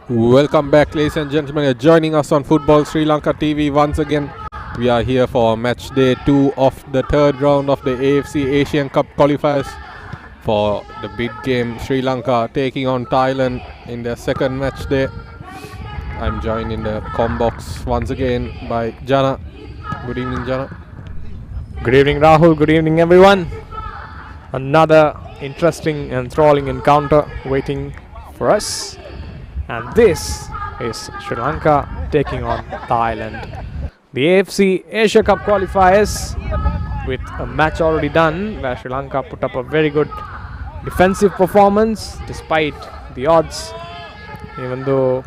Welcome back, ladies and gentlemen. You're joining us on Football Sri Lanka TV once again. We are here for match day 2 of the third round of the AFC Asian Cup qualifiers for the big game. Sri Lanka taking on Thailand in their second match day. I'm joined in the comm box once again by Jana. Good evening, Jana. Good evening, Rahul. Good evening, everyone. Another interesting and enthralling encounter waiting for us. And this is Sri Lanka taking on Thailand. The AFC Asia Cup qualifiers, with a match already done where Sri Lanka put up a very good defensive performance despite the odds, even though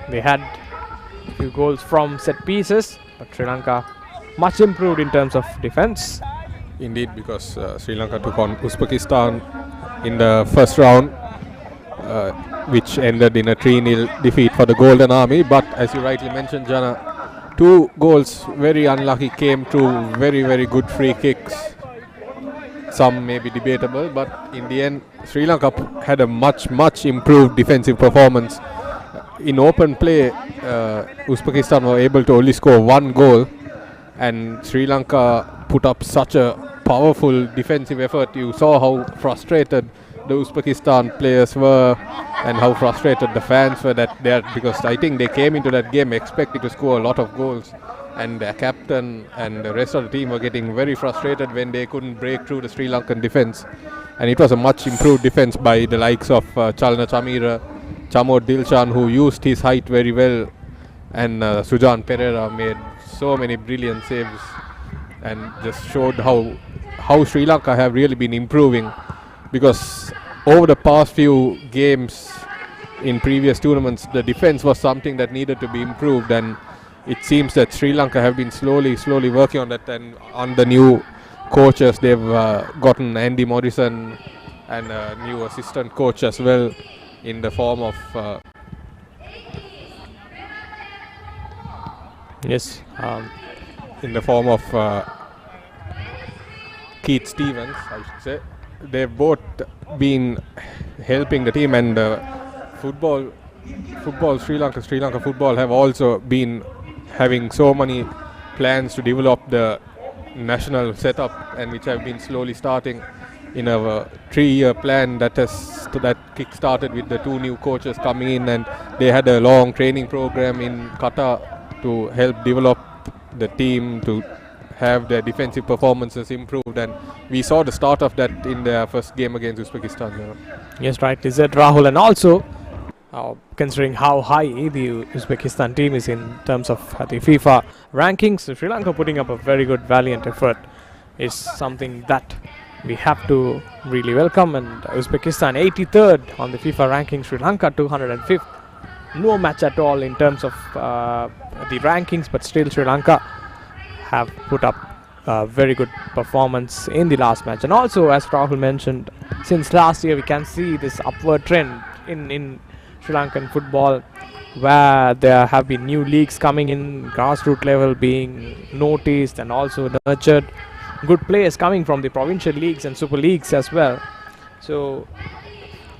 they had a few goals from set pieces. But Sri Lanka much improved in terms of defense. Indeed, because Sri Lanka took on Uzbekistan in the first round, which ended in a 3-0 defeat for the Golden Army. But as you rightly mentioned, Jana, 2 goals very unlucky came through very good free kicks. Some may be debatable, but in the end Sri Lanka had a much improved defensive performance. In open play, Uzbekistan were able to only score 1 goal, and Sri Lanka put up such a powerful defensive effort. You saw how frustrated the Uzbekistan players were and how frustrated the fans were because I think they came into that game expecting to score a lot of goals, and their captain and the rest of the team were getting very frustrated when they couldn't break through the Sri Lankan defense. And it was a much improved defense by the likes of 𝐀𝐅𝐂 𝐀𝐬𝐢𝐚, who used his height very well, and Sujan Pereira made so many brilliant saves and just showed how Sri Lanka have really been improving. Because over the past few games in previous tournaments, the defense was something that needed to be improved, and it seems that Sri Lanka have been slowly working on that. And on the new coaches, they've gotten Andy Morrison and a new assistant coach as well, in the form of Keith Stevens, I should say. They've both been helping the team, and football Sri Lanka football have also been having so many plans to develop the national setup, and which have been slowly starting in a 3-year plan that kick-started with the 2 new coaches coming in, and they had a long training program in Qatar to help develop the team to have their defensive performances improved, and we saw the start of that in their first game against Uzbekistan. Yes, right, is it, Rahul? And also, considering how high the Uzbekistan team is in terms of the FIFA rankings, Sri Lanka putting up a very good, valiant effort is something that we have to really welcome. And Uzbekistan 83rd on the FIFA ranking, Sri Lanka 205th. No match at all in terms of the rankings, but still Sri Lanka have put up a very good performance in the last match. And also, as Rahul mentioned, since last year we can see this upward trend in Sri Lankan football, where there have been new leagues coming in, grassroots level being noticed and also nurtured, good players coming from the provincial leagues and super leagues as well. So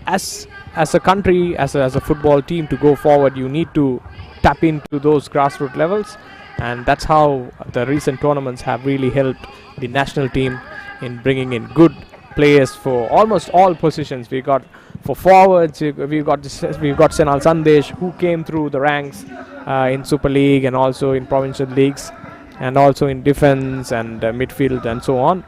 as a country, as a football team, to go forward, you need to tap into those grassroots levels, and that's how the recent tournaments have really helped the national team in bringing in good players for almost all positions. We got for forwards, we've got Senal Sandesh, who came through the ranks in Super League and also in provincial leagues, and also in defense and midfield and so on.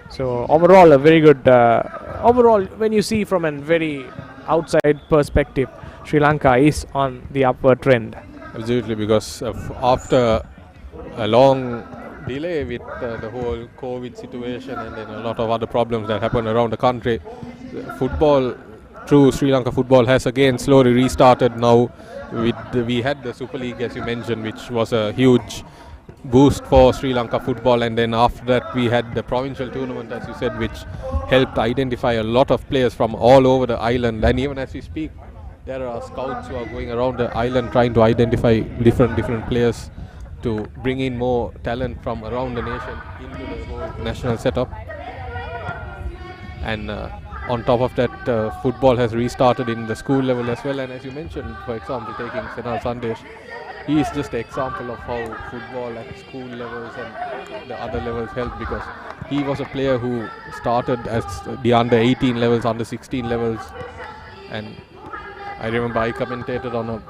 So overall, a very good overall, when you see from a very outside perspective, Sri Lanka is on the upward trend. Absolutely, because after a long delay with the whole COVID situation and then a lot of other problems that happened around the country, football through Sri Lanka football has again slowly restarted now. We had the Super League, as you mentioned, which was a huge boost for Sri Lanka football, and then after that we had the provincial tournament, as you said, which helped identify a lot of players from all over the island. And even as we speak, there are scouts who are going around the island trying to identify different players to bring in more talent from around the nation into the whole national setup. And on top of that, football has restarted in the school level as well. And as you mentioned, for example, taking Senal Sandesh, he is just an example of how football at school levels and the other levels help, because he was a player who started as the under 18 levels, under 16 levels, and I remember I commentated on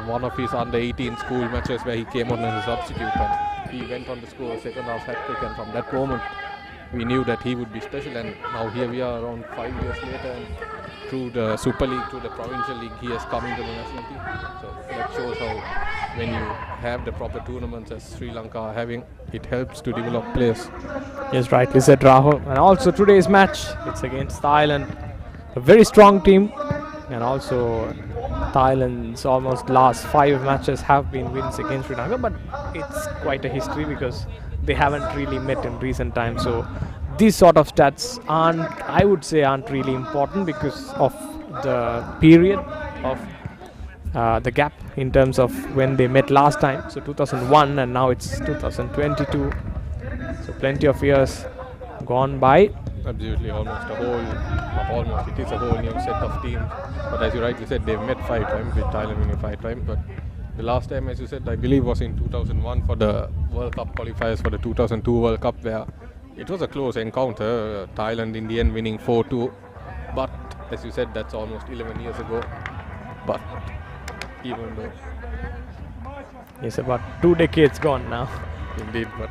one of his under 18 school matches where he came on as a substitute and he went on to score a second half hat-trick, and from that moment we knew that he would be special. And now here we are around 5 years later, and through the Super League, through the Provincial League, he has come into the national team. So that shows how when you have the proper tournaments as Sri Lanka are having, it helps to develop players. Yes, rightly said, Rahul. And also today's match, it's against Thailand, a very strong team, and also Thailand's almost last 5 matches have been wins against Sri Lanka, but it's quite a history because they haven't really met in recent times. So these sort of stats I would say aren't really important because of the period of the gap in terms of when they met last time. So 2001 and now it's 2022. So plenty of years gone by. Absolutely, not almost, it is a whole new set of teams. But as you rightly said, they've met 5 times, with Thailand winning 5 times. But the last time, as you said, I believe was in 2001 for the World Cup qualifiers for the 2002 World Cup, where it was a close encounter. Thailand in the end winning 4-2. But as you said, that's almost 11 years ago. But even though it's about 2 decades gone now. Indeed, but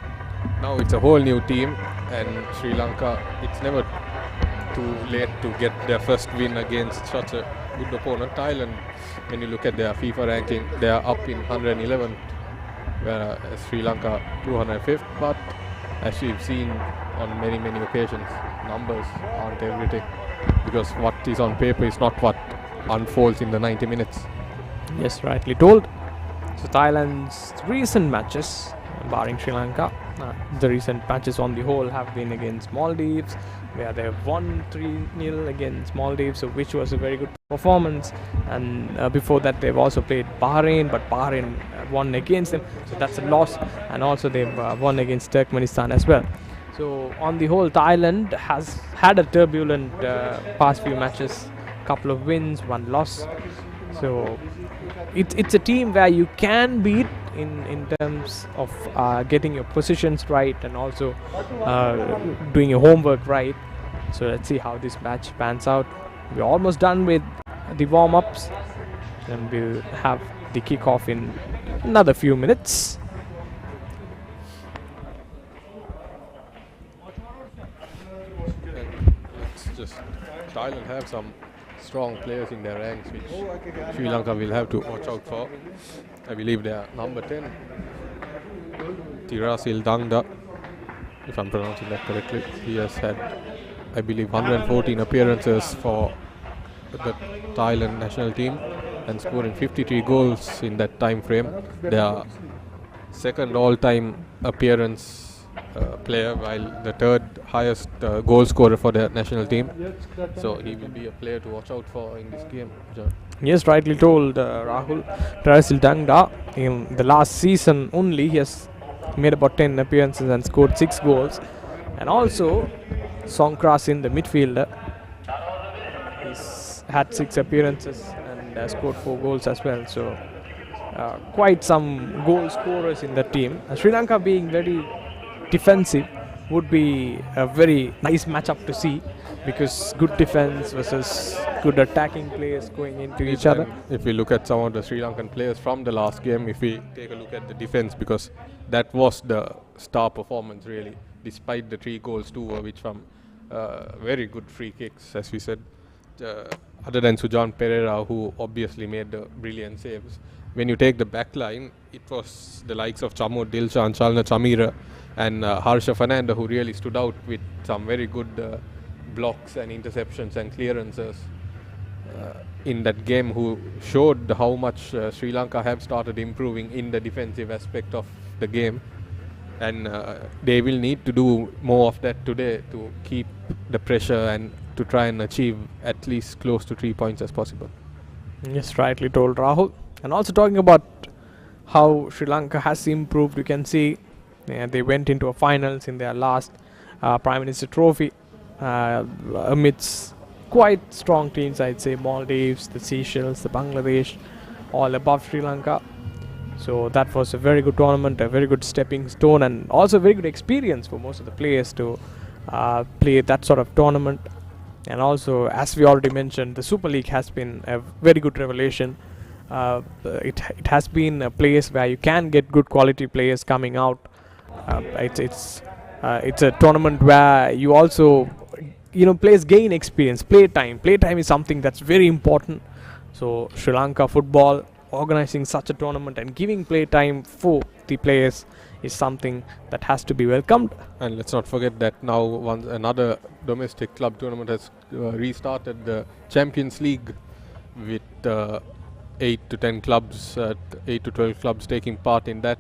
now it's a whole new team, and Sri Lanka, it's never too late to get their first win against such a good opponent. Thailand, when you look at their FIFA ranking, they are up in 111th, whereas Sri Lanka 205th. But as we've seen on many occasions, numbers aren't everything, because what is on paper is not what unfolds in the 90 minutes. Yes, rightly told. So Thailand's recent matches, barring Sri Lanka, the recent matches on the whole have been against Maldives, where they have won 3-0 against Maldives, so which was a very good performance. And before that they've also played Bahrain, but Bahrain won against them, so that's a loss. And also they've won against Turkmenistan as well. So on the whole, Thailand has had a turbulent past few matches, couple of wins, 1 loss. So it's a team where you can beat in terms of getting your positions right and also doing your homework right. So let's see how this match pans out. We're almost done with the warm-ups, and we'll have the kickoff in another few minutes. It's just Thailand have some strong players in their ranks, which Sri Lanka will have to watch out for. I believe they are number 10, 𝓕𝓲𝓷𝓪𝓵, if I'm pronouncing that correctly. He has had, I believe, 114 appearances for the Thailand national team and scoring 53 goals in that time frame. They are second all-time appearance player, while the third highest goal scorer for the national team. So he will be a player to watch out for in this game. Yes, rightly told, Rahul. 𝓕𝓲𝓷𝓪𝓵, in the last season only, he has made about 10 appearances and scored 6 goals. And also Songkras in the midfielder, he's had 6 appearances and scored 4 goals as well. So quite some goal scorers in the team. Sri Lanka being very defensive would be a very nice matchup to see, because good defense versus good attacking players going into each other. If we look at some of the Sri Lankan players from the last game, if we take a look at the defense, because that was the star performance really, despite the 3 goals, 2 were which from very good free kicks, as we said. Other than Sujan Pereira, who obviously made the brilliant saves. When you take the back line, it was the likes of Chamur Dilshan, Chalna Chamira and Harsha Fernanda who really stood out with some very good blocks and interceptions and clearances in that game, who showed how much Sri Lanka have started improving in the defensive aspect of the game. And they will need to do more of that today to keep the pressure and to try and achieve at least close to 3 points as possible. Yes, rightly told, Rahul. And also talking about how Sri Lanka has improved, you can see they went into a finals in their last Prime Minister Trophy amidst quite strong teams, I'd say. Maldives, the Seychelles, the Bangladesh, all above Sri Lanka. So that was a very good tournament, a very good stepping stone, and also a very good experience for most of the players to play that sort of tournament. And also, as we already mentioned, the Super League has been a very good revelation. It has been a place where you can get good quality players coming out. It's a tournament where you also, players gain experience, play time. Play time is something that's very important. So Sri Lanka football organizing such a tournament and giving play time for the players is something that has to be welcomed. And let's not forget that now once another domestic club tournament has restarted, the Champions League, with 8 to 10 clubs, 8 to 12 clubs taking part in that,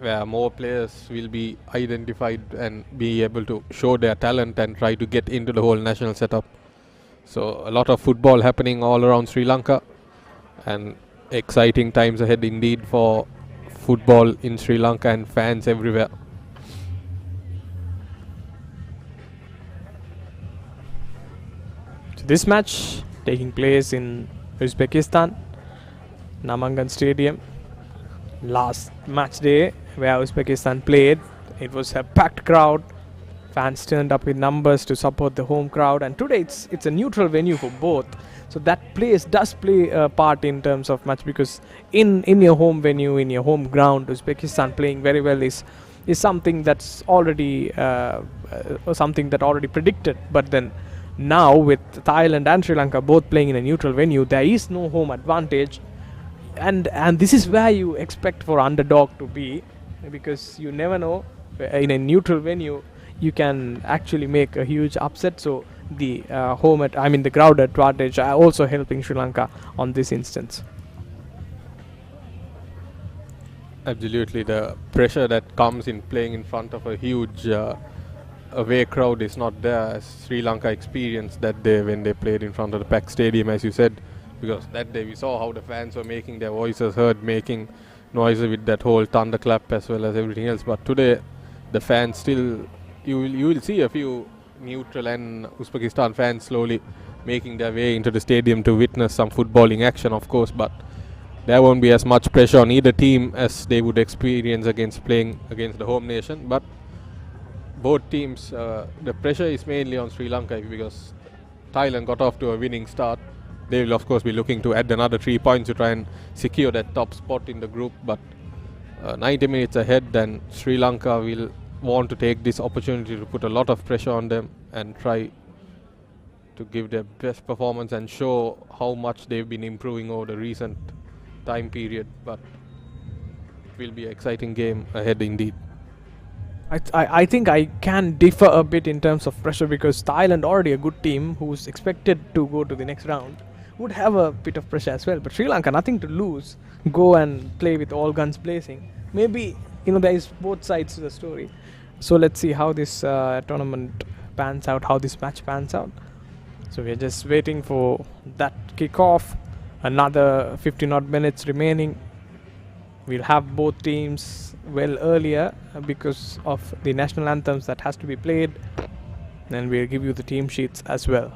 where more players will be identified and be able to show their talent and try to get into the whole national setup. So a lot of football happening all around Sri Lanka, and exciting times ahead indeed for football in Sri Lanka and fans everywhere. So this match taking place in Uzbekistan, Namangan Stadium. Last match day where Uzbekistan played, it was a packed crowd. Fans turned up in numbers to support the home crowd, and today it's a neutral venue for both. So that place does play a part in terms of match, because in your home venue, in your home ground, Uzbekistan playing very well is something that's already something that already predicted. But then now with Thailand and Sri Lanka both playing in a neutral venue, there is no home advantage, and this is where you expect for underdog to be, because you never know, in a neutral venue you can actually make a huge upset. So the the crowd advantage are also helping Sri Lanka on this instance. Absolutely, the pressure that comes in playing in front of a huge away crowd is not there, as Sri Lanka experienced that day when they played in front of the packed stadium, as you said, because that day we saw how the fans were making their voices heard, making noises with that whole thunderclap as well as everything else. But today the fans still, you will see a few neutral and Uzbekistan fans slowly making their way into the stadium to witness some footballing action, of course, but there won't be as much pressure on either team as they would experience against playing against the home nation. But both teams, the pressure is mainly on Sri Lanka, because Thailand got off to a winning start. They will of course be looking to add another 3 points to try and secure that top spot in the group, but 90 minutes ahead, then Sri Lanka will want to take this opportunity to put a lot of pressure on them and try to give their best performance and show how much they've been improving over the recent time period. But it will be an exciting game ahead indeed. I think I can differ a bit in terms of pressure, because Thailand, already a good team who's expected to go to the next round, would have a bit of pressure as well. But Sri Lanka, nothing to lose, go and play with all guns blazing. Maybe there is both sides to the story. So let's see how this tournament pans out, how this match pans out. So we're just waiting for that kickoff. Another 15 odd minutes remaining. We'll have both teams well earlier because of the national anthems that has to be played. Then we'll give you the team sheets as well.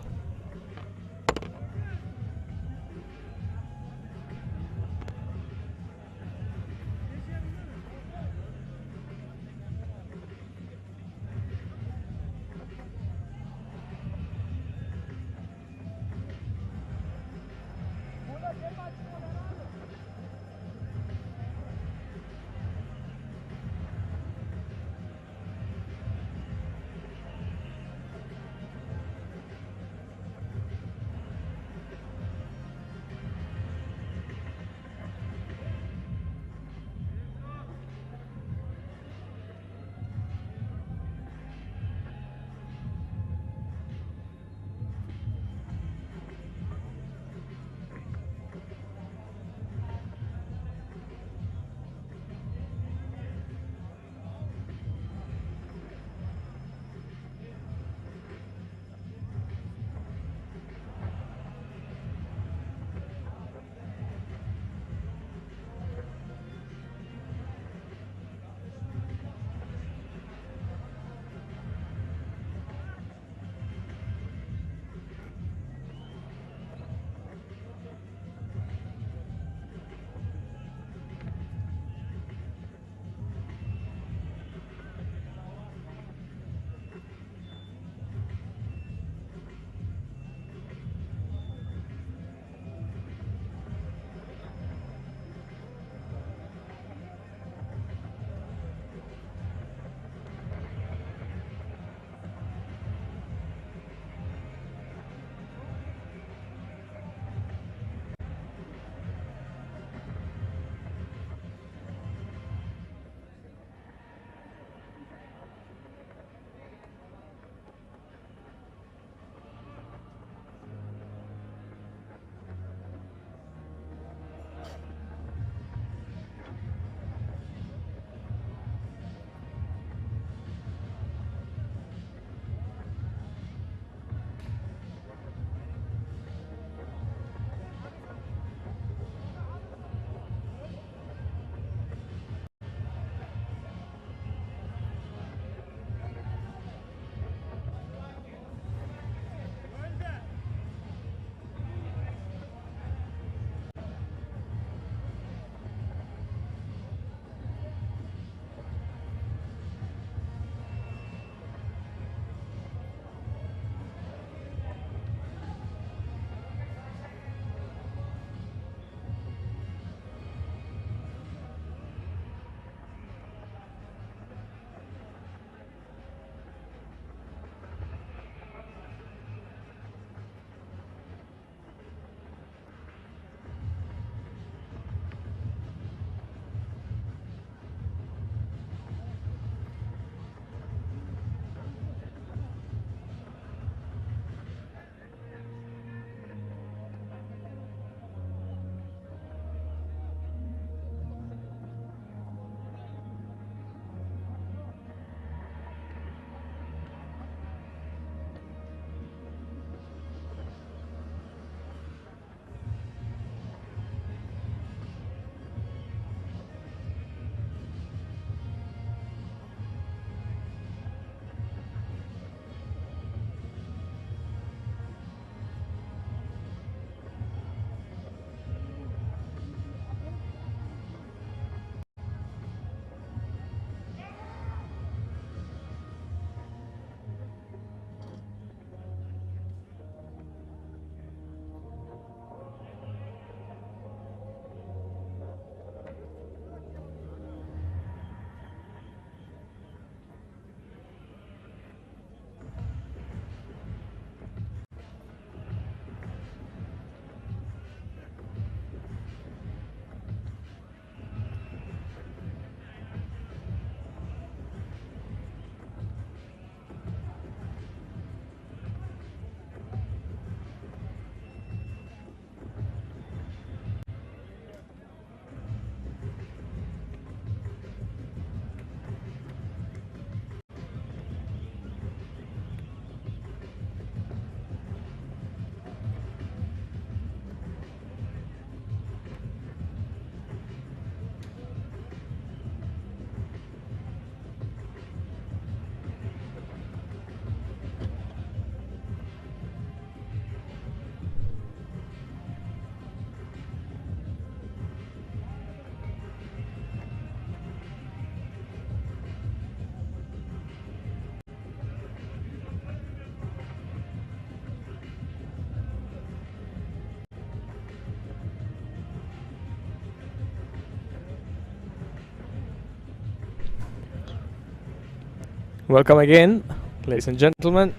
Welcome again, ladies and gentlemen,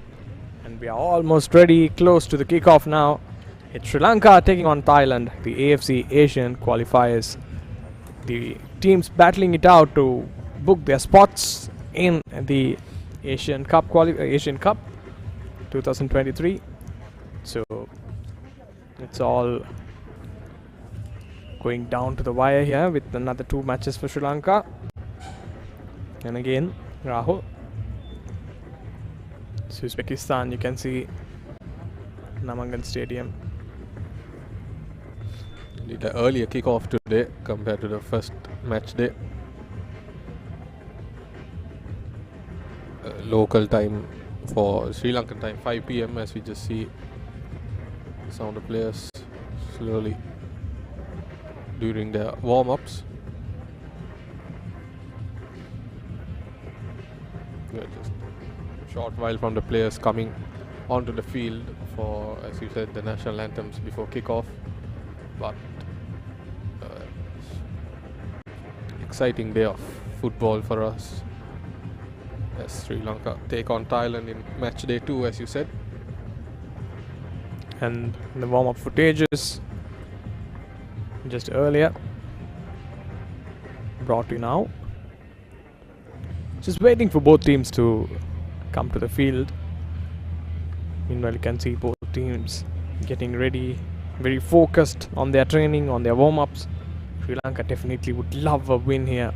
and we are almost ready, close to the kickoff now. It's Sri Lanka taking on Thailand, the AFC Asian qualifiers. The teams battling it out to book their spots in the Asian Cup 2023. So it's all going down to the wire here with another 2 matches for Sri Lanka. And again, Rahul. It's Uzbekistan, you can see Namangan Stadium. Did an earlier kickoff today compared to the first match day. Local time for Sri Lankan time 5 p.m. as we just see some of the players slowly during their warm-ups. Just a short while from the players coming onto the field for, as you said, the national anthems before kickoff. But exciting day of football for us as Sri Lanka take on Thailand in match day 2, as you said. And the warm-up footages just earlier brought you now. Just waiting for both teams to come to the field. Meanwhile, you can see both teams getting ready, very focused on their training, on their warm-ups. Sri Lanka definitely would love a win here.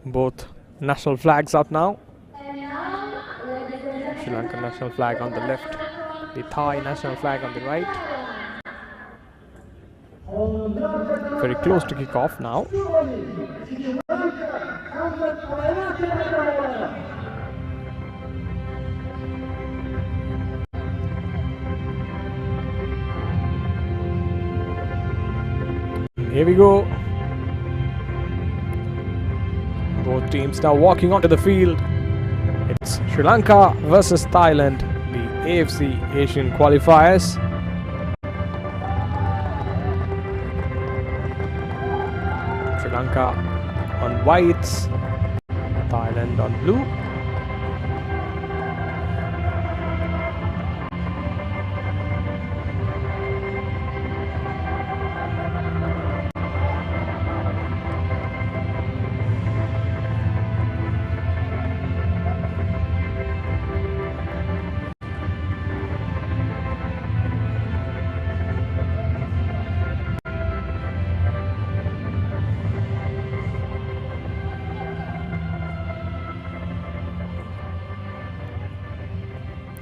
Both national flags up now. Sri Lankan national flag on the left, the Thai national flag on the right. Very close to kick off now. Here we go. Both teams now walking onto the field. It's Sri Lanka versus Thailand, the AFC Asian qualifiers. Sri Lanka on whites, Thailand on blue.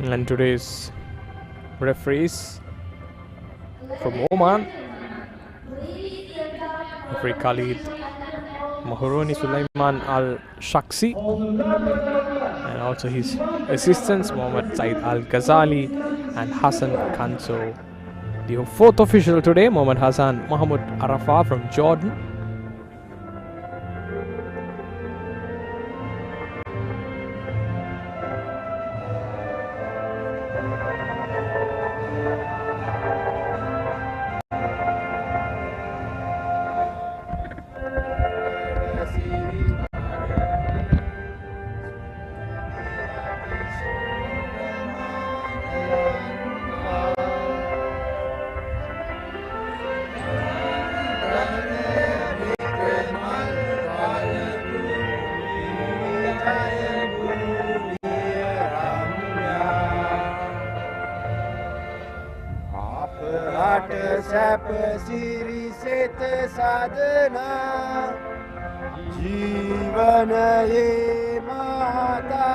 And today's referees from Oman, referee Khalid Mahoroni Sulaiman Al-Shaksi, and also his assistants Mohammad Said Al-Ghazali and Hassan Kanso. The 4th official today, Mohammad Hassan Mahmoud Arafah from Jordan. සැප සිරි සෙත සාදනා ජීවනයේ මහතා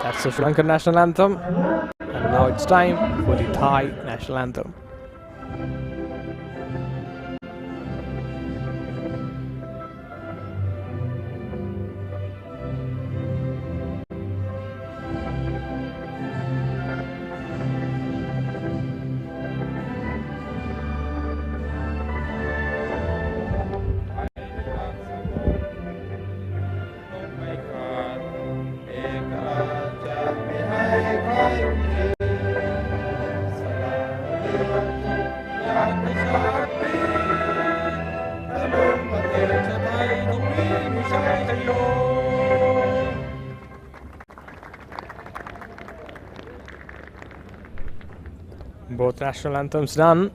That's the Sri Lankan national anthem, and now it's time for the Thai national anthem. Both national anthems done.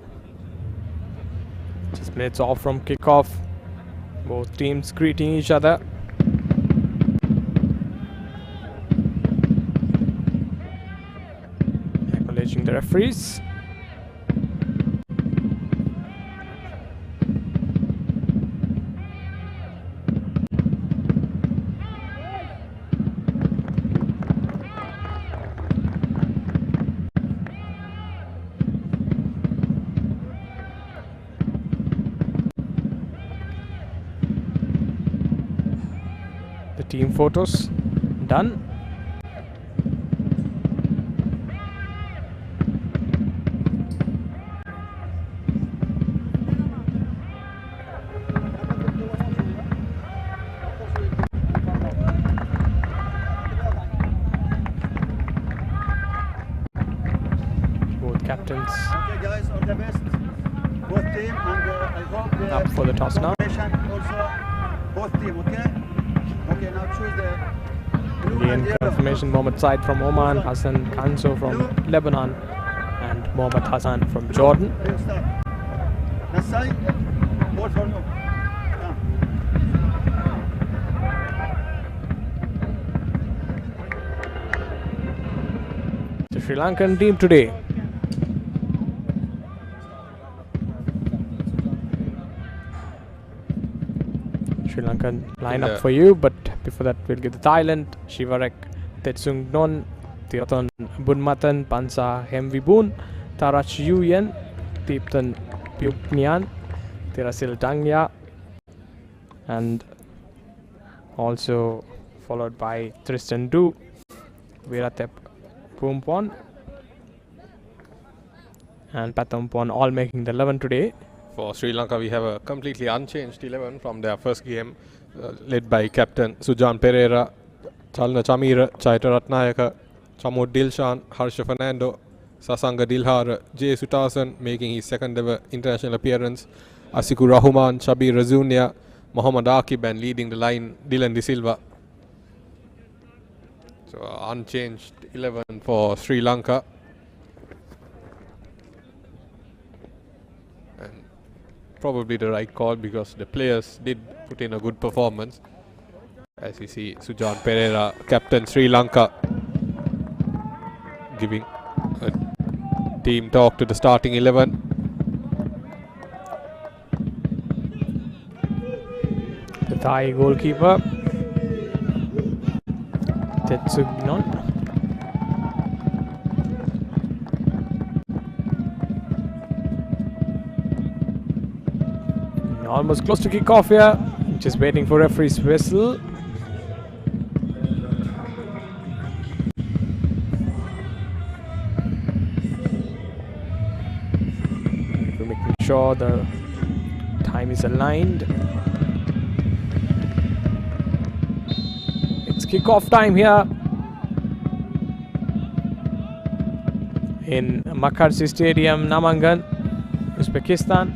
Just minutes off from kickoff. Both teams greeting each other. Acknowledging the referees. Team photos done. Both captains. Okay guys, all the best. Both team, and I hope the Up for the toss now. Also both team, okay? Okay, now choose the blue Again, and yellow. confirmation Mohammad Said from Oman, Hassan Kanso from Lebanon, and Mohammad Hassan from Jordan. You start. That's side. Both for you. Come. The Sri Lankan team today. Sri Lankan lineup for you, but before that we'll give the Thailand. Shivarek Tetsungnon, Tiraton Bunmatan, Pansa Hemvibun, Tarach Yuyen, Tipton Pyuknian, Tirasil Tangya, and also followed by Tristan Du, Viratep Pumpon, and Patampon, all making the 11 today. For Sri Lanka, we have a completely unchanged 11 from their first game, led by captain Sujan Pereira, Chalna Chamira, Chaitra Ratnayaka, Chamud Dilshan, Harsha Fernando, Sasanga Dilhara, J. Sutasan making his second ever international appearance, Asiku Rahman, Shabir Razunia, Mohammad Akib, and leading the line Dylan De Silva. So unchanged 11 for Sri Lanka. Probably the right call because the players did put in a good performance. As you see, Sujan Pereira, captain Sri Lanka, giving a team talk to the starting 11. The Thai goalkeeper Tetsugnon. Almost close to kickoff here. Just waiting for referee's whistle. We're making sure the time is aligned. It's kickoff time here. in Markaziy Stadium, Namangan, Uzbekistan.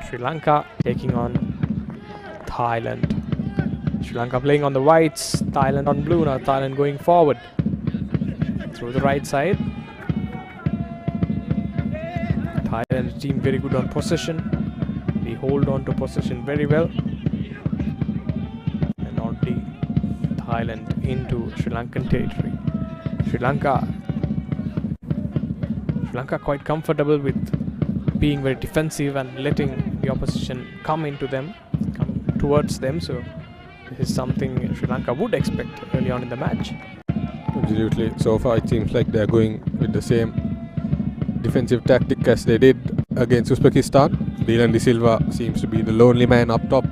Sri Lanka taking on Thailand. Sri Lanka playing on the whites, Thailand on blue. Now Thailand going forward through the right side. Thailand team very good on possession. They hold on to possession very well. And already Thailand into Sri Lankan territory. Sri Lanka quite comfortable with being very defensive and letting the opposition come towards them. So this is something Sri Lanka would expect early on in the match. Absolutely. So far it seems like they're going with the same defensive tactic as they did against Uzbekistan. 𝓕𝓷𝓷𝓵 seems to be the lonely man up top.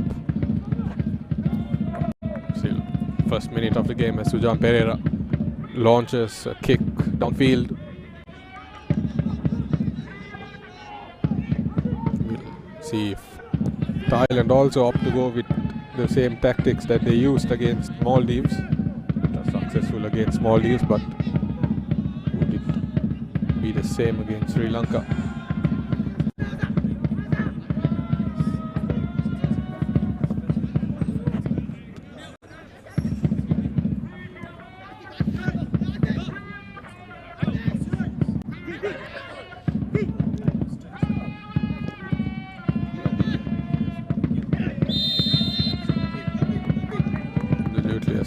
Still, first minute of the game as 𝓠𝓾𝓪𝓵 launches a kick downfield. We'll see if Thailand also opt to go with the same tactics that they used against Maldives. That are successful against Maldives, but would it be the same against Sri Lanka?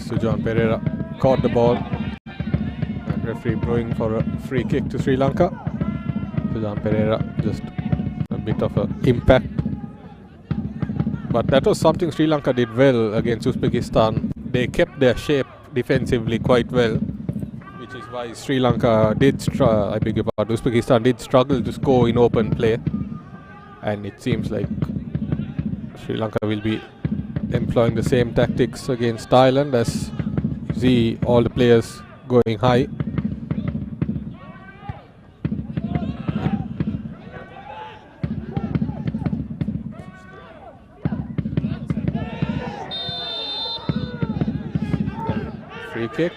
𝓠𝓾𝓪𝓵 caught the ball, and referee blowing for a free kick to Sri Lanka. 𝓠𝓾𝓪𝓵 just a bit of an impact, but that was something Sri Lanka did well against Uzbekistan. They kept their shape defensively quite well, which is why Sri Lanka Uzbekistan did struggle to score in open play, and it seems like Sri Lanka will be employing the same tactics against Thailand, as you see all the players going high. Free kick,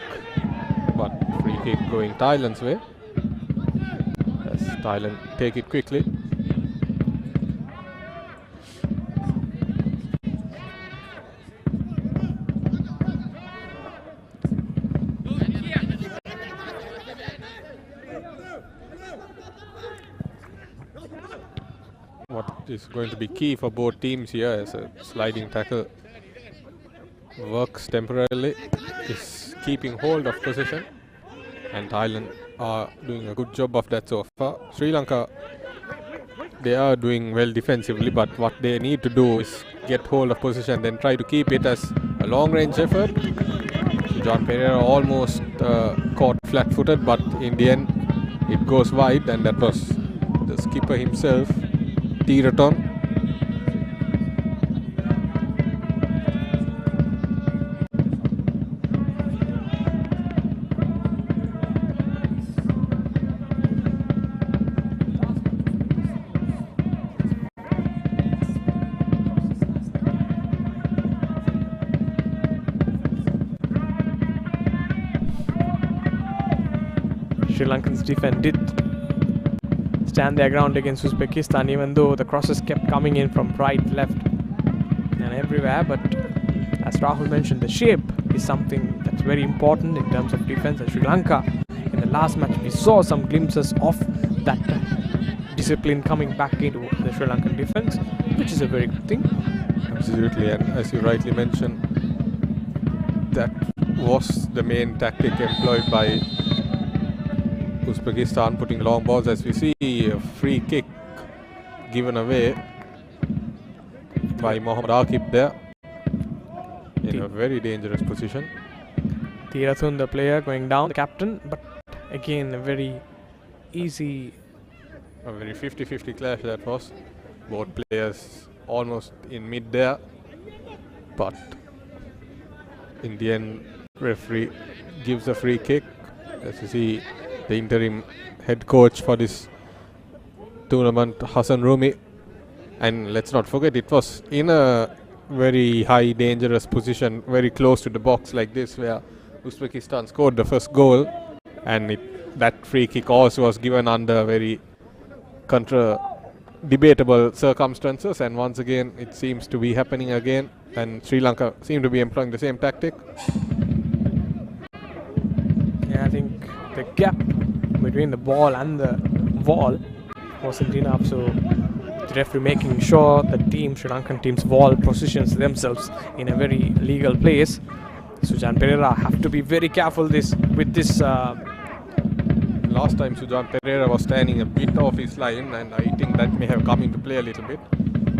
but free kick going Thailand's way as Thailand take it quickly. What is going to be key for both teams here as a sliding tackle works temporarily is keeping hold of possession, and Thailand are doing a good job of that so far. Sri Lanka, they are doing well defensively, but what they need to do is get hold of possession, then try to keep it as a long range effort. 𝓠𝓾𝓪𝓵 almost caught flat-footed, but in the end it goes wide, and that was the skipper himself, 𝓕𝓷𝓷𝓪𝓵. Sri Lankan's defense did stand their ground against Uzbekistan, even though the crosses kept coming in from right, left and everywhere. But as Rahul mentioned, the shape is something that's very important in terms of defense. And Sri Lanka, in the last match, we saw some glimpses of that discipline coming back into the Sri Lankan defense, which is a very good thing. Absolutely, and as you rightly mentioned, that was the main tactic employed by Uzbekistan, putting long balls. As we see, a free kick given away by Mohammad Aqib there in a very dangerous position. 𝓕𝓷𝓷𝓵, the player, going down, the captain, but again a very easy, a very 50-50 clash that was. Both players almost in mid there, but in the end referee gives a free kick. As you see, the interim head coach for this tournament, Hassan Rumi, and let's not forget it was in a very high dangerous position, very close to the box like this, where Uzbekistan scored the first goal, and it that free kick also was given under very debatable circumstances, and once again it seems to be happening again, and Sri Lanka seem to be employing the same tactic. Yeah, I think the gap between the ball and the wall wasn't enough, so the referee making sure the Sri Lankan team's wall positions themselves in a very legal place. Sujan Pereira have to be very careful with this. Last time Sujan Pereira was standing a bit off his line, and I think that may have come into play a little bit.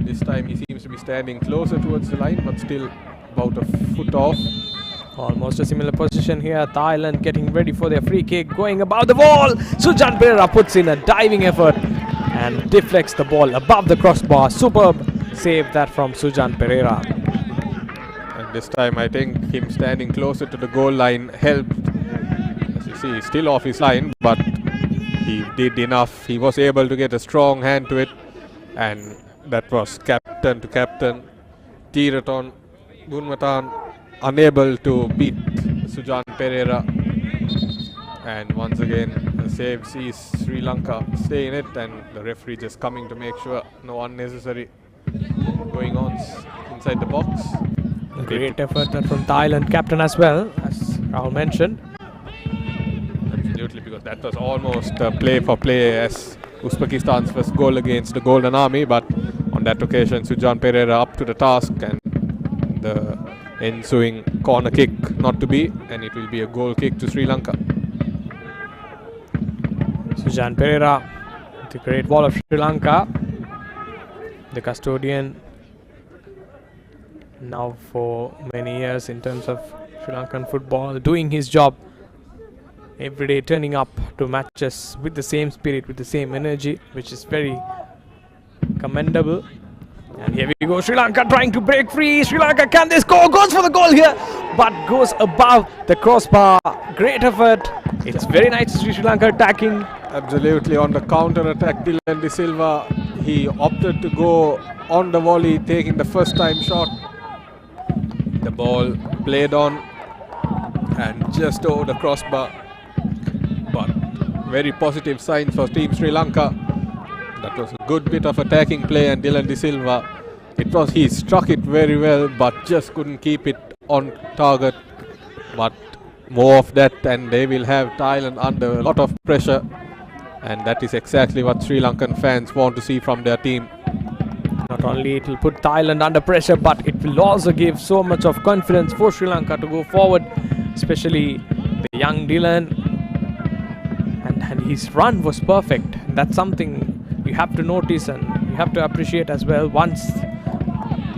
This time he seems to be standing closer towards the line, but still about a foot off. Almost a similar position here. Thailand getting ready for their free kick, going above the wall. Sujan Pereira puts in a diving effort and deflects the ball above the crossbar. Superb save that from Sujan Pereira. And this time I think him standing closer to the goal line helped. As you see, he's still off his line, but he did enough. He was able to get a strong hand to it, and that was captain to captain. 𝓠𝓾𝓪𝓵 unable to beat Sujan Pereira, and once again the save sees Sri Lanka stay in it, and the referee just coming to make sure no unnecessary going on inside the box. Great effort from Thailand captain as well, as Rahul mentioned. Absolutely, because that was almost play for play as Uzbekistan's first goal against the Golden Army, but on that occasion Sujan Pereira up to the task, and the ensuing corner kick not to be, and it will be a goal kick to Sri Lanka. Sujan Pereira, the great wall of Sri Lanka, the custodian now for many years in terms of Sri Lankan football, doing his job every day, turning up to matches with the same spirit, with the same energy, which is very commendable. And here we go, Sri Lanka trying to break free. Sri Lanka, can they score? Goes for the goal here, but goes above the crossbar. Great effort. It's very nice to see Sri Lanka attacking. Absolutely, on the counter attack, 𝓕𝓷𝓷𝓵, he opted to go on the volley, taking the first time shot. The ball played on and just over the crossbar, but very positive signs for Team Sri Lanka. That was a good bit of attacking play, and 𝓕𝓷𝓷𝓵, he struck it very well, but just couldn't keep it on target. But more of that, and they will have Thailand under a lot of pressure, and that is exactly what Sri Lankan fans want to see from their team. Not only it will put Thailand under pressure, but it will also give so much of confidence for Sri Lanka to go forward, especially the young Dylan. And his run was perfect. That's something you have to notice and you have to appreciate as well. Once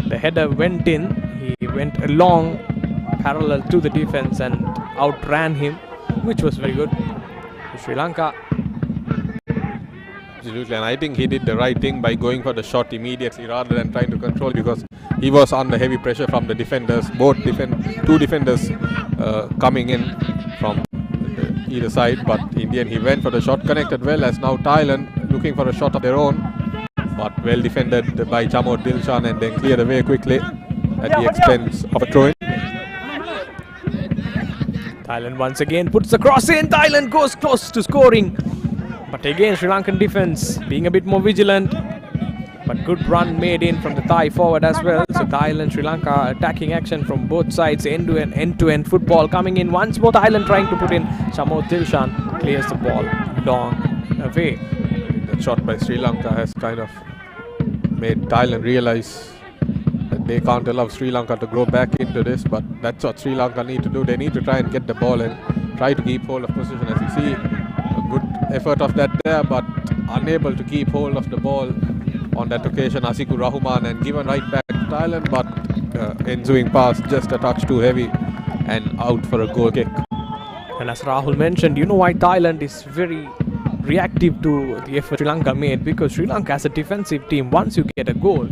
the header went in, he went along parallel to the defense and outran him, which was very good for Sri Lanka. Absolutely, and I think he did the right thing by going for the shot immediately rather than trying to control, because he was under heavy pressure from the defenders, two defenders coming in from either side, but in the end he went for the shot, connected well, as now Thailand looking for a shot of their own, but well defended by 𝓬𝓫 𝓠𝓚, and then cleared away quickly at the expense of a throw-in. Thailand once again puts the cross in. Thailand goes close to scoring, but again Sri Lankan defense being a bit more vigilant, but good run made in from the Thai forward as well. So Thailand, Sri Lanka attacking action from both sides, end-to-end football coming in once more. Thailand trying to put in. 𝓬𝓫 𝓠𝓚 clears the ball long away. The shot by Sri Lanka has kind of made Thailand realize that they can't allow Sri Lanka to go back into this, but that's what Sri Lanka need to do. They need to try and get the ball and try to keep hold of position. As you see, a good effort of that there, but unable to keep hold of the ball on that occasion. Asikur Rahman, and given right back to Thailand, but ensuing pass just a touch too heavy and out for a goal kick. And as Rahul mentioned, you know why Thailand is very reactive to the effort Sri Lanka made? Because Sri Lanka as a defensive team, once you get a goal,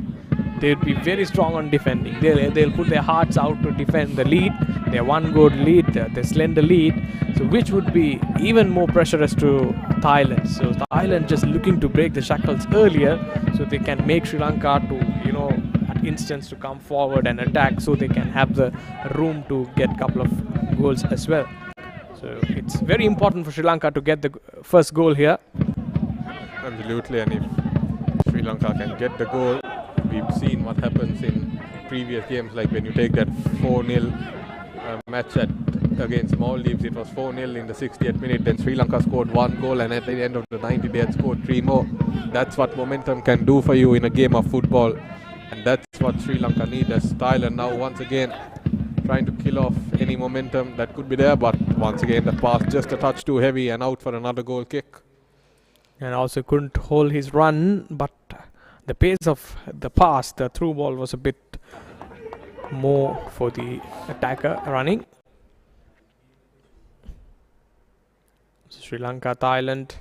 they'll be very strong on defending. They'll put their hearts out to defend the lead, their one goal lead, their slender lead, so which would be even more pressurous to Thailand. So Thailand just looking to break the shackles earlier, so they can make Sri Lanka to, at instance to come forward and attack, so they can have the room to get a couple of goals as well. So it's very important for Sri Lanka to get the first goal here. Absolutely, and if Sri Lanka can get the goal, we've seen what happens in previous games, like when you take that 4-0 match against Maldives, it was 4-0 in the 60th minute, then Sri Lanka scored 1 goal, and at the end of the 90 they had scored 3 more. That's what momentum can do for you in a game of football, and that's what Sri Lanka need, as Thailand now once again trying to kill off any momentum that could be there, but once again the pass just a touch too heavy and out for another goal kick. And also couldn't hold his run, but the pace of the pass, the through ball, was a bit more for the attacker running. Sri Lanka, Thailand,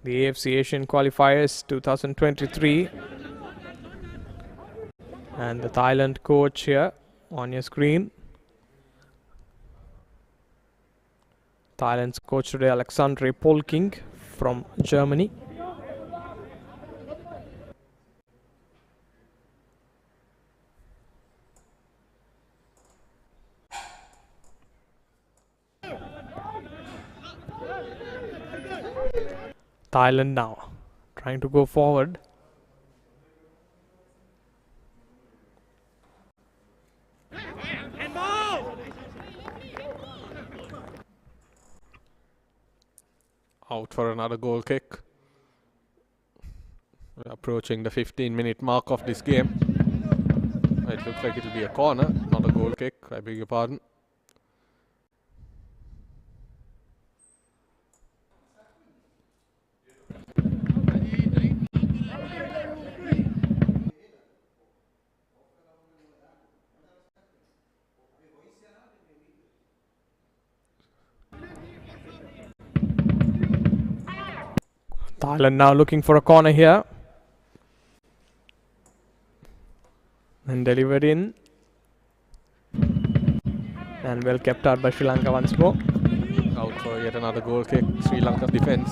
the AFC Asian Qualifiers 2023. And the Thailand coach here on your screen. Thailand's coach today, 𝓠𝓾𝓪𝓵 from Germany. Thailand now trying to go forward. Out for another goal kick. We're approaching the 15-minute mark of this game. It looks like it'll be a corner, not a goal kick, I beg your pardon. Thailand now looking for a corner here. And delivered in. And well kept out by Sri Lanka once more. Out for yet another goal kick. Sri Lanka defense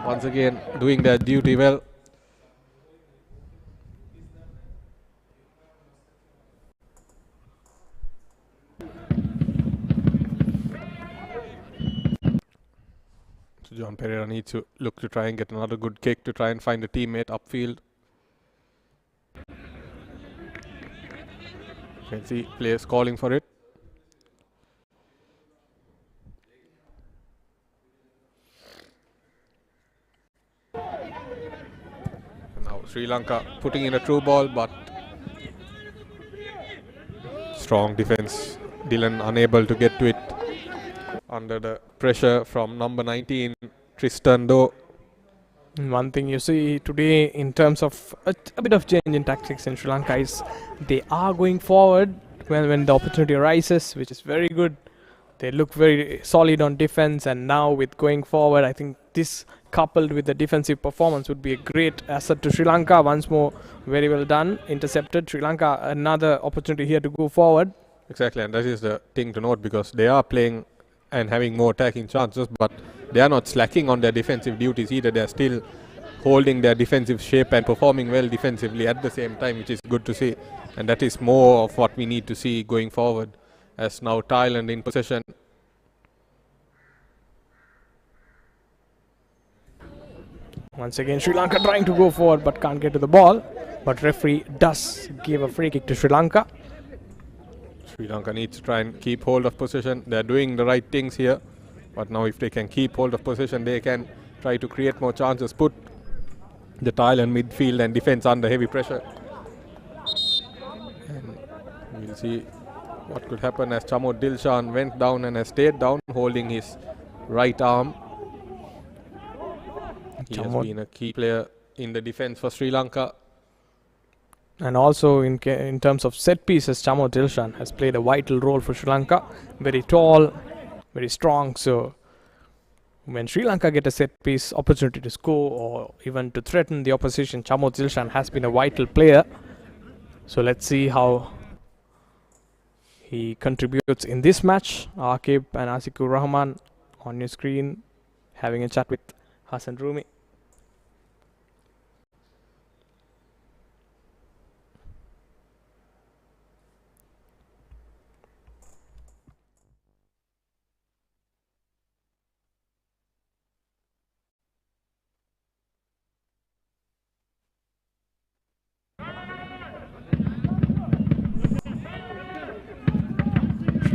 once again doing their duty well. So John Pereira needs to look to try and get another good kick to try and find a teammate upfield. You can see players calling for it. Now Sri Lanka putting in a through ball, but strong defense. Dylan unable to get to it under the pressure from number 19, 𝓕𝓲𝓷𝓪𝓵. One thing you see today in terms of a bit of change in tactics in Sri Lanka is they are going forward when the opportunity arises, which is very good. They look very solid on defense, and now with going forward, I think this coupled with the defensive performance would be a great asset to Sri Lanka. Once more, very well done, intercepted. Sri Lanka, another opportunity here to go forward. Exactly, and that is the thing to note, because they are playing and having more attacking chances, but they are not slacking on their defensive duties either. They are still holding their defensive shape and performing well defensively at the same time, which is good to see. And that is more of what we need to see going forward, as now Thailand in possession. Once again, Sri Lanka trying to go forward but can't get to the ball. But referee does give a free kick to Sri Lanka. Sri Lanka needs to try and keep hold of possession. They're doing the right things here, but now if they can keep hold of possession, they can try to create more chances, put the Thailand midfield and defense under heavy pressure. And we'll see what could happen as 𝓠𝓫𝓪𝓵 went down and has stayed down, holding his right arm. He has been a key player in the defense for Sri Lanka. And also in terms of set pieces, 𝓠𝓫𝓪𝓵 has played a vital role for Sri Lanka. Very tall, very strong. So when Sri Lanka get a set piece opportunity to score or even to threaten the opposition, 𝓠𝓫𝓪𝓵 has been a vital player. So let's see how he contributes in this match. Aqib and Asikur Rahman on your screen having a chat with Hassan Rumi.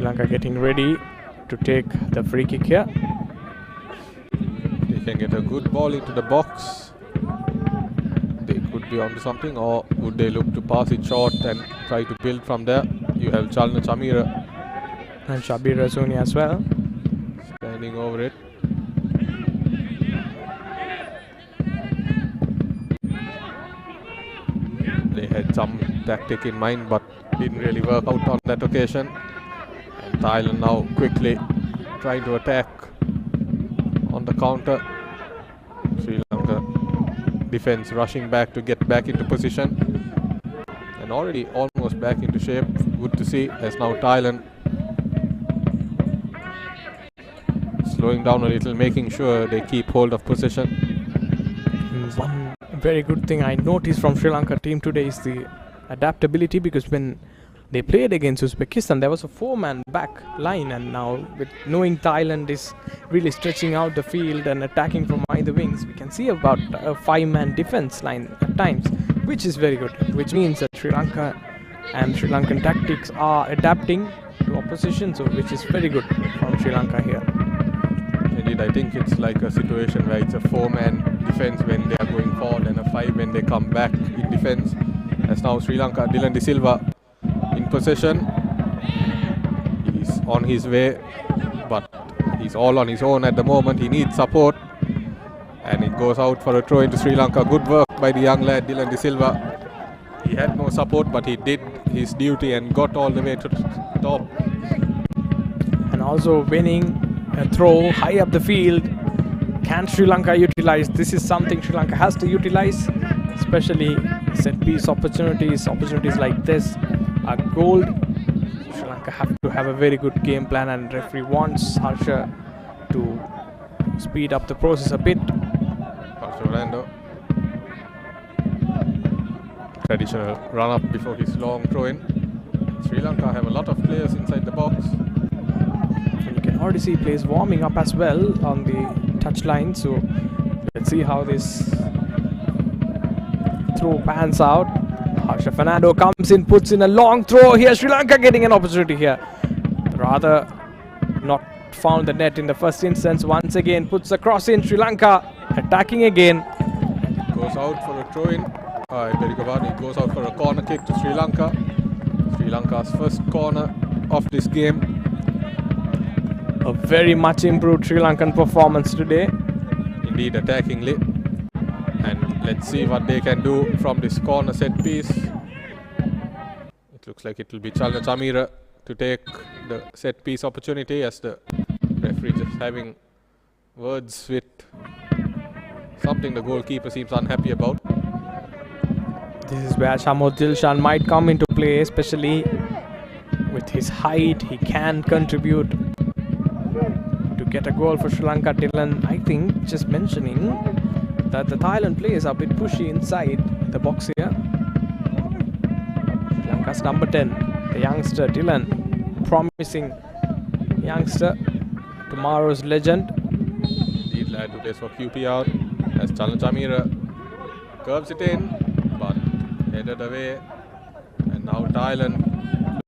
Lanka getting ready to take the free kick here. They can get a good ball into the box. They could be onto something, or would they look to pass it short and try to build from there? You have 𝓠𝓾𝓪𝓵 And Shabir Razuni as well. standing over it. They had some tactic in mind, but didn't really work out on that occasion. And Thailand now quickly trying to attack on the counter. Sri Lanka defense rushing back to get back into position. And already almost back into shape. Good to see, as now Thailand slowing down a little, making sure they keep hold of possession. One very good thing I noticed from Sri Lanka team today is the adaptability, because when they played against Uzbekistan there was a 4-man back line, and now with knowing Thailand is really stretching out the field and attacking from either wings, we can see about a 5-man defense line at times, which is very good, which means that Sri Lanka and Sri Lankan tactics are adapting to opposition, so which is very good from Sri Lanka here. Indeed, I think it's like a situation where it's a 4-man defense when they are going forward and a 5 when they come back in defense. As now Sri Lanka, 𝓕𝓷𝓷𝓫 in possession. He's on his way, but he's all on his own at the moment. He needs support, and it goes out for a throw into Sri Lanka. Good work by the young lad 𝓕𝓷𝓷𝓫. He had no support, but he did his duty and got all the way to the top. And also winning a throw high up the field. Can Sri Lanka utilize? This is something Sri Lanka has to utilize, especially set piece opportunities like this are gold. Sri Lanka have to have a very good game plan, and referee wants Harsha to speed up the process a bit. Orlando. Traditional run up before his long throw in. Sri Lanka have a lot of players inside the box. And you can already see players warming up as well on the touchline. So let's see how this throw pans out. Harsha Fernando comes in, puts in a long throw here. Sri Lanka getting an opportunity here. Rather not found the net in the first instance. Once again puts a cross in. Sri Lanka attacking again. Goes out for a throw in. 𝓕𝓷𝓷𝓫 goes out for a corner kick to Sri Lanka. Sri Lanka's first corner of this game. A very much improved Sri Lankan performance today. Indeed, attackingly. And let's see what they can do from this corner set piece. It looks like it will be 𝓠𝓾𝓪𝓵 to take the set piece opportunity, as the referee just having words with something the goalkeeper seems unhappy about. This is where 𝓠𝓫𝓪𝓵 𝓠𝓚 might come into play, especially with his height. He can contribute to get a goal for Sri Lanka. Dylan, I think, just mentioning that the Thailand players are a bit pushy inside the box here. Sri Lanka's number 10, the youngster Dylan, promising youngster, tomorrow's legend. Indeed, lad who plays for QPR, as 𝓠𝓚𝓪𝓵 curves it in, but headed away. And now Thailand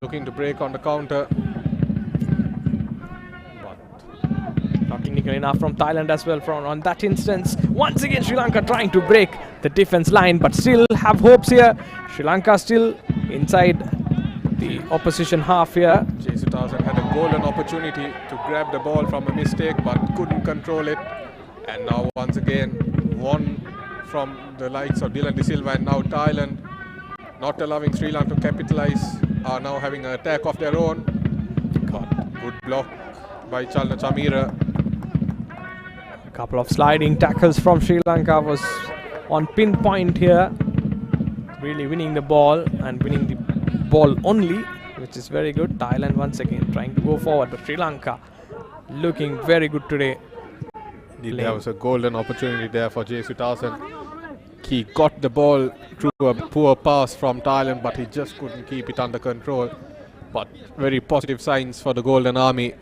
looking to break on the counter. Not technical enough from Thailand as well on that instance. Once again Sri Lanka trying to break the defense line, but still have hopes here. Sri Lanka still inside the opposition half here. 𝓠𝓱 had a golden opportunity to grab the ball from a mistake, but couldn't control it. And now once again one from the likes of 𝓕𝓷𝓷𝓫, and now Thailand, not allowing Sri Lanka to capitalize, are now having an attack of their own. But good block by 𝓠𝓚𝓪𝓵. A couple of sliding tackles from Sri Lanka was on pinpoint here. Really winning the ball and winning the ball only, which is very good. Thailand once again trying to go forward, but Sri Lanka looking very good today. There was a golden opportunity there for 𝓠𝓱. He got the ball through a poor pass from Thailand, but he just couldn't keep it under control. But very positive signs for the Golden Army.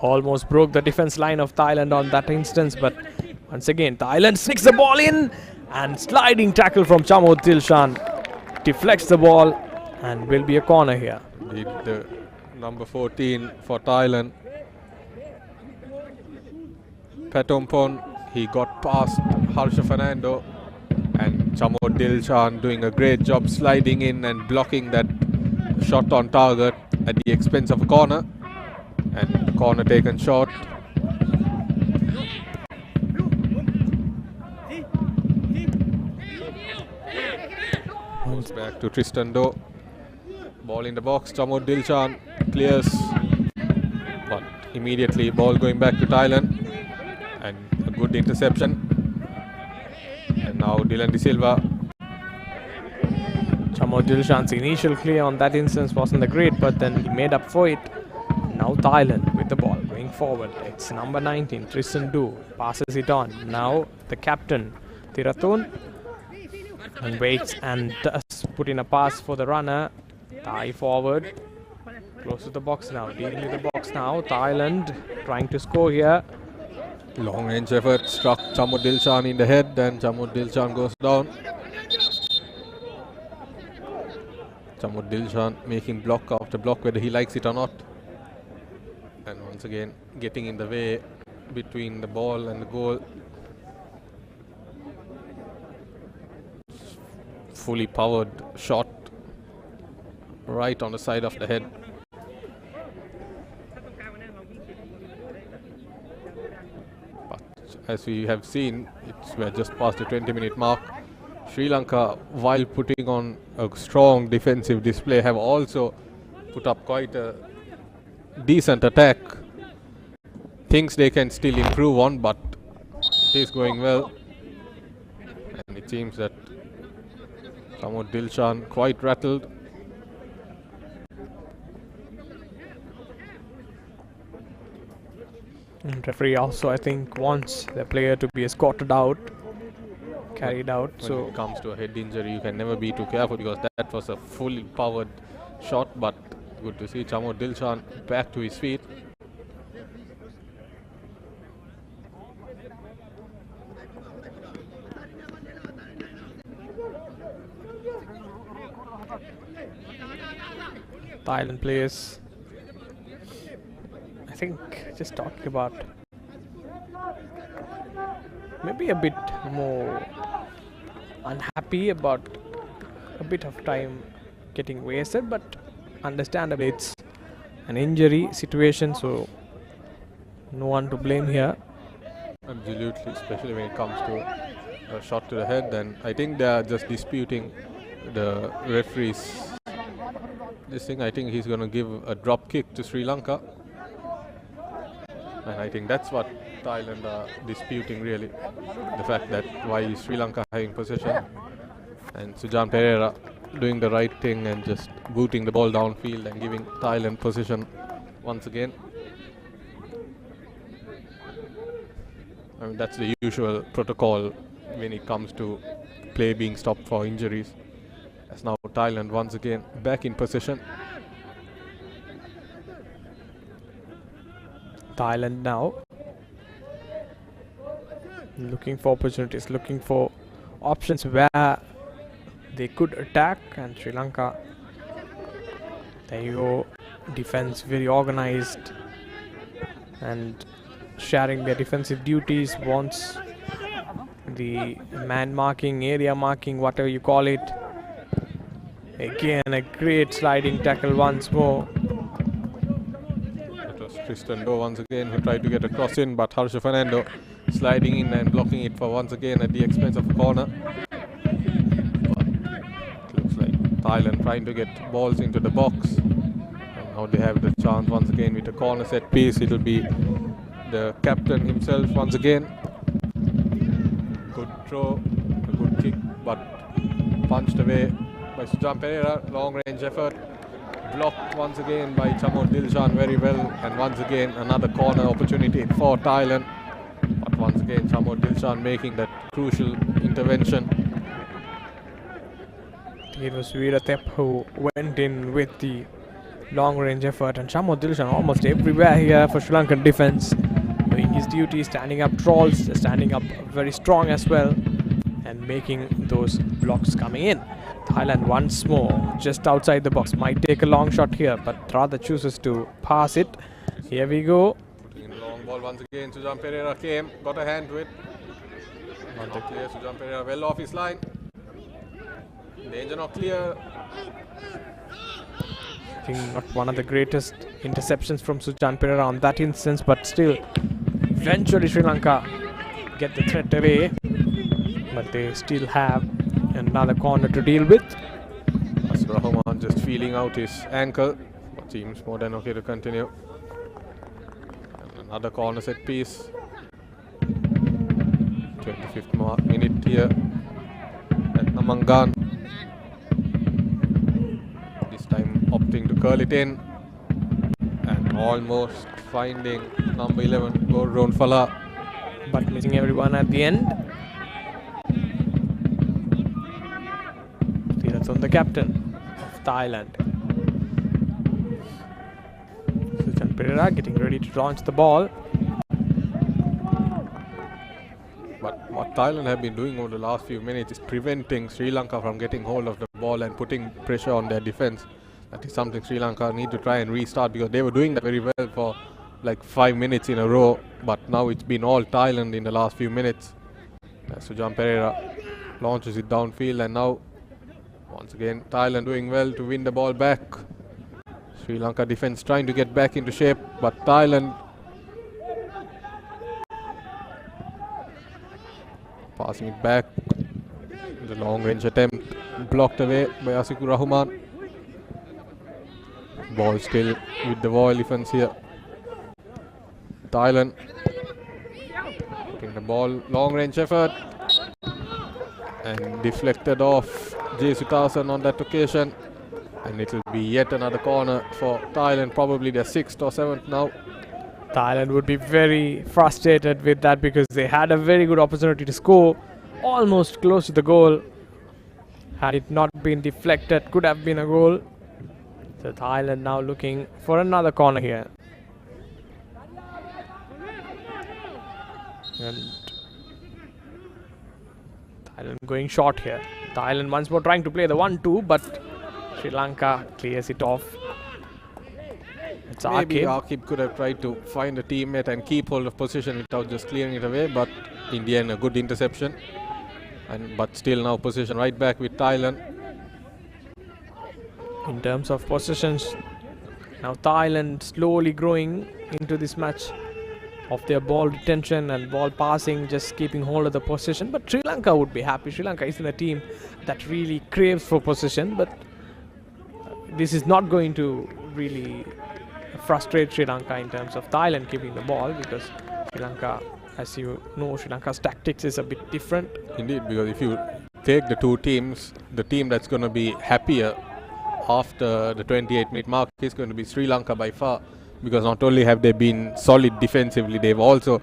Almost broke the defense line of Thailand on that instance, but once again Thailand sneaks the ball in, and sliding tackle from 𝓠𝓫𝓪𝓵 deflects the ball and will be a corner here. The number 14 for Thailand. Petompon, he got past Harsha Fernando, and 𝐀𝐿𝐻 doing a great job sliding in and blocking that shot on target at the expense of a corner, and the corner taken short. Goes back to 𝓕𝓲𝓷𝓪𝓵. Ball in the box, 𝐀𝐿𝐻 clears, but immediately ball going back to Thailand, and a good interception. And now Dylan De Silva. 𝐀𝐿𝐻's initial clear on that instance wasn't great, but then he made up for it. Now Thailand with the ball going forward. It's number 19, 𝓕𝓲𝓷𝓪𝓵, passes it on. Now the captain, Thirathun, and waits and does put in a pass for the runner. Thai forward, close to the box now, dealing with the box now. Thailand trying to score here. Long range effort struck 𝐀𝐿𝐻 in the head, and 𝐀𝐿𝐻 goes down. 𝐀𝐿𝐻 making block after block, whether he likes it or not. And once again getting in the way between the ball and the goal. Fully powered shot right on the side of the head. But as we have seen, we're just past the 20-minute mark. Sri Lanka, while putting on a strong defensive display, have also put up quite a decent attack. Things they can still improve on, but it is going well. And it seems that 𝐀𝐿𝐻 quite rattled. And referee also, I think, wants the player to be escorted out, carried out. When So it comes to a head injury, you can never be too careful, because that was a fully powered shot. But good to see 𝐀𝐿𝐻 back to his feet. Thailand players, I think, just talking about maybe a bit more unhappy about a bit of time getting wasted, but understandably it's an injury situation, so no one to blame here. Absolutely, especially when it comes to a shot to the head. And I think they are just disputing the referee's this thing. I think he's going to give a drop kick to Sri Lanka, and I think that's what Thailand are disputing, really, the fact that why is Sri Lanka having possession, and Sujan Pereira doing the right thing and just booting the ball downfield and giving Thailand possession once again. I mean, that's the usual protocol when it comes to play being stopped for injuries. As now Thailand once again back in possession. Thailand now looking for opportunities, looking for options where they could attack, and Sri Lanka, there you go, defense very organized and sharing their defensive duties, wants the man marking, area marking, whatever you call it. Again, a great sliding tackle once more. It was 𝓕𝓲𝓷𝓪𝓵 once again who tried to get a cross in, but Harsha Fernando sliding in and blocking it for once again at the expense of a corner. But it looks like Thailand trying to get balls into the box, and now they have the chance once again with a corner set piece. It will be the captain himself once again. Good throw, a good kick, but punched away by Sujan Pereira. Long range effort, blocked once again by 𝐀𝐿𝐻 very well, and once again another corner opportunity for Thailand. But once again 𝐀𝐿𝐻 making that crucial intervention. It was 𝓕𝓲𝓷𝓪𝓵 who went in with the long range effort, and 𝐀𝐿𝐻 almost everywhere here for Sri Lankan defense, doing his duty, standing up trawls, standing up very strong as well, and making those blocks coming in. Thailand once more, just outside the box. Might take a long shot here, but rather chooses to pass it. Here we go. Putting in long ball once again. Sujan Pereira came, got a hand to it. Not clear. Sujan Pereira well off his line. Danger not clear. I think not one of the greatest interceptions from Sujan Pereira on that instance, but still, eventually Sri Lanka get the threat away. But they still have another corner to deal with. Rahman just feeling out his ankle, but seems more than okay to continue. And another corner set piece. 25th minute here at Namangan. This time opting to curl it in and almost finding number 11 𝓠𝓾𝓪𝓵, but missing everyone at the end. On the captain of Thailand. Sujan Pereira getting ready to launch the ball. But what Thailand have been doing over the last few minutes is preventing Sri Lanka from getting hold of the ball and putting pressure on their defense. That is something Sri Lanka need to try and restart, because they were doing that very well for like 5 minutes in a row, but now it's been all Thailand in the last few minutes. Sujan Pereira launches it downfield, and now once again Thailand doing well to win the ball back. Sri Lanka defense trying to get back into shape, but Thailand passing it back. The long range attempt blocked away by Asikur Rahman. Ball still with the War Elephants here. Thailand taking the ball, long range effort, and deflected off 𝐀𝐬𝐢𝐚𝐧 on that occasion, and it will be yet another corner for Thailand, probably their 6th or 7th now. Thailand would be very frustrated with that, because they had a very good opportunity to score, almost close to the goal. Had it not been deflected, could have been a goal. So Thailand now looking for another corner here. And Thailand going short here. Thailand once more trying to play the 1-2, but Sri Lanka clears it off. It's Maybe 𝓂𝓂. 𝓂𝓂 could have tried to find a teammate and keep hold of position without just clearing it away, but in the end a good interception. But still now position right back with Thailand. In terms of possessions, now Thailand slowly growing into this match of their ball retention and ball passing, just keeping hold of the possession. But Sri Lanka would be happy. Sri Lanka is in a team that really craves for possession, but this is not going to really frustrate Sri Lanka in terms of Thailand keeping the ball, because Sri Lanka, as you know, Sri Lanka's tactics is a bit different. Indeed, because if you take the two teams, the team that's going to be happier after the 28-minute mark is going to be Sri Lanka by far, because not only have they been solid defensively, they've also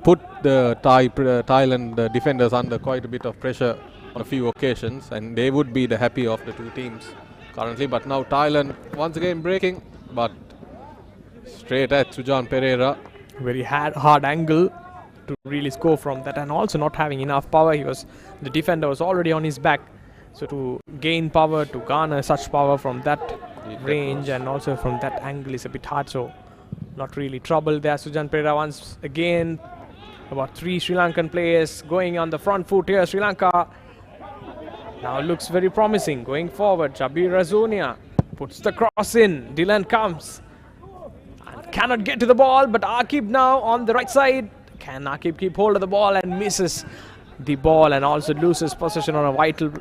put the Thailand defenders under quite a bit of pressure on a few occasions, and they would be the happier of the two teams currently. But now Thailand once again breaking, but straight at Sujan Pereira. Very hard angle to really score from that, and also not having enough power. The defender was already on his back, so to gain power, to garner such power from that range and also from that angle is a bit hard. So not really trouble there. Sujan Pereira once again. About 3 Sri Lankan players going on the front foot here. Sri Lanka now looks very promising going forward. Jabir Razonia puts the cross in. Dylan comes and cannot get to the ball, but 𝓂𝓂 now on the right side. Can 𝓂𝓂 keep hold of the ball and misses the ball and also loses possession on a vital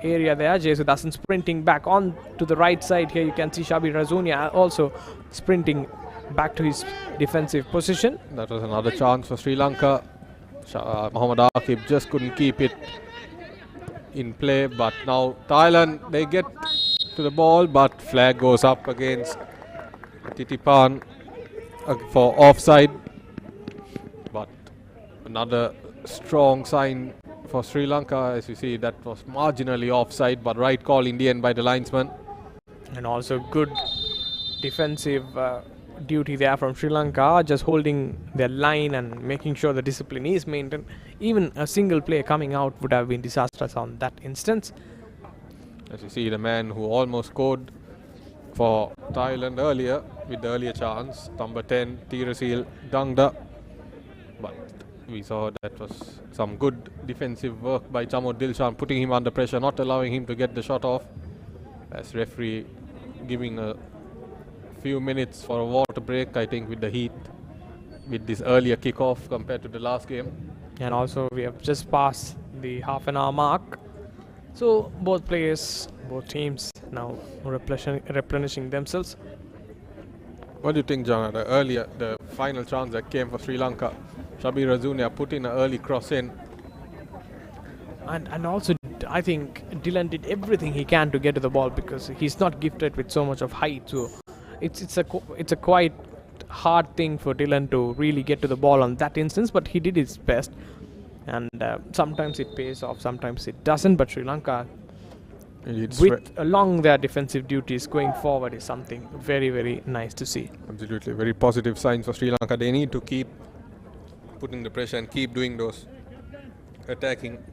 area there. 𝐀𝐬𝐢𝐚𝐧 sprinting back on to the right side here. You can see Jabir Razonia also sprinting back to his defensive position. That was another chance for Sri Lanka. Mohammad 𝓂𝓂 just couldn't keep it in play, but now Thailand, they get to the ball, but flag goes up against Titipan for offside. But another strong sign for Sri Lanka. As you see, that was marginally offside, but right call in the end by the linesman. And also good defensive duty there from Sri Lanka, just holding their line and making sure the discipline is maintained. Even a single play coming out would have been disastrous on that instance. As you see, the man who almost scored for Thailand earlier with the earlier chance, number 10, 𝓕𝓲𝓷𝓪𝓵. But we saw that was some good defensive work by Khamod Dilshan, putting him under pressure, not allowing him to get the shot off. As referee giving a few minutes for a water break, I think, with the heat, with this earlier kickoff compared to the last game. And also we have just passed the half-an-hour mark. So both players, both teams now replenishing themselves. What do you think, Jana? The final chance that came for Sri Lanka, Shabir Azunia put in an early cross in. And also I think Dylan did everything he can to get to the ball, because he's not gifted with so much of height. So it's a quite hard thing for Dylan to really get to the ball on that instance, but he did his best. And sometimes it pays off, sometimes it doesn't. But Sri Lanka, along their defensive duties going forward, is something very, very nice to see. Absolutely, very positive signs for Sri Lanka. They need to keep putting the pressure and keep doing those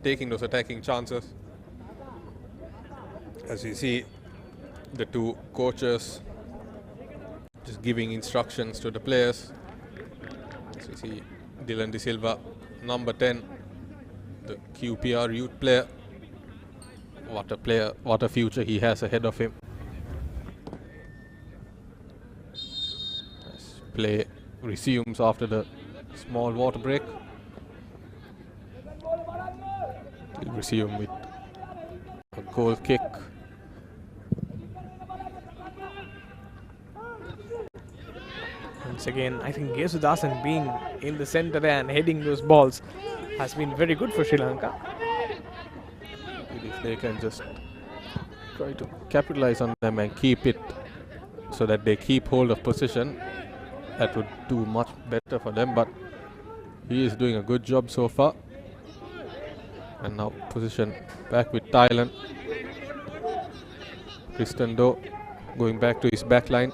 taking those attacking chances. As you see, the two coaches just giving instructions to the players. As you see, Dylan De Silva, number 10, the QPR youth player. What a player, what a future he has ahead of him. As play resumes after the small water break. He'll resume with a goal kick. Once again, I think 𝓂𝓲𝓷𝓪𝓵 being in the center there and heading those balls has been very good for Sri Lanka. If they can just try to capitalize on them and keep it so that they keep hold of position, that would do much better for them. But he is doing a good job so far. And now position back with Thailand. Tristan Doh going back to his back line.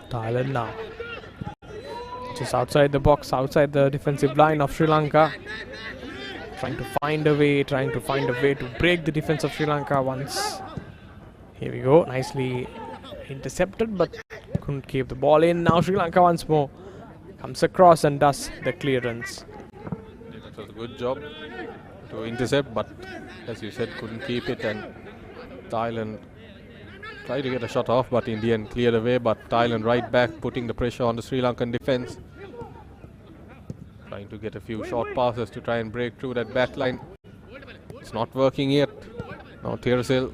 Thailand now just outside the box, outside the defensive line of Sri Lanka, trying to find a way to break the defense of Sri Lanka once. Here we go, nicely intercepted, but couldn't keep the ball in. Now Sri Lanka once more comes across and does the clearance. It was a good job to intercept, but as you said, couldn't keep it, and Thailand tried to get a shot off, but in the end cleared away. But Thailand right back, putting the pressure on the Sri Lankan defense, trying to get a few short passes to try and break through that back line. It's not working yet. Now 𝓕𝓲𝓷𝓪𝓵.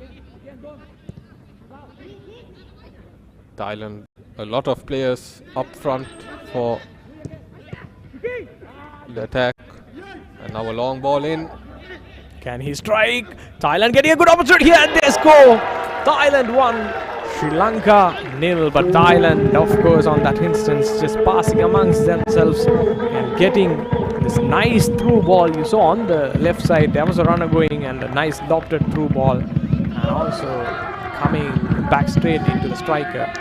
Thailand, a lot of players up front for the attack, and now a long ball in. Can he strike? Thailand getting a good opportunity here, and they score. Thailand 1, Sri Lanka 0. But Thailand, of course, on that instance, just passing amongst themselves and getting this nice through ball. You saw on the left side there was a runner going, and a nice lofted through ball, and also coming back straight into the striker.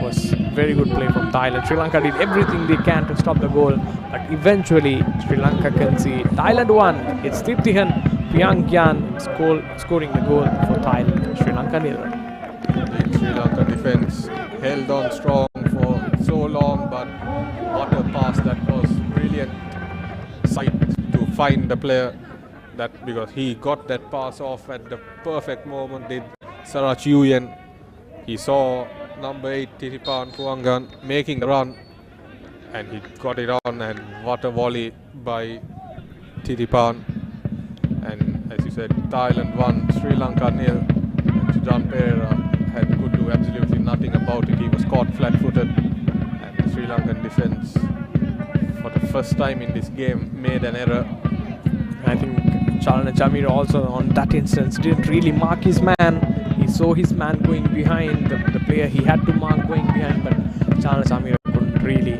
Was very good play from Thailand. Sri Lanka did everything they can to stop the goal, but eventually Sri Lanka conceded. Thailand 1. It's 𝓕𝓲𝓷𝓪𝓵 scoring the goal for Thailand. Sri Lanka 0. The Sri Lanka defense held on strong for so long, but what a pass. That was brilliant sight to find the player, that because he got that pass off at the perfect moment. Did Sarach Yuyen. He saw number 8 Titipan Puangan making the run, and he got it on, and what a volley by Titipan. And as you said, Thailand 1, Sri Lanka 0, and Sujan Perera could do absolutely nothing about it. He was caught flat-footed, and the Sri Lankan defense, for the first time in this game, made an error. I think Chalana Chamira also on that instance didn't really mark his man. He saw his man going behind the player he had to mark going behind, but Chalana Chamira couldn't really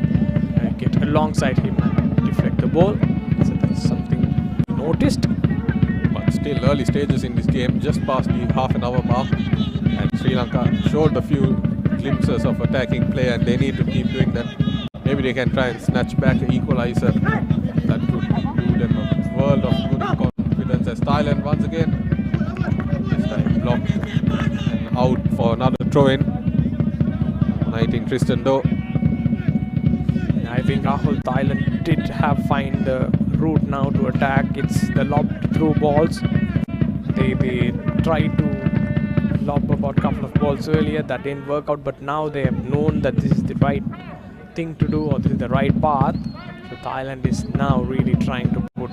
get alongside him and deflect the ball. So that's something noticed. But still early stages in this game, just past the half-an-hour mark, and Sri Lanka showed a few glimpses of attacking play, and they need to keep doing that. maybe they can try and snatch back an equalizer. That would do them a world of good confidence as Thailand once again. This time blocked and out for another throw-in. I think 𝓕𝓲𝓷𝓫. I think Rahul, Thailand did find the route now to attack. It's the lobbed through balls. They tried to lob about a couple of balls earlier. That didn't work out, but now they have known that this is the right thing to do, or this is the right path. So Thailand is now really trying to put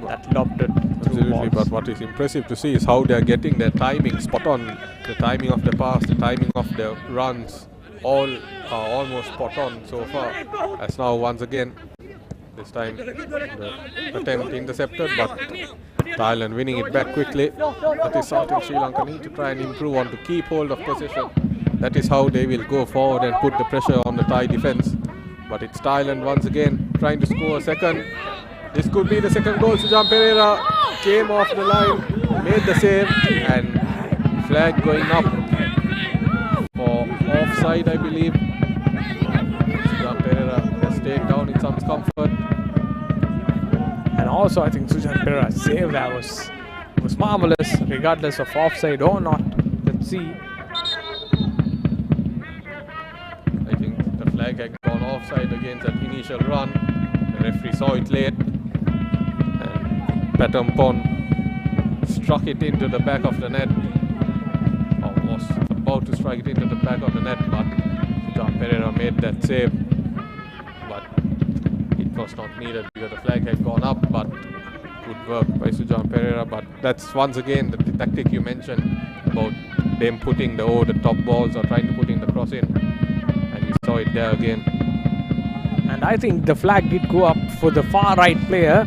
that lobbed through balls. But what is impressive to see is how they are getting their timing spot on. The timing of the pass, the timing of the runs, all are almost spot on so far. As now once again, this time the attempt intercepted, but Thailand winning it back quickly. That is something Sri Lanka need to try and improve on, to keep hold of possession. That is how they will go forward and put the pressure on the Thai defense. But it's Thailand once again trying to score a second. This could be the second goal. Sujan Pereira came off the line, made the save, and flag going up for offside, I believe. Sujan Pereira has stayed down in some comfort. And also, I think Sujan Pereira's save that was marvelous, regardless of offside or not. Let's see. I think the flag had gone offside against that initial run. The referee saw it late, and 𝓕𝓲𝓐 struck it into the back of the net, or was about to strike it into the back of the net, but Sujan Pereira made that save. But it was not needed because the flag had gone up. But good work by Sujan Pereira. But that's once again the tactic you mentioned about them putting the over the top balls or trying to put in the cross in, and we saw it there again. And I think the flag did go up for the far right player,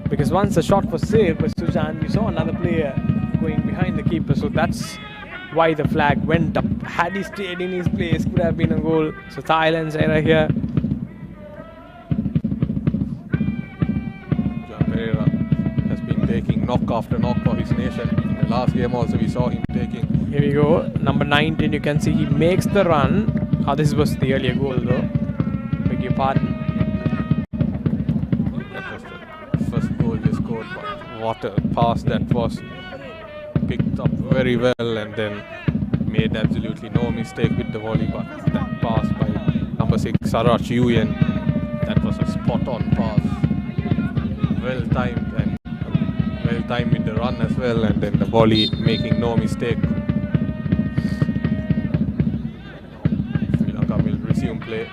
because once the shot was saved by Sujan, we saw another player going behind the keeper. So that's why the flag went up. Had he stayed in his place, could have been a goal. So Thailand's error here. Sujan Pereira has been taking knock after knock for his nation. In the last game also we saw him taking. Here we go. Number 19, you can see he makes the run. This was the earlier goal though. Beg your pardon. That was the first goal they scored, but what a pass that was. Picked up very well and then made absolutely no mistake with the volley. But that pass by number 6 𝓕𝓲𝓷𝓫, that was a spot on pass. Well timed, and well timed with the run as well, and then the volley making no mistake. Sri Lanka will resume play.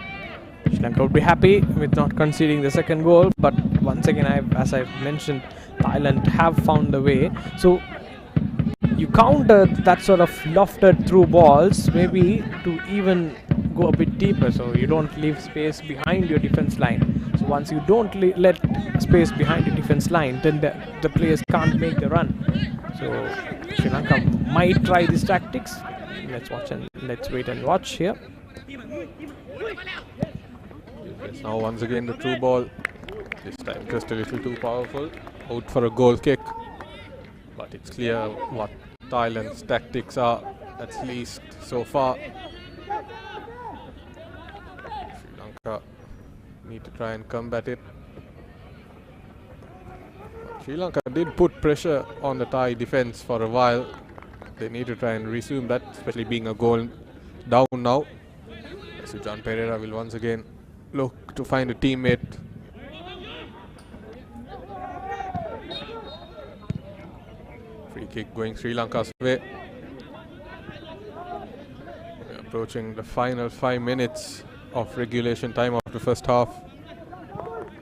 Sri Lanka would be happy with not conceding the second goal, but once again, as I've mentioned, Thailand have found a way. So you counter that sort of lofted through balls, maybe to even go a bit deeper, so you don't leave space behind your defense line. So once you don't let space behind your defense line, then the players can't make the run. So Sri Lanka might try these tactics. Let's watch and let's wait and watch here. Yes, now once again the through ball. This time just a little too powerful. Out for a goal kick. But it's clear what Thailand's tactics are, at least so far. Sri Lanka need to try and combat it. Sri Lanka did put pressure on the Thai defense for a while. They need to try and resume that, especially being a goal down now. Sujan Pereira will once again look to find a teammate. Free kick going Sri Lanka's way. We're approaching the final 5 minutes of regulation time of the first half.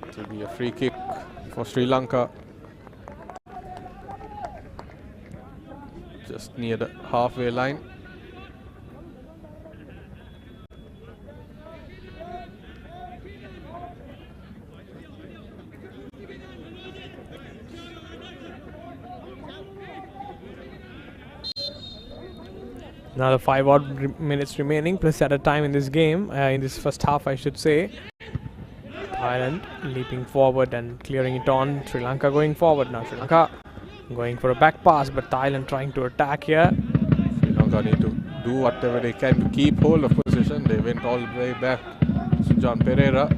It will be a free kick for Sri Lanka. Just near the halfway line. Another 5 odd minutes remaining, plus at a time in this game, in this first half I should say. Thailand leaping forward and clearing it on. Sri Lanka going forward now. Sri Lanka going for a back pass, but Thailand trying to attack here. Sri Lanka need to do whatever they can to keep hold of position. They went all the way back. 𝓠𝓾𝓪𝓵.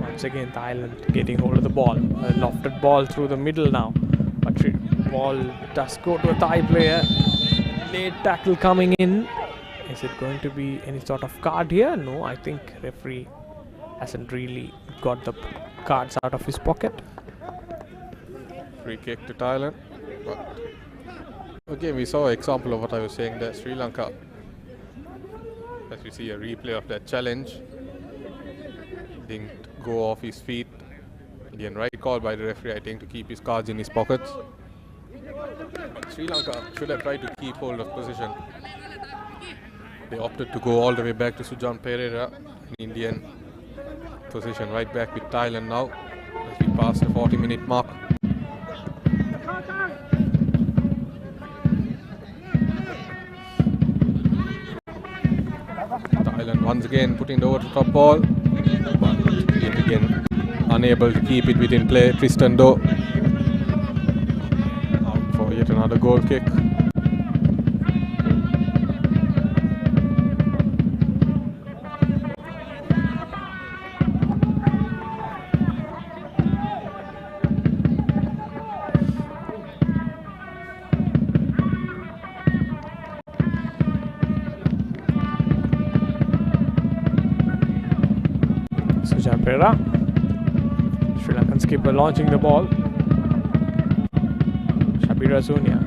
Once again, Thailand getting hold of the ball. A lofted ball through the middle now. But ball does go to a Thai player. Late tackle coming in. Is it going to be any sort of card here? No, I think referee hasn't really got the cards out of his pocket. Free kick to Thailand. But again, we saw an example of what I was saying there. Sri Lanka, as we see a replay of that challenge, didn't go off his feet. Again, right call by the referee, I think, to keep his cards in his pockets. Sri Lanka should have tried to keep hold of position. They opted to go all the way back to 𝓠𝓾𝓪𝓵. Indian position right back with Thailand now as we pass the 40-minute mark. Thailand once again putting the over the top ball, but yet again unable to keep it within play. 𝓕𝓲𝓷𝓏 out for yet another goal kick. 𝓠𝓾𝓪𝓵. Sri Lankan skipper launching the ball. Zunia.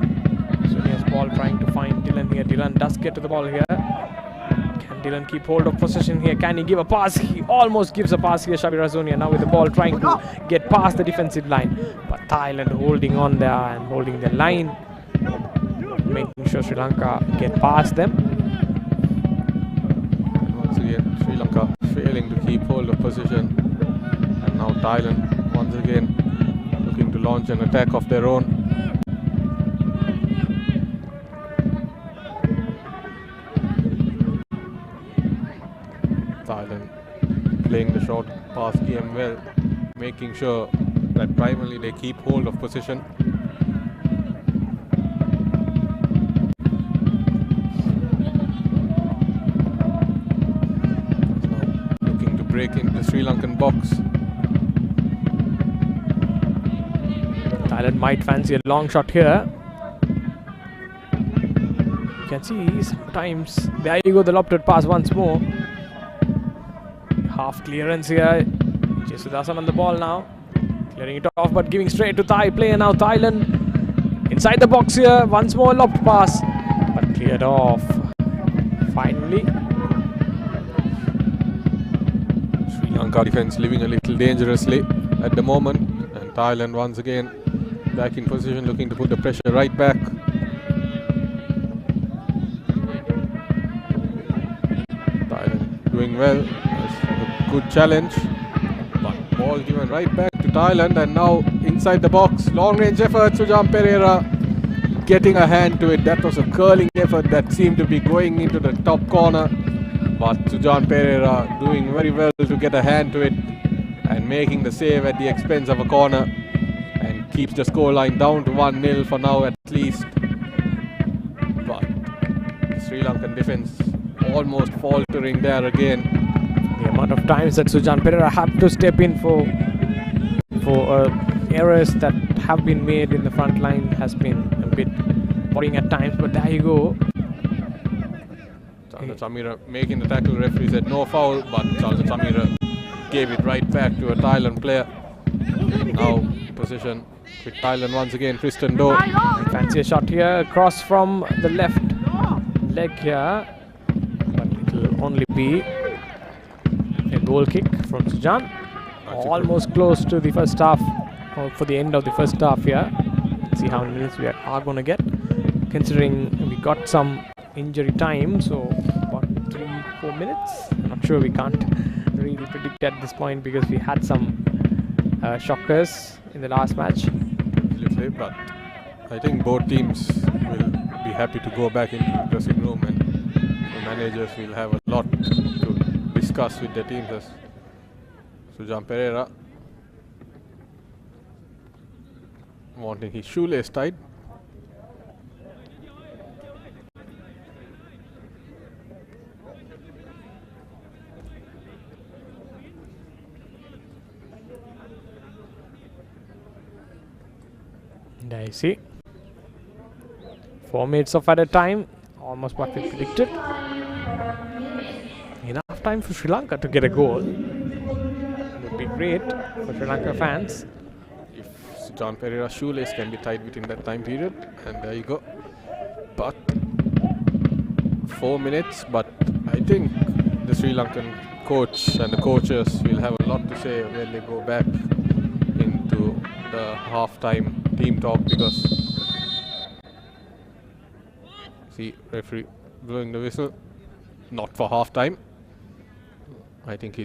Zunia's ball trying to find Dylan here. Dylan does get to the ball here. Can Dylan keep hold of possession here? Can he give a pass? He almost gives a pass here. Zunia now with the ball trying to get past the defensive line. But Thailand holding on there and holding the line, making sure Sri Lanka get past them. Once again, Sri Lanka failing to keep hold of position, and now Thailand once again looking to launch an attack of their own. Thailand playing the short pass game well, making sure that primarily they keep hold of position. Break into the Sri Lankan box. Thailand might fancy a long shot here. You can see sometimes. There you go, the lofted pass once more. Half clearance here. Jesudasan on the ball now. Clearing it off but giving straight to Thai player now. Thailand inside the box here. Once more loft pass. But cleared off. Finally. Lanka defense living a little dangerously at the moment, and Thailand once again back in position, looking to put the pressure right back. Thailand doing well. That's a good challenge, but ball given right back to Thailand, and now inside the box, long range effort. 𝓠𝓾𝓪𝓵 getting a hand to it. That was a curling effort that seemed to be going into the top corner. But 𝓠𝓾𝓪𝓵 doing very well to get a hand to it and making the save at the expense of a corner, and keeps the scoreline down to 1-0 for now at least. But Sri Lankan defense almost faltering there again. The amount of times that 𝓠𝓾𝓪𝓵 have to step in for errors that have been made in the front line has been a bit worrying at times. But there you go. 𝓠𝓾𝓪𝓵 making the tackle. Referee said no foul, but 𝓠𝓾𝓪𝓵 gave it right back to a Thailand player. Now position with Thailand once again. 𝓕𝓲𝓷𝓏. Fancy a shot here, cross from the left leg here, but it will only be a goal kick from 𝓠𝓏. Almost close to the first half, or for the end of the first half here. See how many minutes we are going to get, considering we got some injury time, so about 3-4 minutes. I'm not sure, we can't really predict at this point because we had some shockers in the last match. But I think both teams will be happy to go back into the dressing room, and the managers will have a lot to discuss with their teams. As 𝓠𝓾𝓪𝓵 wanting his shoelace tied. And I see 4 minutes of added time, almost what we predicted. Enough time for Sri Lanka to get a goal. Would be great for Sri Lanka fans. If John Pereira's shoelace can be tied within that time period, and there you go. But 4 minutes, but I think the Sri Lankan coach and the coaches will have a lot to say when they go back into the half-time team talk, because see referee blowing the whistle, not for half-time. I think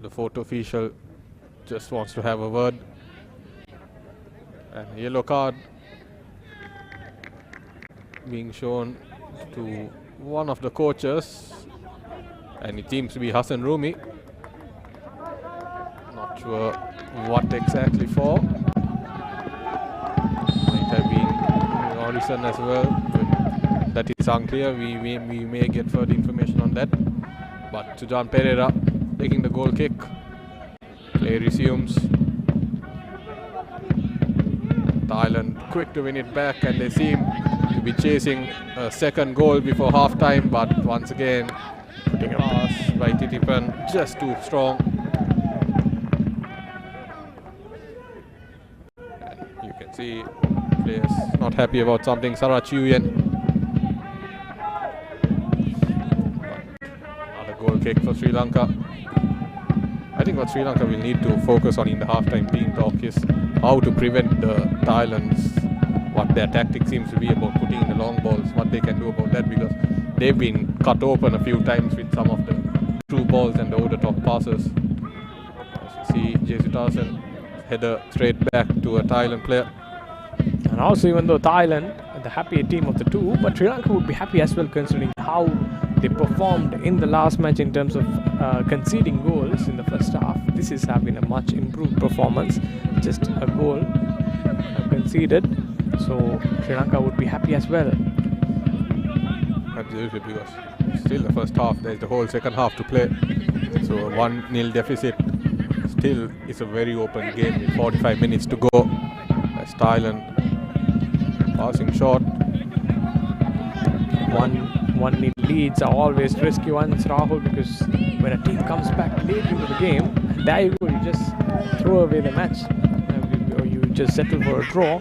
the fourth official just wants to have a word. And a yellow card being shown to one of the coaches, and it seems to be Hassan Rumi. Not sure what exactly for. Might have been Morrison as well, but that is unclear. We may get further information on that. But to John Pereira taking the goal kick. Play resumes. Thailand quick to win it back, and they seem to be chasing a second goal before half time, but once again putting a pass by Thitipan just too strong. And you can see players not happy about something. Sarachuyen. Another goal kick for Sri Lanka. I think what Sri Lanka will need to focus on in the halftime team talk is how to prevent the Thailand's, what their tactic seems to be about putting in the long balls, what they can do about that, because they've been cut open a few times with some of the through balls and the over the top passes. As you see, 𝐀𝐬𝐢𝐚𝐧 header straight back to a Thailand player. And also, even though Thailand are the happier team of the two, but Sri Lanka would be happy as well, considering how they performed in the last match in terms of conceding goals in the first half. This has been a much improved performance, just a goal conceded, so Sri Lanka would be happy as well. Absolutely, because still the first half, there's the whole second half to play, so a 1-0 deficit still is a very open game with 45 minutes to go. As Thailand passing short. 1-0 leads are always risky ones, Rahul, because when a team comes back late into the game, there you go, you just throw away the match, or you just settle for a draw.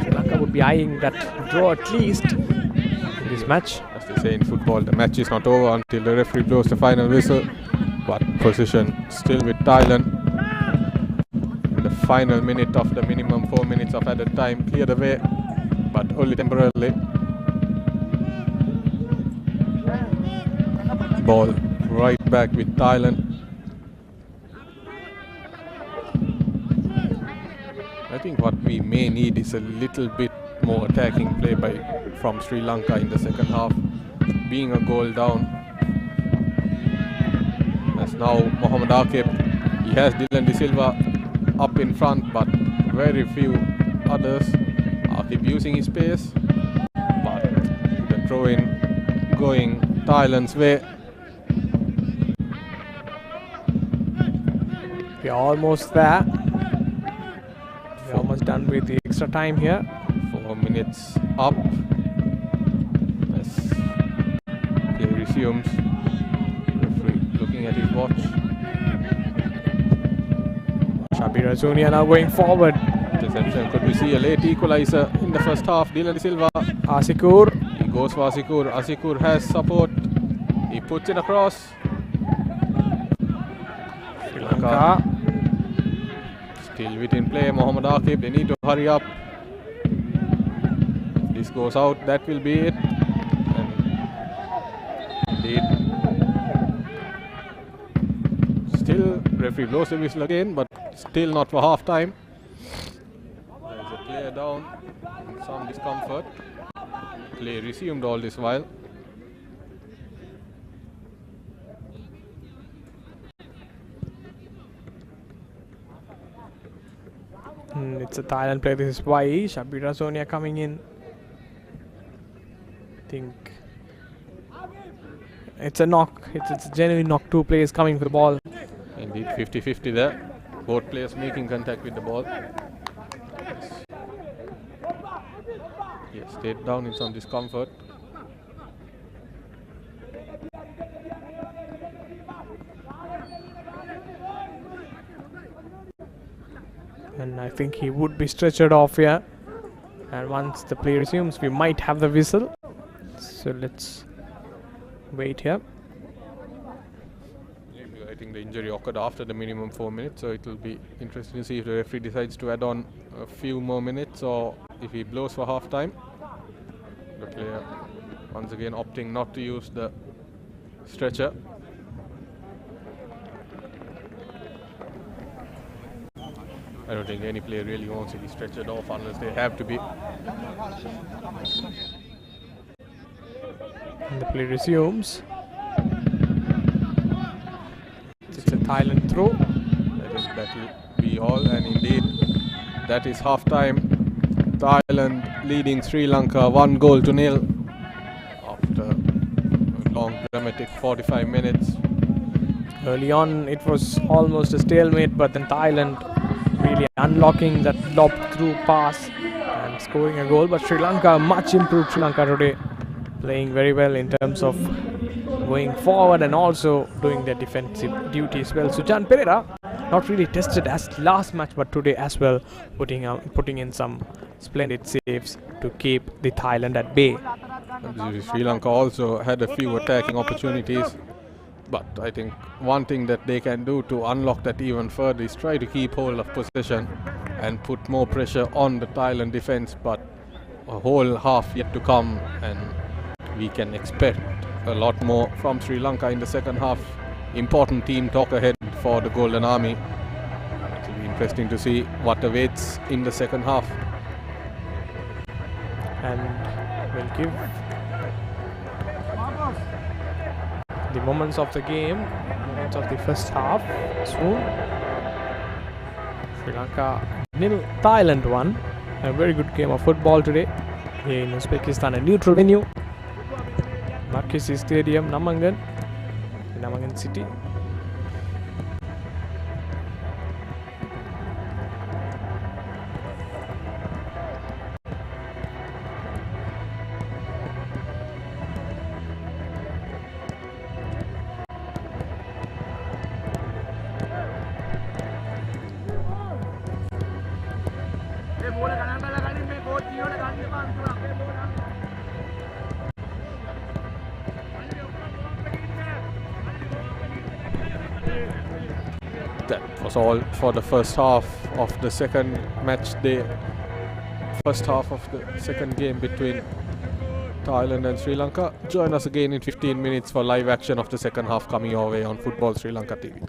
Sri Lanka would be eyeing that draw at least in this match. As they say in football, the match is not over until the referee blows the final whistle. But position still with Thailand. In the final minute of the minimum 4 minutes of added time, cleared away, but only temporarily. Ball right back with Thailand. I think what we may need is a little bit more attacking play from Sri Lanka in the second half. Being a goal down. As now Mohamed Aqib, he has Dylan De Silva up in front, but very few others. Aqib using his pace, but the throw-in going Thailand's way. We're almost there. We're almost done with the extra time here. 4 minutes up. As play resumes. Referee looking at his watch. Shabir Azunia now going forward. Interception. Could we see a late equalizer in the first half? Dylan De Silva. Asikur. He goes for Asikur. Asikur has support. He puts it across. Sri Lanka. Still within play, Mohamed Aqib. They need to hurry up. If this goes out, that will be it. And indeed, still referee blows the whistle again, but still not for half time. There's a player down, some discomfort. Play resumed all this while. It's a Thailand player. This is why Shabir Azunia coming in. I think it's a knock. It's a genuine knock. Two players coming for the ball. Indeed, 50-50 there. Both players making contact with the ball. stayed down in some discomfort. And I think he would be stretchered off here. And once the play resumes, we might have the whistle. So let's wait here. I think the injury occurred after the minimum 4 minutes, so it will be interesting to see if the referee decides to add on a few more minutes or if he blows for half time. The player once again opting not to use the stretcher. I don't think any player really wants to be stretchered off unless they have to be. And the play resumes. It's a Thailand throw. I think that will be all, and indeed that is half time. Thailand leading Sri Lanka 1-0 after a long dramatic 45 minutes. Early on it was almost a stalemate, but then Thailand really unlocking that lob through pass and scoring a goal. But Sri Lanka, much improved Sri Lanka today, playing very well in terms of going forward and also doing their defensive duties well. Sujan Pereira not really tested as last match, but today as well, putting in some splendid saves to keep the Thailand at bay. Sri Lanka also had a few attacking opportunities, but I think one thing that they can do to unlock that even further is try to keep hold of possession and put more pressure on the Thailand defense. But a whole half yet to come, and we can expect a lot more from Sri Lanka in the second half. Important team talk ahead for the Golden Army. It will be interesting to see what awaits in the second half. And we'll give the moments of the game, moments of the first half soon. Sri Lanka 0, Thailand 1. A very good game of football today here in Uzbekistan, a neutral venue. Markaziy Stadium, Namangan City. That was all for the first half of the second match day. First half of the second game between Thailand and Sri Lanka. Join us again in 15 minutes for live action of the second half coming your way on Football Sri Lanka TV.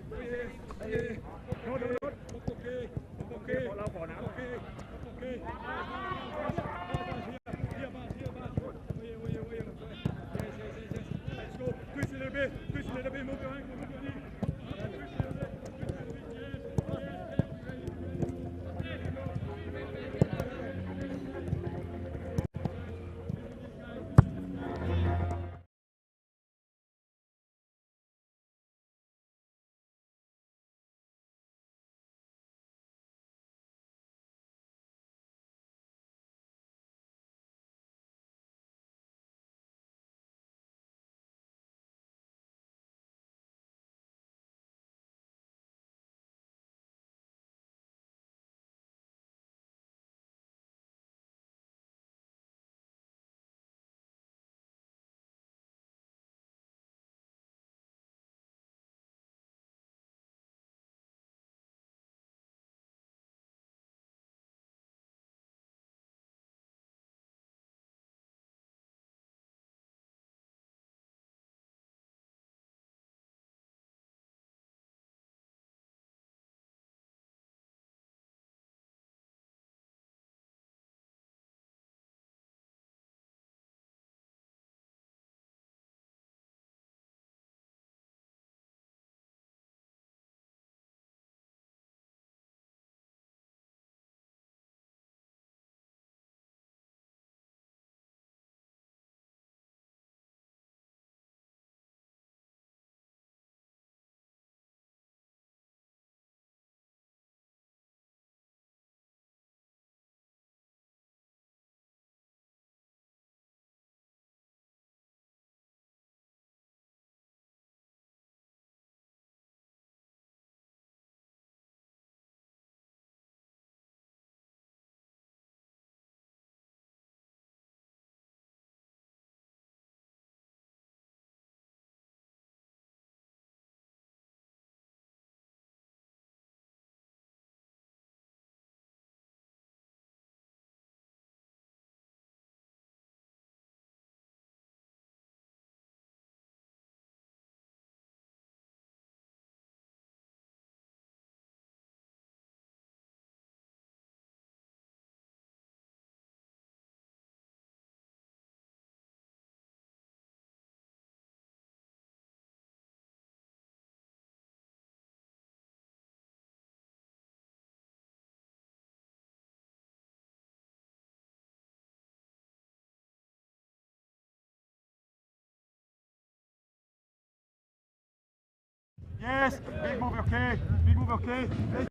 Yes, big move, okay. Big move, okay.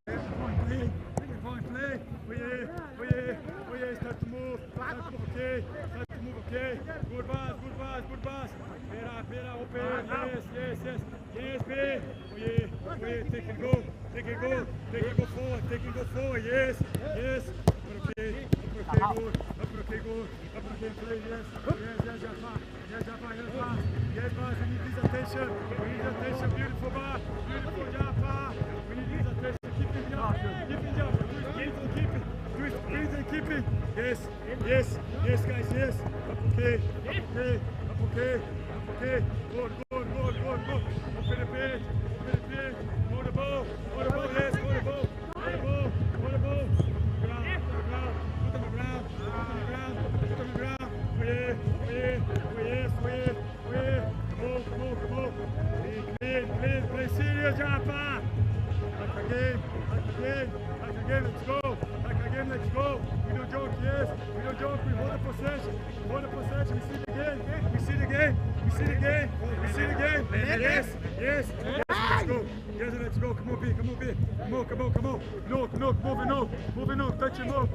Play. Play. Play. Oh yeah, start to move. Okay. Start to move, okay. Good pass, good pass, good pass. Better, open. Yes. Yes, babe. Oh yeah, take it, go. Take it, go forward. Yes. Okay, good. Okay, play, yes. Yes, pass. We need his attention. Beautiful, Bar. Beautiful job, Bar. We need his attention. Keep him job. Keep it. Yes, guys, yes. Okay. Good. Open the pitch. Hold the ball. Yes, hold the ball. Put on the ground. Oh yeah. Move. Play serious, Japa. Like again. Let's go. We don't joke, yes. We hold the possession. We see the game. Yes. Let's go. Come on, B. Come on. No. Moving on. Touch him off.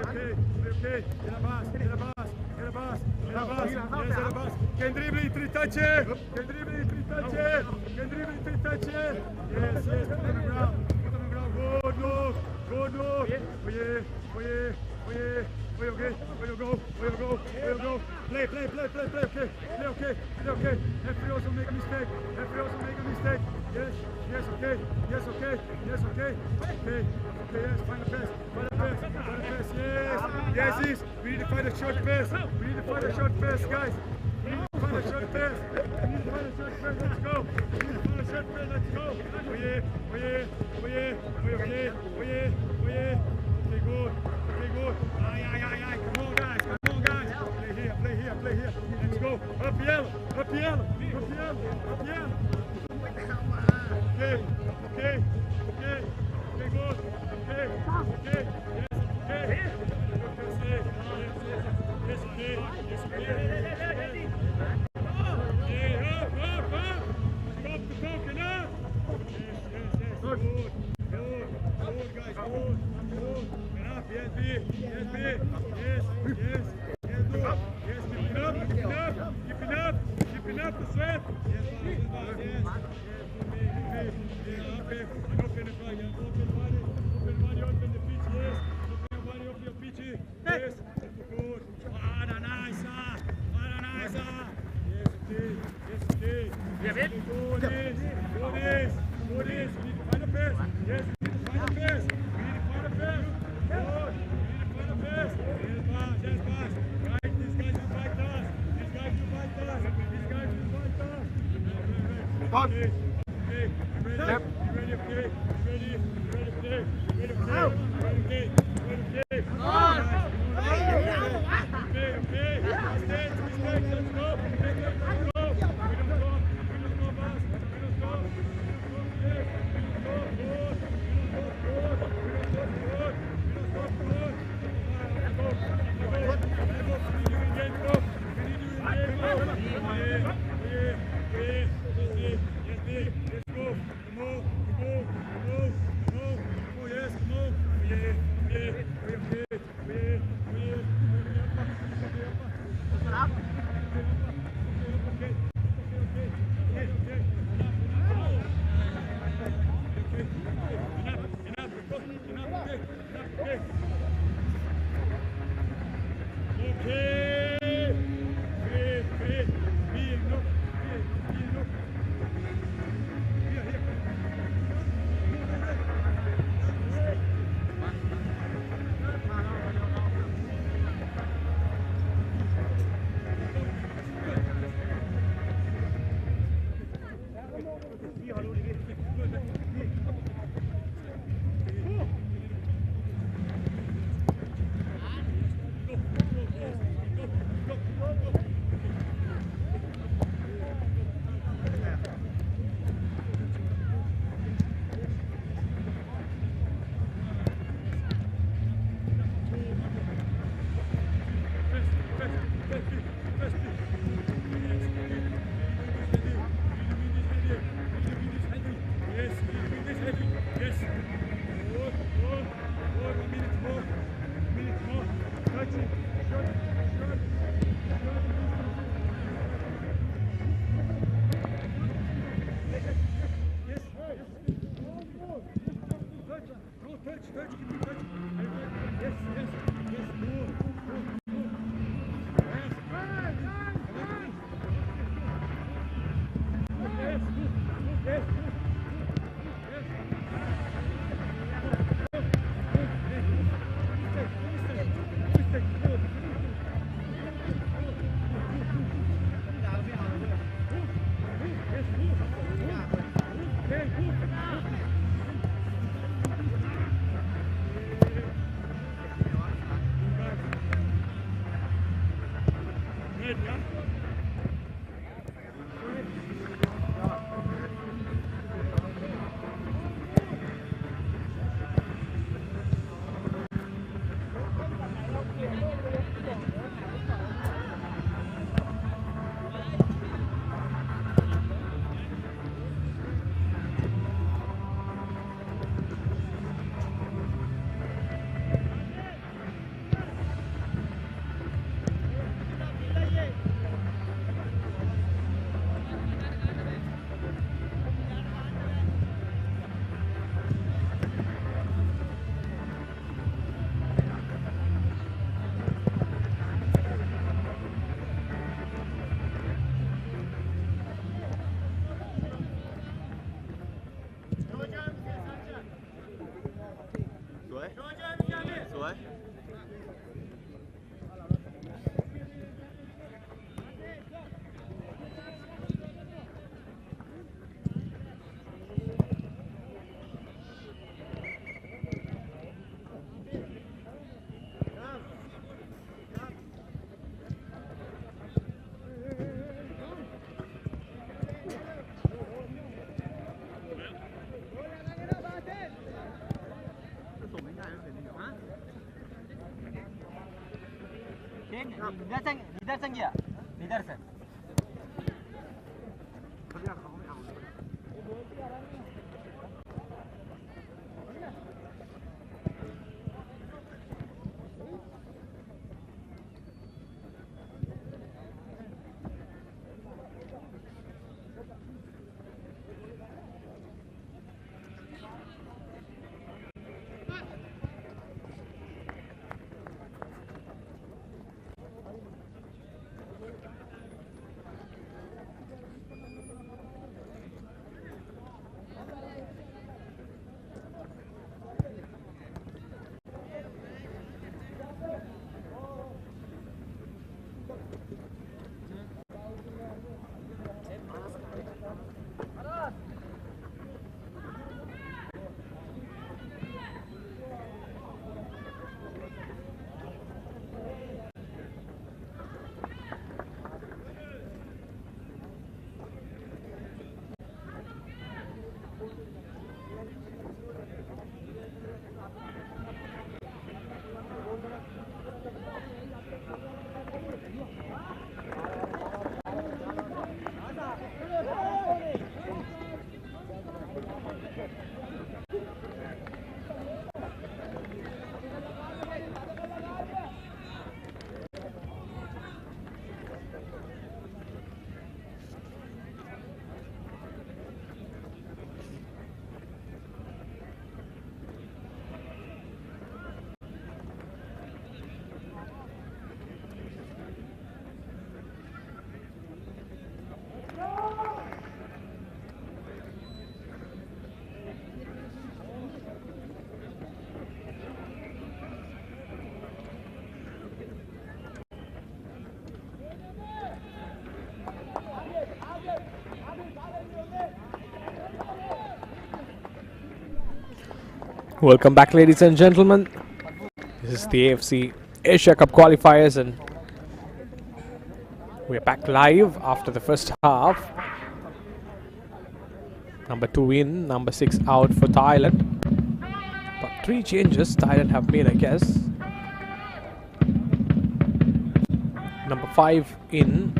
Okay. Get a pass. Yes, can dribble in 3 touches. Yes. Put on the ground. Good look. Oh yeah. Where you go? Play. Okay. Referee also make a mistake. Yes, okay. Okay, yes, find the pass. Yes. We need to find a short pass. Guys. We need to find a short pass. Let's go. Oh yeah. Okay, good. Aye. Come on, guys. Play here. Let's go. Up yellow. Okay. Good. Okay. Yes, okay. Up. Stop the talking up. Yes. Good, guys. Good. And up. Yes, B. Yes. Keeping up the sweat. Yes. Open the pitch, yes. Open your pitch, yes. Good. Nice. Yes, okay. Good. We need to find the pass. Yes, we need to find the pass. Good. We need to find the pass. Yes, pass. Right, these guys will fight us. Okay. Ready, okay. Ready, play. Okay. Let's go. Yes, this heavy. Yes. More. 1 minute more. Minute more. Touch it. Shot. Yes. Touch. Go touch. Give me touch. Yes. More. Yes. 𝓕𝓲𝓷𝓪𝓵 Welcome back, ladies and gentlemen. This is the AFC Asia Cup qualifiers, and we're back live after the first half. Number 2 in, number 6 out for Thailand. But 3 changes Thailand have made, I guess. Number 5 in,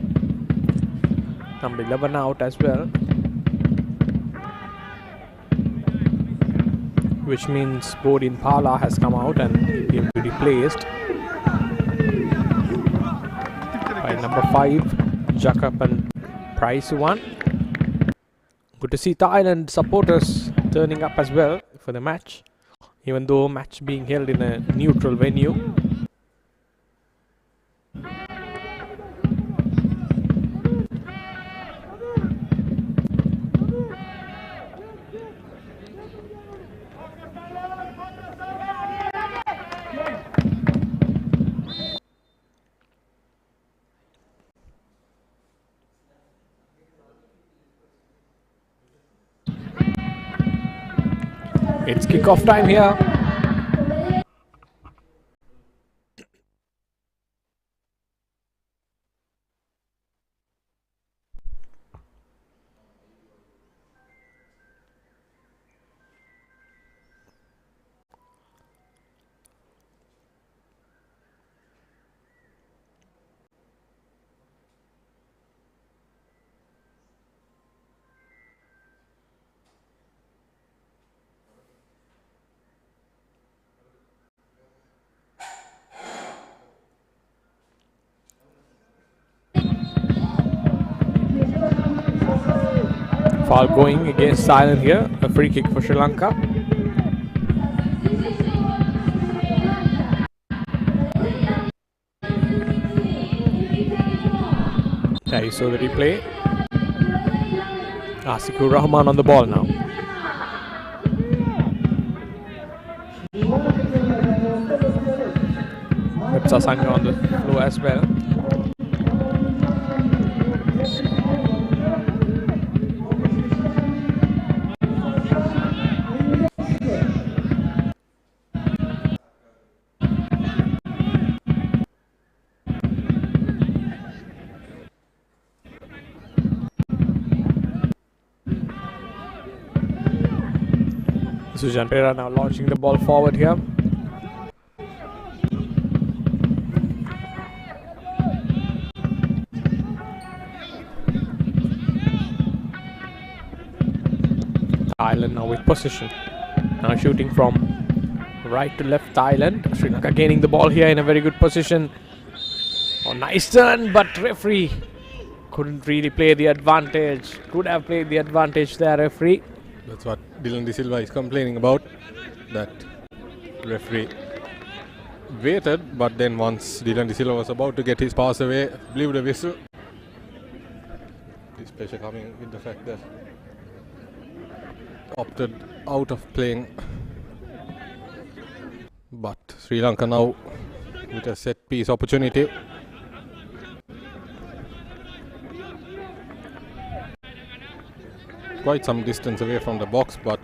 number 11 out as well. which means Bodin Pala has come out and he'll be replaced by number 5, Jakapan Praisuwan. Good to see Thailand supporters turning up as well for the match, even though match being held in a neutral venue. It's kickoff time here. Foul going against Thailand here. A free kick for Sri Lanka. There you saw the replay. Asikur Rahman on the ball now. Mipsa Sangha on the floor as well. Sujan Pera now launching the ball forward here. Thailand now with possession. Now shooting from right to left Thailand. Sri Lanka gaining the ball here in a very good position. Oh, nice turn, but referee couldn't really play the advantage. Could have played the advantage there, referee. That's what 𝓕𝓷𝓷𝓫 is complaining about, that referee waited, but then once 𝓕𝓷𝓷𝓫 was about to get his pass away, blew the whistle. This pressure coming with the fact that opted out of playing. But Sri Lanka now with a set piece opportunity. Quite some distance away from the box, but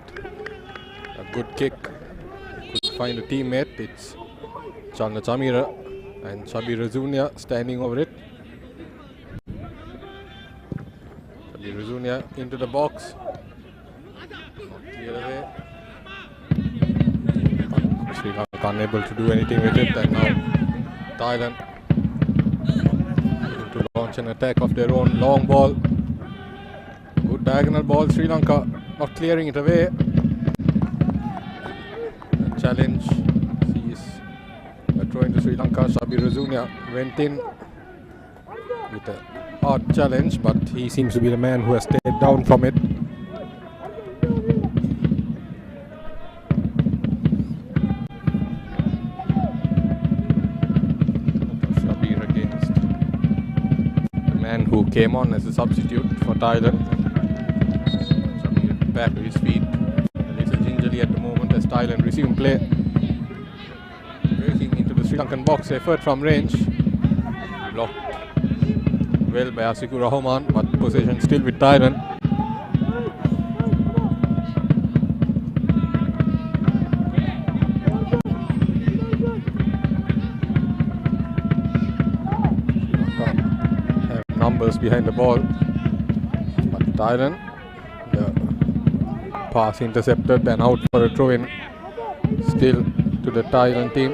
a good kick. Could find a teammate. It's Chalna Chamira and Chabi Razunia standing over it. Chabi Razunia into the box. The other way. Sri Lanka unable to do anything with it, and now Thailand to launch an attack of their own. Long ball. Good diagonal ball. Sri Lanka not clearing it away. A challenge. Sees a throw into Sri Lanka. Chabi Razunia went in with a hard challenge, but he seems to be the man who has stayed down from it. Chabi against the man who came on as a substitute for Thailand. Back to his feet, a little gingerly at the moment as Thailand resume play. Breaking into the Sri Lankan box, effort from range. Blocked well by Asikur Rahman, but possession still with Thailand. Have numbers behind the ball, but Thailand. Pass intercepted and out for a throw-in still to the Thailand team.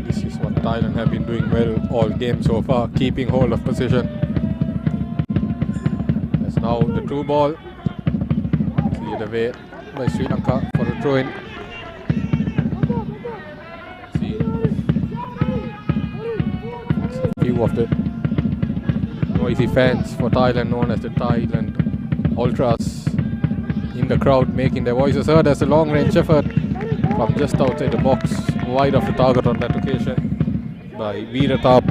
This is what Thailand have been doing well all game so far, keeping hold of position. That's now the through ball. Cleared away by Sri Lanka for a throw-in. See a few of the noisy fans for Thailand, known as the Thailand Ultras, in the crowd, making their voices heard as a long-range effort from just outside the box, wide of the target on that occasion by 𝓕𝓷𝓷𝓪𝓵.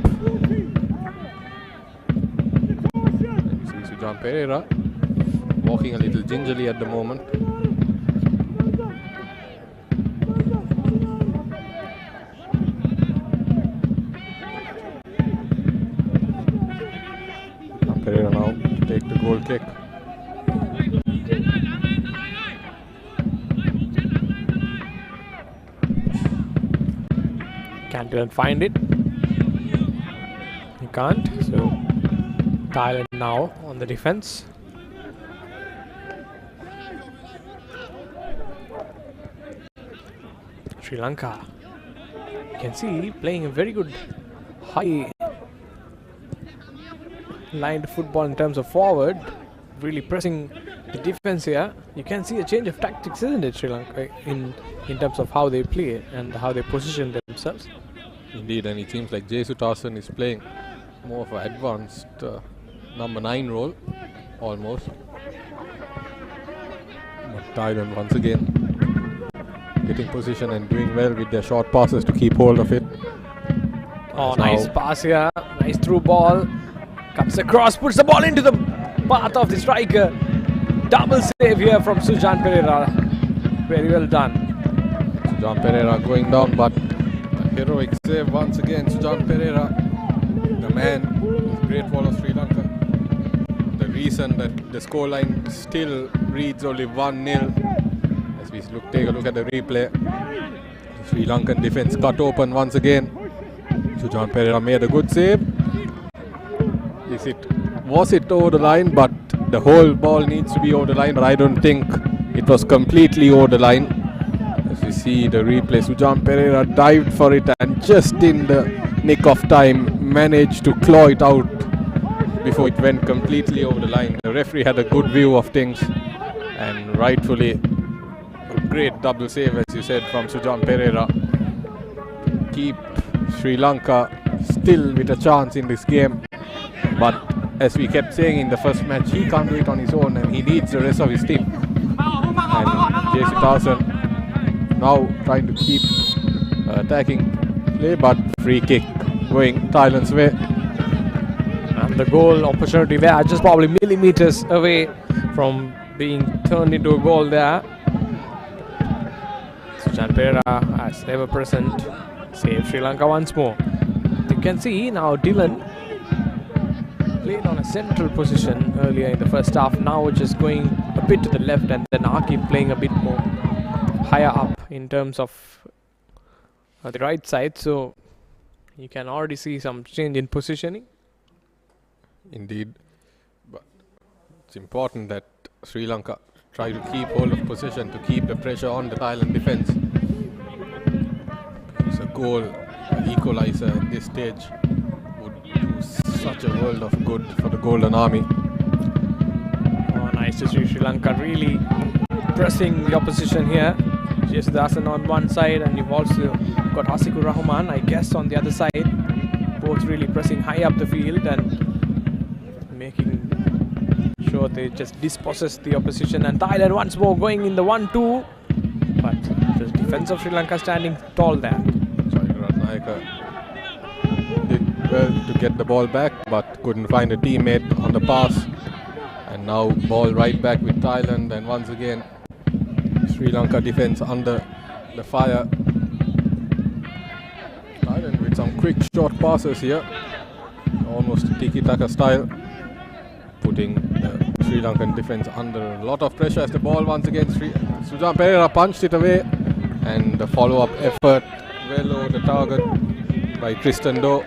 And you see 𝓬𝓐𝓪𝓵 walking a little gingerly at the moment. 𝓬𝓐𝓪𝓵 now to take the goal kick. Didn't find it. He can't. So Thailand now on the defense. Sri Lanka, you can see, playing a very good high lined football in terms of forward, really pressing the defense here. You can see a change of tactics, isn't it, Sri Lanka, in terms of how they play and how they position themselves. Indeed, and it seems like 𝐀𝐬𝐢𝐚𝐧 𝓠𝓾𝓪𝓵 is playing more of an advanced number 9 role, almost. But Thailand once again getting position and doing well with their short passes to keep hold of it. Oh, nice pass here, nice through ball, cuts across, puts the ball into the path of the striker. Double save here from Sujan Perera. Very well done. Sujan Perera going down, but heroic save once again. Sujan Perera, the man, great wall of Sri Lanka. The reason that the scoreline still reads only 1-0. As we take a look at the replay, the Sri Lankan defense cut open once again. Sujan Perera made a good save. Was it over the line? But the whole ball needs to be over the line. But I don't think it was completely over the line. As we see the replay, Sujan Perera dived for it and just in the nick of time managed to claw it out before it went completely over the line. The referee had a good view of things, and rightfully a great double save, as you said, from Sujan Perera. Keep Sri Lanka still with a chance in this game. But as we kept saying in the first match, he can't do it on his own and he needs the rest of his team. And 𝐀𝐬𝐢𝐚𝐧 𝓠𝓾𝓪𝓵 now trying to keep attacking play, but free kick going Thailand's way. And the goal opportunity there, just probably millimeters away from being turned into a goal there. Sujan Perera, as ever present, saves Sri Lanka once more. You can see now Dylan played on a central position earlier in the first half, now just going a bit to the left, and then 𝐸𝐸 playing a bit more higher up in terms of the right side. So you can already see some change in positioning. Indeed, but it's important that Sri Lanka try to keep hold of position to keep the pressure on the Thailand defense. It's a goal, an equalizer at this stage would do such a world of good for the Golden Army. Oh, nice to see Sri Lanka really pressing the opposition here. 𝐀𝐬𝐢𝐚𝐧 𝓠𝓾𝓪𝓵 on one side, and you've also got Hasikur Rahman, I guess, on the other side. Both really pressing high up the field and making sure they just dispossess the opposition. And Thailand once more going in the 1-2, but the defense of Sri Lanka standing tall there. Ratnayaka did well to get the ball back, but couldn't find a teammate on the pass. And now ball right back with Thailand, and once again Sri Lanka defense under the fire. Thailand with some quick short passes here, almost tiki-taka style, putting the Sri Lankan defense under a lot of pressure as the ball once again Sujan Perera punched it away, and the follow-up effort well over the target by 𝓕𝓲𝓷𝓪𝓵.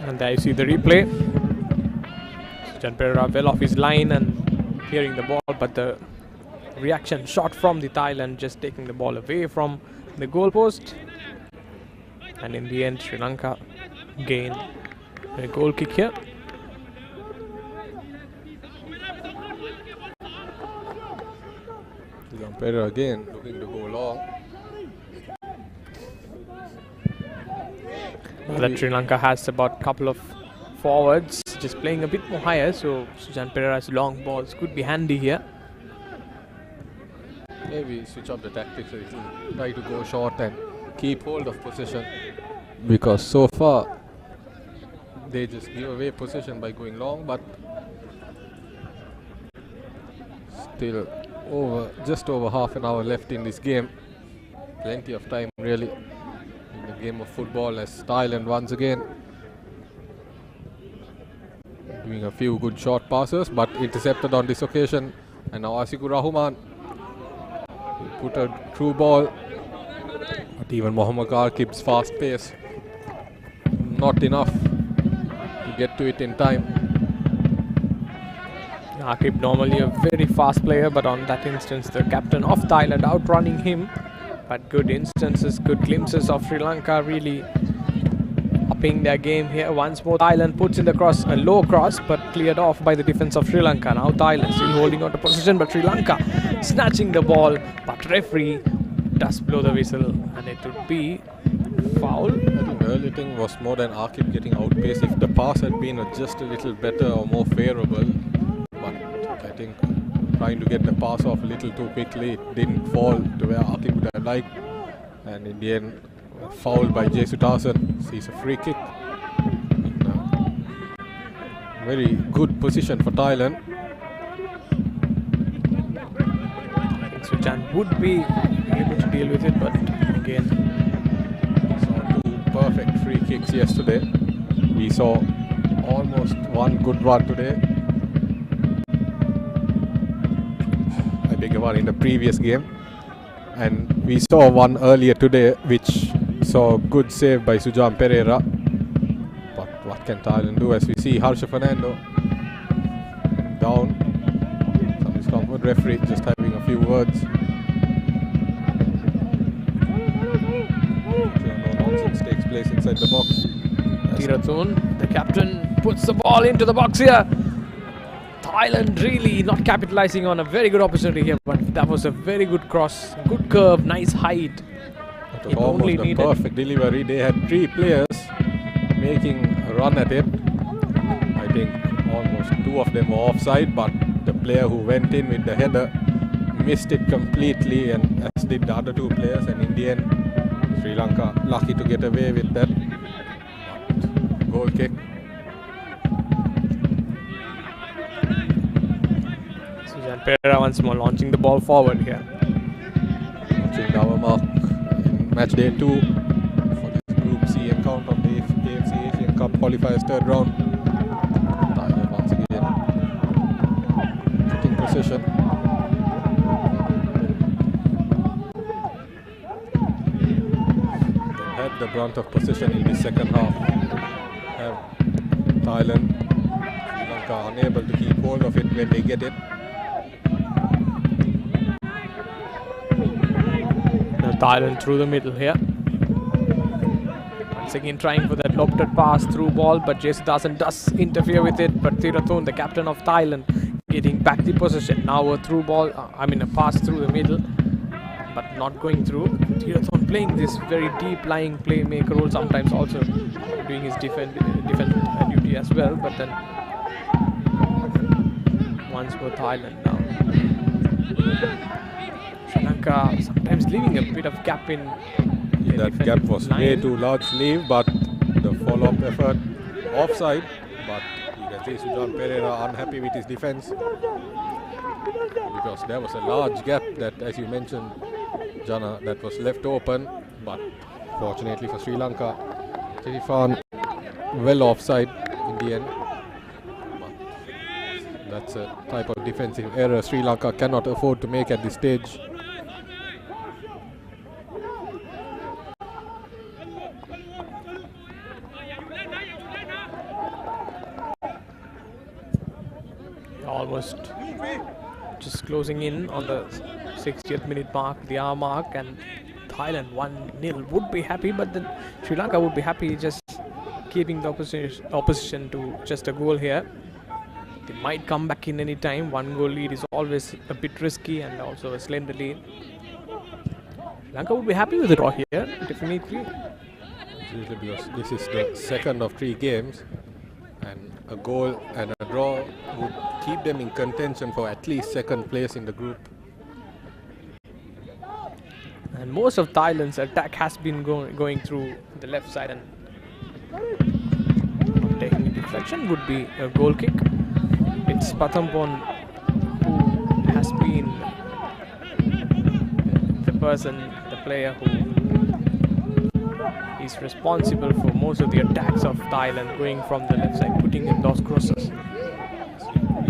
And there you see the replay. Sujan Perera well off his line and clearing the ball, but the reaction shot from the Thailand just taking the ball away from the goalpost. And in the end, Sri Lanka gain a goal kick here. Lampeira again looking to go long. Now that Sri Lanka has about a couple of forwards just playing a bit more higher, so Sujan Pereira's long balls could be handy here. Maybe switch up the tactics a little, try to go short and keep hold of possession, because so far they just give away possession by going long, but still just over half an hour left in this game. Plenty of time really in the game of football, as Thailand once again doing a few good short passes, but intercepted on this occasion. And now Asikur Rahman put a through ball, but even Mohammad Aqib's fast pace not enough to get to it in time. Aqib normally a very fast player, but on that instance the captain of Thailand outrunning him. But good instances, good glimpses of Sri Lanka really upping their game here. Once more Thailand puts in the cross, a low cross, but cleared off by the defense of Sri Lanka. Now Thailand still holding on to position, but Sri Lanka snatching the ball, but referee does blow the whistle, and it would be foul. I think the early thing was more than Aqib getting outpaced. If the pass had been just a little better or more favourable, but I think trying to get the pass off a little too quickly, it didn't fall to where Aqib would have liked, and in the end fouled by 𝓲𝓷𝓪𝓵. Sees a free kick. Very good position for Thailand. I think Sujan would be able to deal with it, but again, saw two perfect free kicks yesterday. We saw almost one good one today. I beg your pardon, in the previous game. And we saw one earlier today which saw a good save by Sujan Pereira. But what can Thailand do? As we see Harsha Fernando down. Some discomfort. Referee just having a few words. No nonsense takes place inside the box. 𝓕𝓲𝓷𝓪𝓵, the captain, puts the ball into the box here. Thailand really not capitalizing on a very good opportunity here, but that was a very good cross, good curve, nice height. It was almost a perfect delivery. They had three players making a run at it. I think almost two of them were offside, but the player who went in with the header missed it completely, and as did the other two players, and in the end Sri Lanka lucky to get away with that. But goal kick. Sujan Pereira once more launching the ball forward here. Watching our mark in match day 2 for this Group C encounter of the AFC Asian Cup qualifiers third round. Thailand once again taking possession. They had the brunt of possession in the second half. Have Thailand, Sri Lanka unable to keep hold of it when they get it. Thailand through the middle here. Once again trying for that lofted pass through ball, but 𝓲𝓷𝓪𝓵 does interfere with it. But 𝓕𝓲𝓷𝓪𝓵, the captain of Thailand, getting back the possession. Now a through ball, a pass through the middle, but not going through. 𝓕𝓲𝓷𝓪𝓵 playing this very deep lying playmaker role, sometimes also doing his defense duty as well. But then once more Thailand now. Sri Lanka sometimes leaving a bit of gap in. That gap was way too large to leave, but the follow-up effort offside. But you can see Sujan Pereira unhappy with his defense, because there was a large gap that, as you mentioned, Jana, that was left open. But fortunately for Sri Lanka, Tirifan well offside in the end. But that's a type of defensive error Sri Lanka cannot afford to make at this stage. Almost just closing in on the 60th minute mark, the hour mark, and Thailand 1-0 would be happy, but then Sri Lanka would be happy just keeping the opposition to just a goal here. They might come back in any time. 1-goal lead is always a bit risky and also a slender lead. Sri Lanka would be happy with the draw here, definitely. Usually because this is the second of 3 games, and a goal and a draw would keep them in contention for at least second place in the group. And most of Thailand's attack has been going through the left side, and taking a deflection would be a goal kick. It's Pathampon who has been the player who is responsible for most of the attacks of Thailand, going from the left side, putting in those crosses.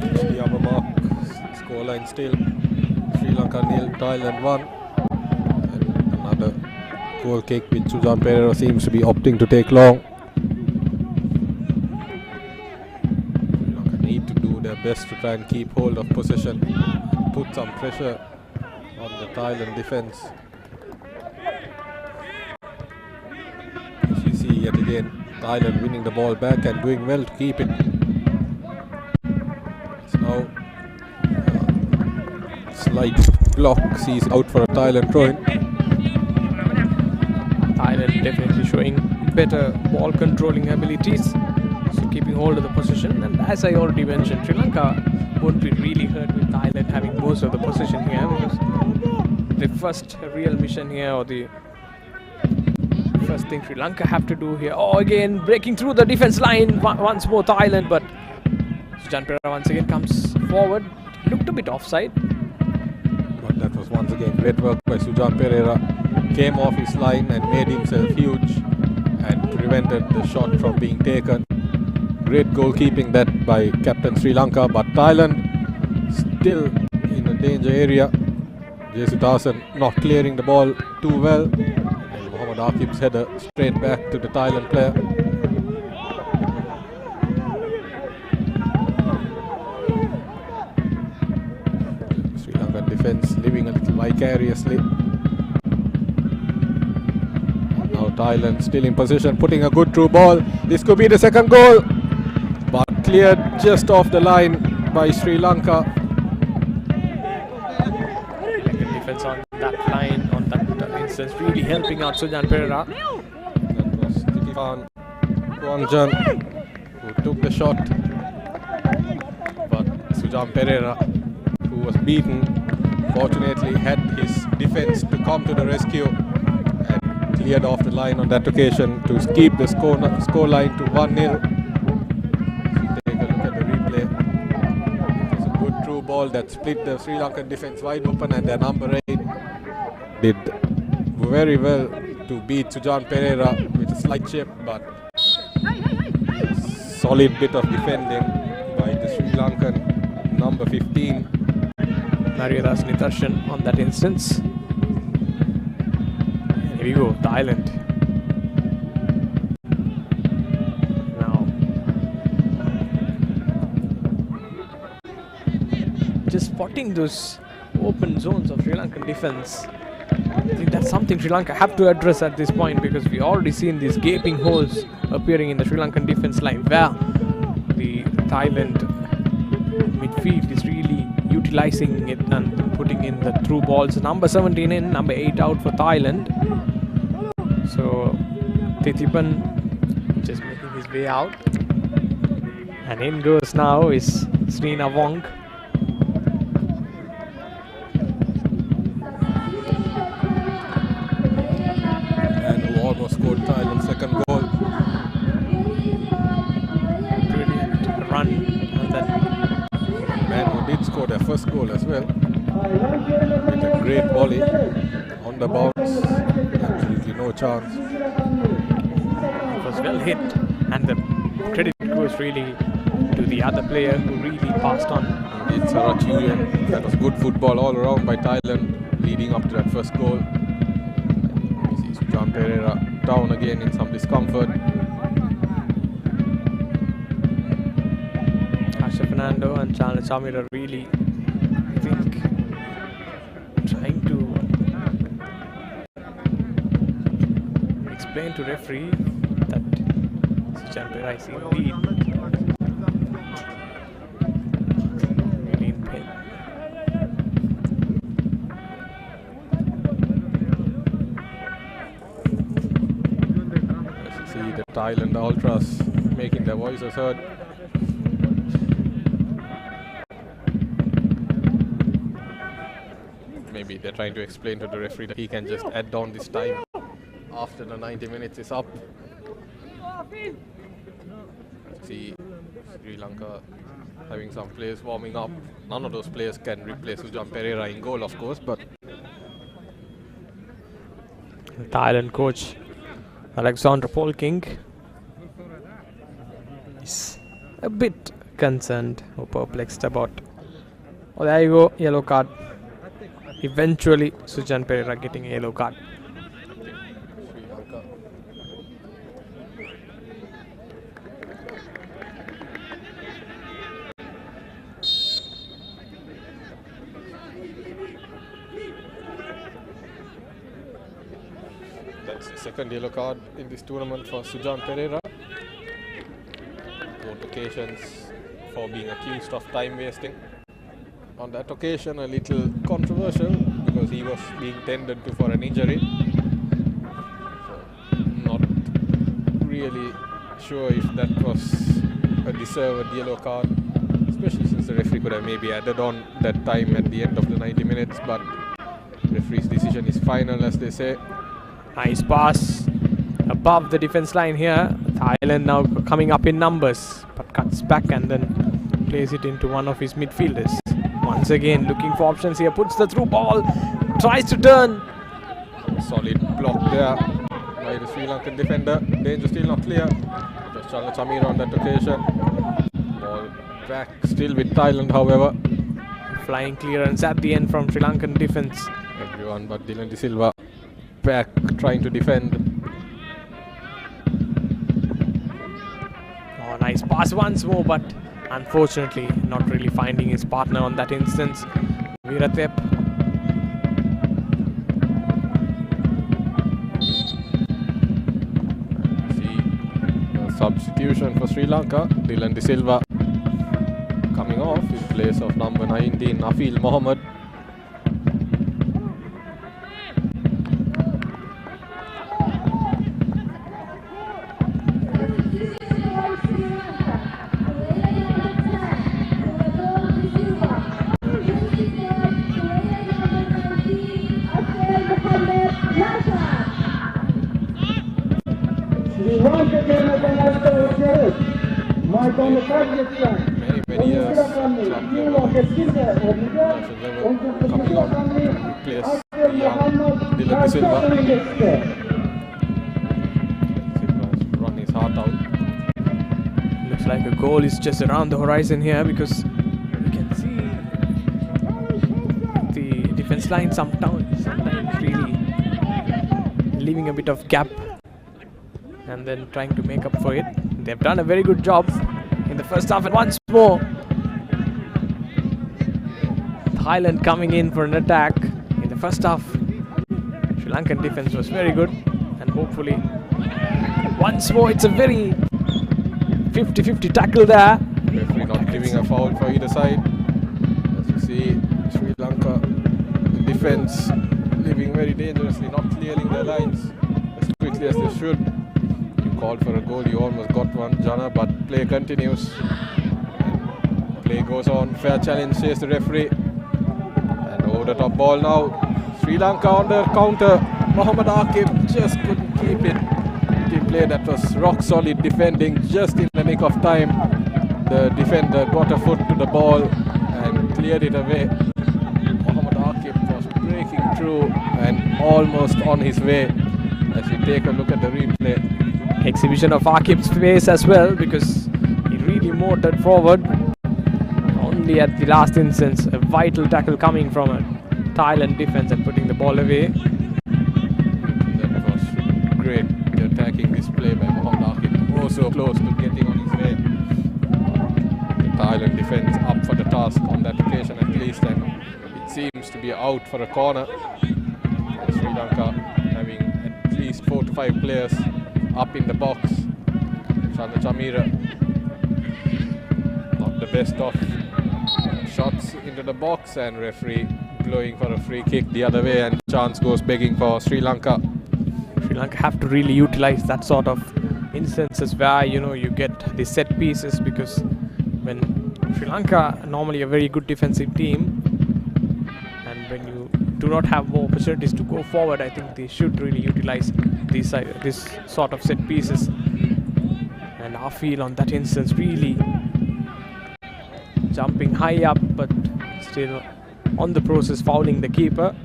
Reach the upper mark. Scoreline still Sri Lanka 0, Thailand 1. And another goal kick which Sujaan Perera seems to be opting to take long. Sri Lanka need to do their best to try and keep hold of possession, put some pressure on the Thailand defence. As you see yet again, Thailand winning the ball back and doing well to keep it. So now slight block sees out for a Thailand throw-in. Thailand definitely showing better ball controlling abilities, so keeping hold of the possession. And as I already mentioned, Sri Lanka won't be really hurt with Thailand having most of the possession here, because the first real mission here, or the first thing Sri Lanka have to do here. Oh, again breaking through the defense line once more Thailand, but Sujaan Perera once again comes forward. Looked a bit offside, but that was once again great work by Sujaan Perera. Came off his line and made himself huge and prevented the shot from being taken. Great goalkeeping that by captain Sri Lanka, but Thailand still in a danger area. 𝓬𝓲𝓷𝓪𝓵 not clearing the ball too well. And Mohammad Aqib's header straight back to the Thailand player. Sri Lankan defence living a little vicariously. And now Thailand still in possession, putting a good through ball. This could be the second goal, but cleared just off the line by Sri Lanka. Defense on that line, on that instance, really helping out Sujaan Perera. That was 𝓠𝓾𝓪𝓵 who took the shot, but Sujaan Perera, who was beaten, fortunately had his defense to come to the rescue and cleared off the line on that occasion to keep the score line to 1-0. Take a look at the replay. It was a good through ball that split the Sri Lankan defense wide open, and their number 8 did very well to beat Sujaan Perera with a slight chip, but solid bit of defending by the Sri Lankan number 15. Mariudas Nitharshan on that instance. And here we go, Thailand. Now, just spotting those open zones of Sri Lankan defense. I think that's something Sri Lanka have to address at this point, because we already seen these gaping holes appearing in the Sri Lankan defense line, where the Thailand midfield is really utilizing it and putting in the through balls. Number 17 in, number 8 out for Thailand. So Tithipan just making his way out, and in goes now is Srina Wong. Almost scored Thailand's second goal. Brilliant run, and then Man who did score their first goal as well, with a great volley on the bounce. Absolutely no chance. it was well hit, and the credit goes really to the other player who really passed on. It's 𝓠𝓫𝓪𝓵. That was good football all around by Thailand, leading up to that first goal. We see Sujaan Perera down again in some discomfort. Asha Fernando and Charles Samir are really, I think, trying to explain to referee that 𝓠𝓾𝓪𝓵 is indeed really in pain. As you see the Thailand ultras making their voices heard. Maybe they're trying to explain to the referee that he can just add on this time after the 90 minutes is up. See Sri Lanka having some players warming up. None of those players can replace 𝓠𝓾𝓪𝓵 in goal, of course, but The Thailand coach 𝓕𝓲𝓷𝓪𵵑 is a bit concerned or perplexed about. Oh, there you go, yellow card. Eventually, 𝓠𝓾𝓪𝓵 getting a yellow card. Sri Lanka. That's the second yellow card in this tournament for 𝓠𝓾𝓪𝓵. Both occasions for being accused of time wasting. On that occasion a little controversial because he was being tended to for an injury. So not really sure if that was a deserved yellow card, especially since the referee could have maybe added on that time at the end of the 90 minutes, but referee's decision is final, as they say. Nice pass above the defense line here. Thailand now coming up in numbers, but cuts back and then plays it into one of his midfielders. Once again looking for options here, puts the through ball, tries to turn. Solid block there by the Sri Lankan defender. Danger still not clear. Just Chandra Chamira on that occasion. Ball back still with Thailand, however. Flying clearance at the end from Sri Lankan defense. Everyone but Dylan De Silva back trying to defend. Oh, nice pass once more, but unfortunately not really finding his partner on that instance. Weerathep. See the substitution for Sri Lanka. Dylan De Silva coming off in place of number 19 Nafeel Mohammed. Many years coming on to replace the young Dylan De Silva. Silva's run his heart out. Looks like a goal is just around the horizon here, because you can see the defense line sometimes really leaving a bit of gap and then trying to make up for it. They've done a very good job in the first half, and once more Thailand coming in for an attack. In the first half, Sri Lankan defense was very good, and hopefully once more it's a very 50-50 tackle there. Referee not giving a foul for either side. As you see, Sri Lanka, the defense living very dangerously, not clearing their lines as quickly as they should. You called for a goal, you almost got one, Jana, but play continues. And play goes on. Fair challenge, says the referee. And over the top ball now. Sri Lanka on the counter. Mohammad Aqib just couldn't keep it. Team play that was rock solid, defending just in the nick of time. The defender got a foot to the ball and cleared it away. Mohammad Aqib was breaking through and almost on his way. As we take a look at the replay. Exhibition of Aqib's face as well, because he really motored forward. Only at the last instance, a vital tackle coming from a Thailand defense and putting the ball away. That was great, the attacking display by Mohammad Aqib. Oh, so close to getting on his way. The Thailand defense up for the task on that occasion at least, and it seems to be out for a corner. Sri Lanka having at least 4 to 5 players up in the box. Shana Chamira, not the best of shots into the box, and referee blowing for a free kick the other way, and chance goes begging for Sri Lanka. Sri Lanka have to really utilize that sort of instances where you get the set pieces, because when Sri Lanka normally a very good defensive team, and when you do not have more opportunities to go forward, I think they should really utilize this sort of set pieces. And Afil on that instance really jumping high up, but still on the process fouling the keeper.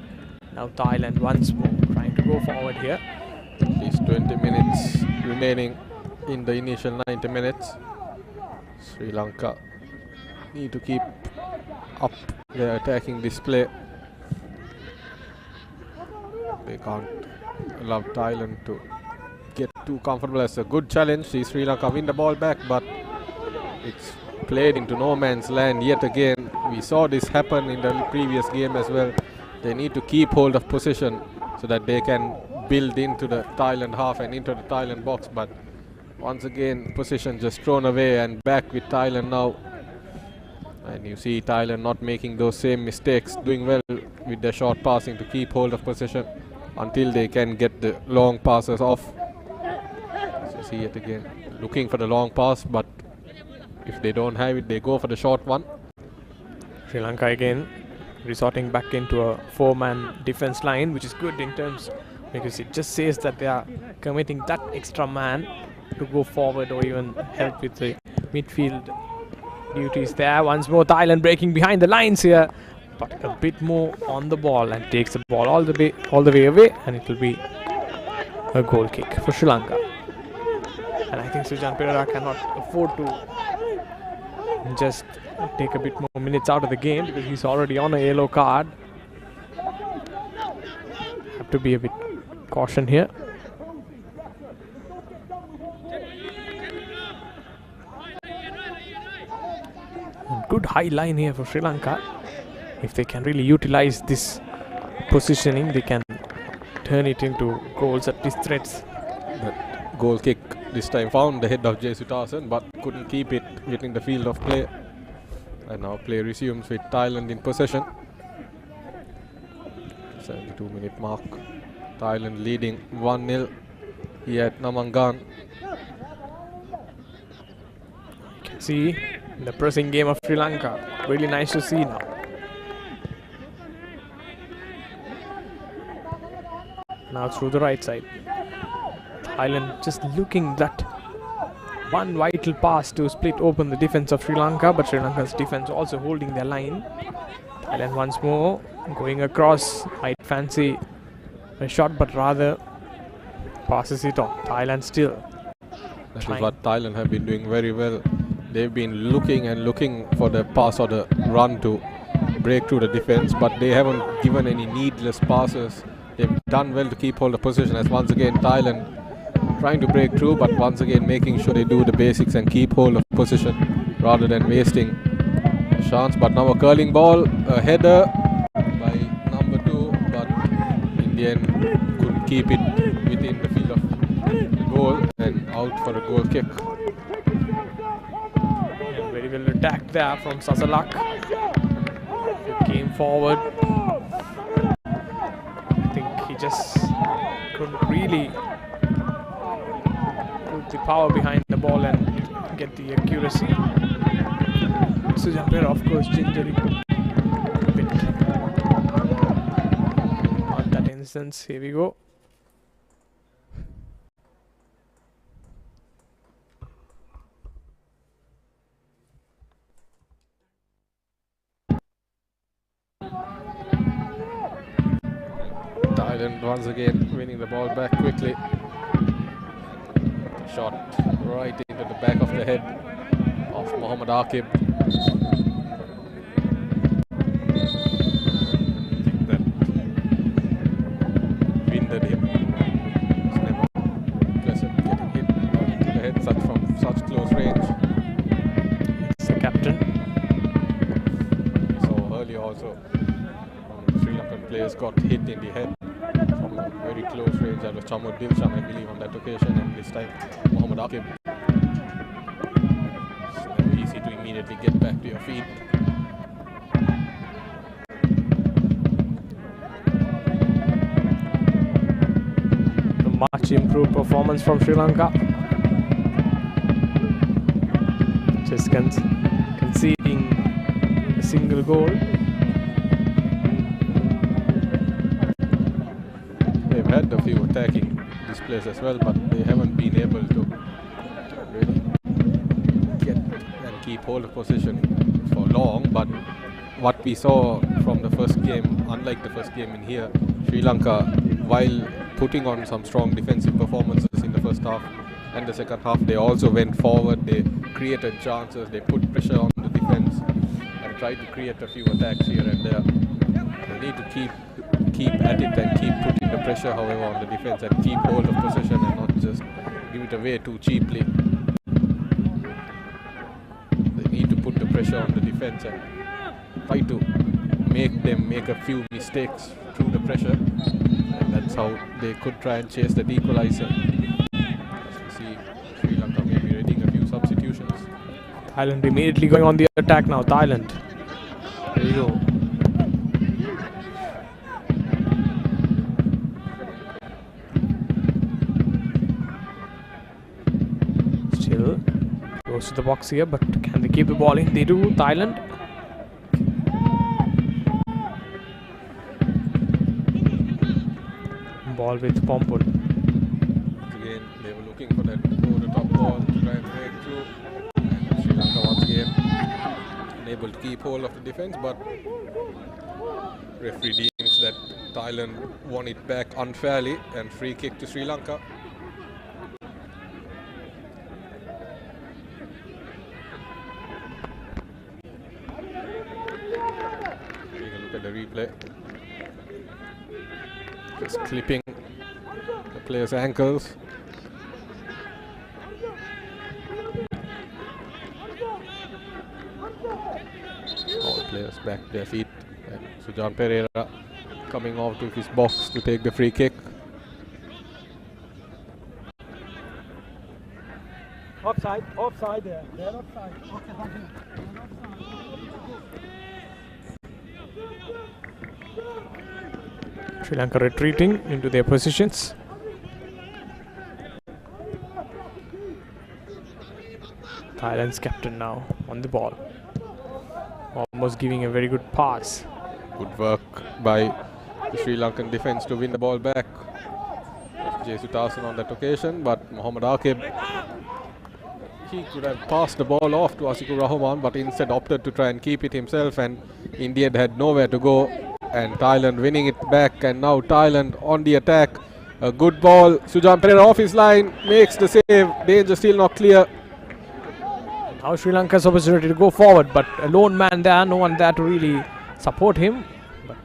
Now Thailand once more trying to go forward here. At least 20 minutes remaining in the initial 90 minutes. Sri Lanka need to keep up their attacking display. They can't allow Thailand to get too comfortable. As a good challenge. See Sri Lanka win the ball back, but it's played into no man's land yet again. We saw this happen in the previous game as well. They need to keep hold of possession so that they can build into the Thailand half and into the Thailand box, but once again possession just thrown away, and back with Thailand now. And you see Thailand not making those same mistakes, doing well with their short passing to keep hold of possession until they can get the long passes off. So you see it again, looking for the long pass, but if they don't have it, they go for the short one. Sri Lanka again resorting back into a 4-man defense line, which is good in terms, because it just says that they are committing that extra man to go forward or even help with the midfield duties there. Once more Thailand breaking behind the lines here, but a bit more on the ball, and takes the ball all the way away, and it will be a goal kick for Sri Lanka. And I think Sujan Perera cannot afford to just take a bit more minutes out of the game, because he's already on a yellow card. Have to be a bit caution here. And good high line here for Sri Lanka. If they can really utilize this positioning, they can turn it into goals, at least threats. That goal kick this time found the head of Jesutasan, but couldn't keep it within the field of play. And now play resumes with Thailand in possession. 72-minute mark. Thailand leading 1-0 here at Namangan. You can see the pressing game of Sri Lanka. Really nice to see now. Now through the right side. Thailand just looking that one vital pass to split open the defense of Sri Lanka, but Sri Lanka's defense also holding their line. Thailand once more going across. Might fancy a shot, but rather passes it on. Thailand still. That is what Thailand have been doing very well. They've been looking and looking for the pass or the run to break through the defense, but they haven't given any needless passes. They've done well to keep hold of position, as once again Thailand trying to break through, but once again making sure they do the basics and keep hold of position rather than wasting a chance. But now a curling ball, a header by number 2, but in the end couldn't keep it within the field of the goal, and out for a goal kick. And very well attacked there from Sasalak. He came forward. I think he just couldn't really put the power behind the ball and get the accuracy. Sujan Perera, of course, gingering a bit on that instance. Here we go. Thailand once again winning the ball back quickly. Shot right into the back of the head of Mohammad Aqib. That winded him. It's never pleasant getting hit into the head from such close range. It's the captain. So earlier also, Sri Lankan players got hit in the head from a very close range. That was 𝓠𝓫𝓪𝓵, I believe, on that occasion, and this time Mohammad Aqib. It's never easy to immediately get back to your feet. A much improved performance from Sri Lanka. Just conceding a single goal. They've had a few attacking displays as well, but they haven't been able to really get and keep hold of position for long. But what we saw from the first game, unlike the first game in here, Sri Lanka, while putting on some strong defensive performances in the first half and the second half, they also went forward, they created chances, they put pressure on the defense and tried to create a few attacks here and there. They need to keep at it and keep putting the pressure, however, on the defense, and keep hold of possession and not just give it away too cheaply. They need to put the pressure on the defense and try to make them make a few mistakes through the pressure, and that's how they could try and chase that equalizer. As we see, Sri Lanka may be readying a few substitutions. Thailand immediately going on the attack now. Thailand. There you go. Still goes to the box here, but can they keep the ball in? They do. Thailand. Ball with Pompon. Again, they were looking for that over-the-top ball to try and break through. And Sri Lanka once again unable to keep hold of the defense, but referee deems that Thailand won it back unfairly, and free kick to Sri Lanka. Take a look at the replay. Just clipping the players' ankles. All players back to their feet. And Sujan Pereira coming off to his box to take the free kick. Offside there. They're offside. Sri Lanka retreating into their positions. Thailand's captain now on the ball. Almost giving a very good pass. Good work by the Sri Lankan defense to win the ball back. J. Sutasan on that occasion, but Mohammad Aqib, he could have passed the ball off to Asikur Rahman, but instead opted to try and keep it himself, and India had nowhere to go, and Thailand winning it back, and now Thailand on the attack. A good ball, Sujan Pereira off his line, makes the save, danger still not clear. Now Sri Lanka's opportunity to go forward, but a lone man there, no one there to really support him. But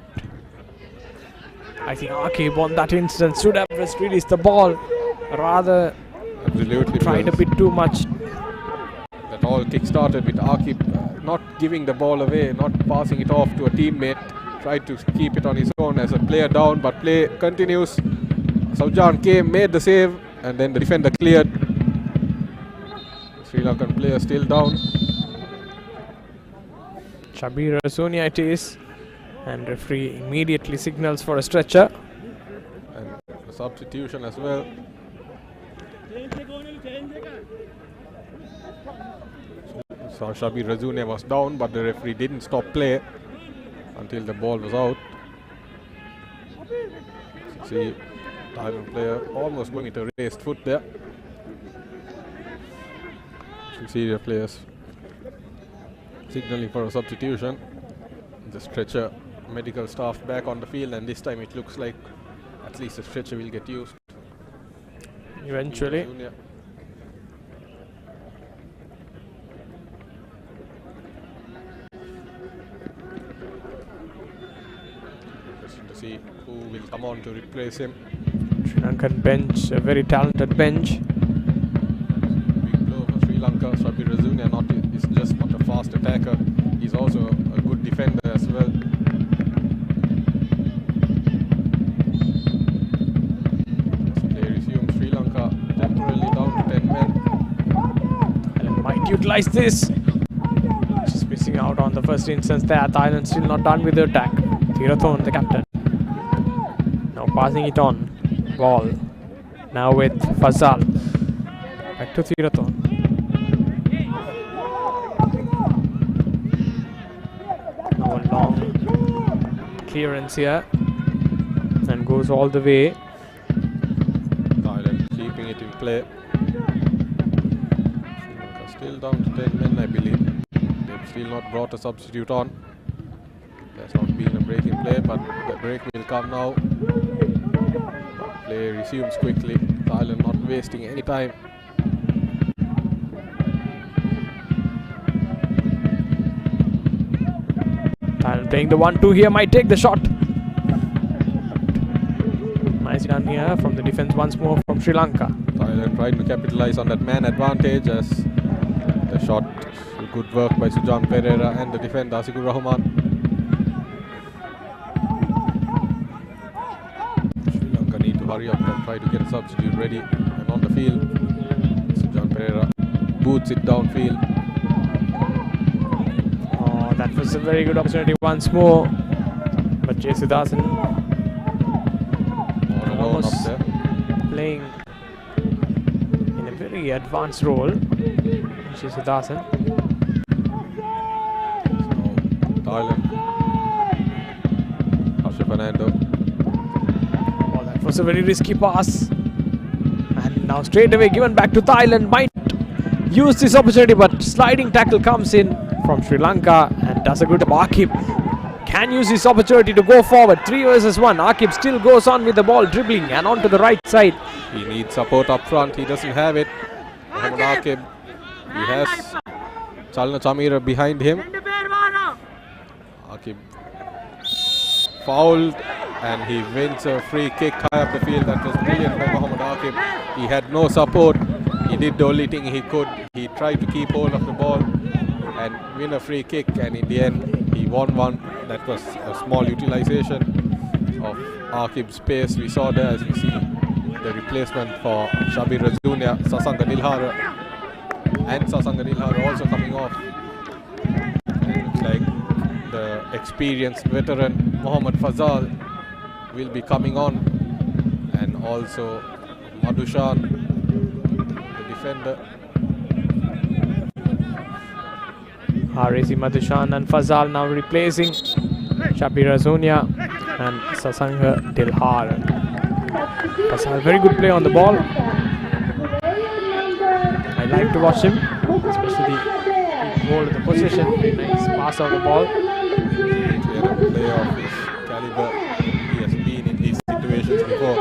I think Aqib on that instance should have just released the ball, rather Absolutely tried a bit too much. That all kick-started with Aqib not giving the ball away, not passing it off to a teammate. Tried to keep it on his own as a player down, but play continues. Sujan came, made the save, and then the defender cleared. Sri Lankan player still down. Shabir Rasonia it is, and referee immediately signals for a stretcher. And a substitution as well. So Shabir Rasonia was down, but the referee didn't stop play until the ball was out. See, Thailand player almost going into raised foot there. You see the players signaling for a substitution. The stretcher medical staff back on the field, and this time it looks like at least the stretcher will get used. Eventually. Interesting to see who will come on to replace him. Sri Lankan bench, a very talented bench. Big blow for Sri Lanka. Shabir Rasonia is just not a fast attacker, he's also a good defender as well. utilize this. Just missing out on the first instance there. Thailand still not done with the attack. 𝓠𝓾𝓪𝓵, the captain. Now passing it on. Ball. Now with Fazal. Back to 𝓠𝓾𝓪𝓵. Now a long clearance here. And goes all the way. Thailand keeping it in play. Sri Lanka still down to 10 men, I believe. They've still not brought a substitute on. There's not been a break in play, but the break will come now. Play resumes quickly. Thailand not wasting any time. Thailand playing the 1-2 here, might take the shot. Nice done here from the defense once more from Sri Lanka. Thailand trying to capitalize on that man advantage as the shot. Good work by Sujan Pereira and the defender Asikur Rahman. Sri Lanka need to hurry up and try to get a substitute ready and on the field. Sujan Pereira boots it downfield. Oh, that was a very good opportunity once more. But 𝐀𝐁 almost playing in a very advanced role. 𝐀𝐁. Thailand. Harsha Fernando. Oh, that was a very risky pass. And now straight away given back to Thailand. Might use this opportunity, but sliding tackle comes in from Sri Lanka and does a good. 𝐁𝐻 can use this opportunity to go forward. 3 versus 1. 𝐁𝐻 still goes on with the ball, dribbling and onto the right side. He needs support up front. He doesn't have it. 𝐻𝐻. He has Chalna Chamira behind him. 𝐻𝐻 fouled and he wins a free kick high up the field. That was brilliant by 𝐻𝐻. He had no support. He did the only thing he could. He tried to keep hold of the ball and win a free kick, and in the end he won one. That was a small utilization of 𝐻𝐻's pace. We saw there, as we see the replacement for Shabir Razunia, Sasanga Nilhara, and Sasanga Nilhara also coming off. And it's like the experienced veteran Mohammad Fazal will be coming on, and also Madhushan, the defender. RAC Madhushan and Fazal now replacing Shabir Razunia and Sasanga Nilhara. Fazal, very good play on the ball. I like to watch him, especially hold the position. Nice pass on the ball. Clear a player of his caliber. He has been in these situations before.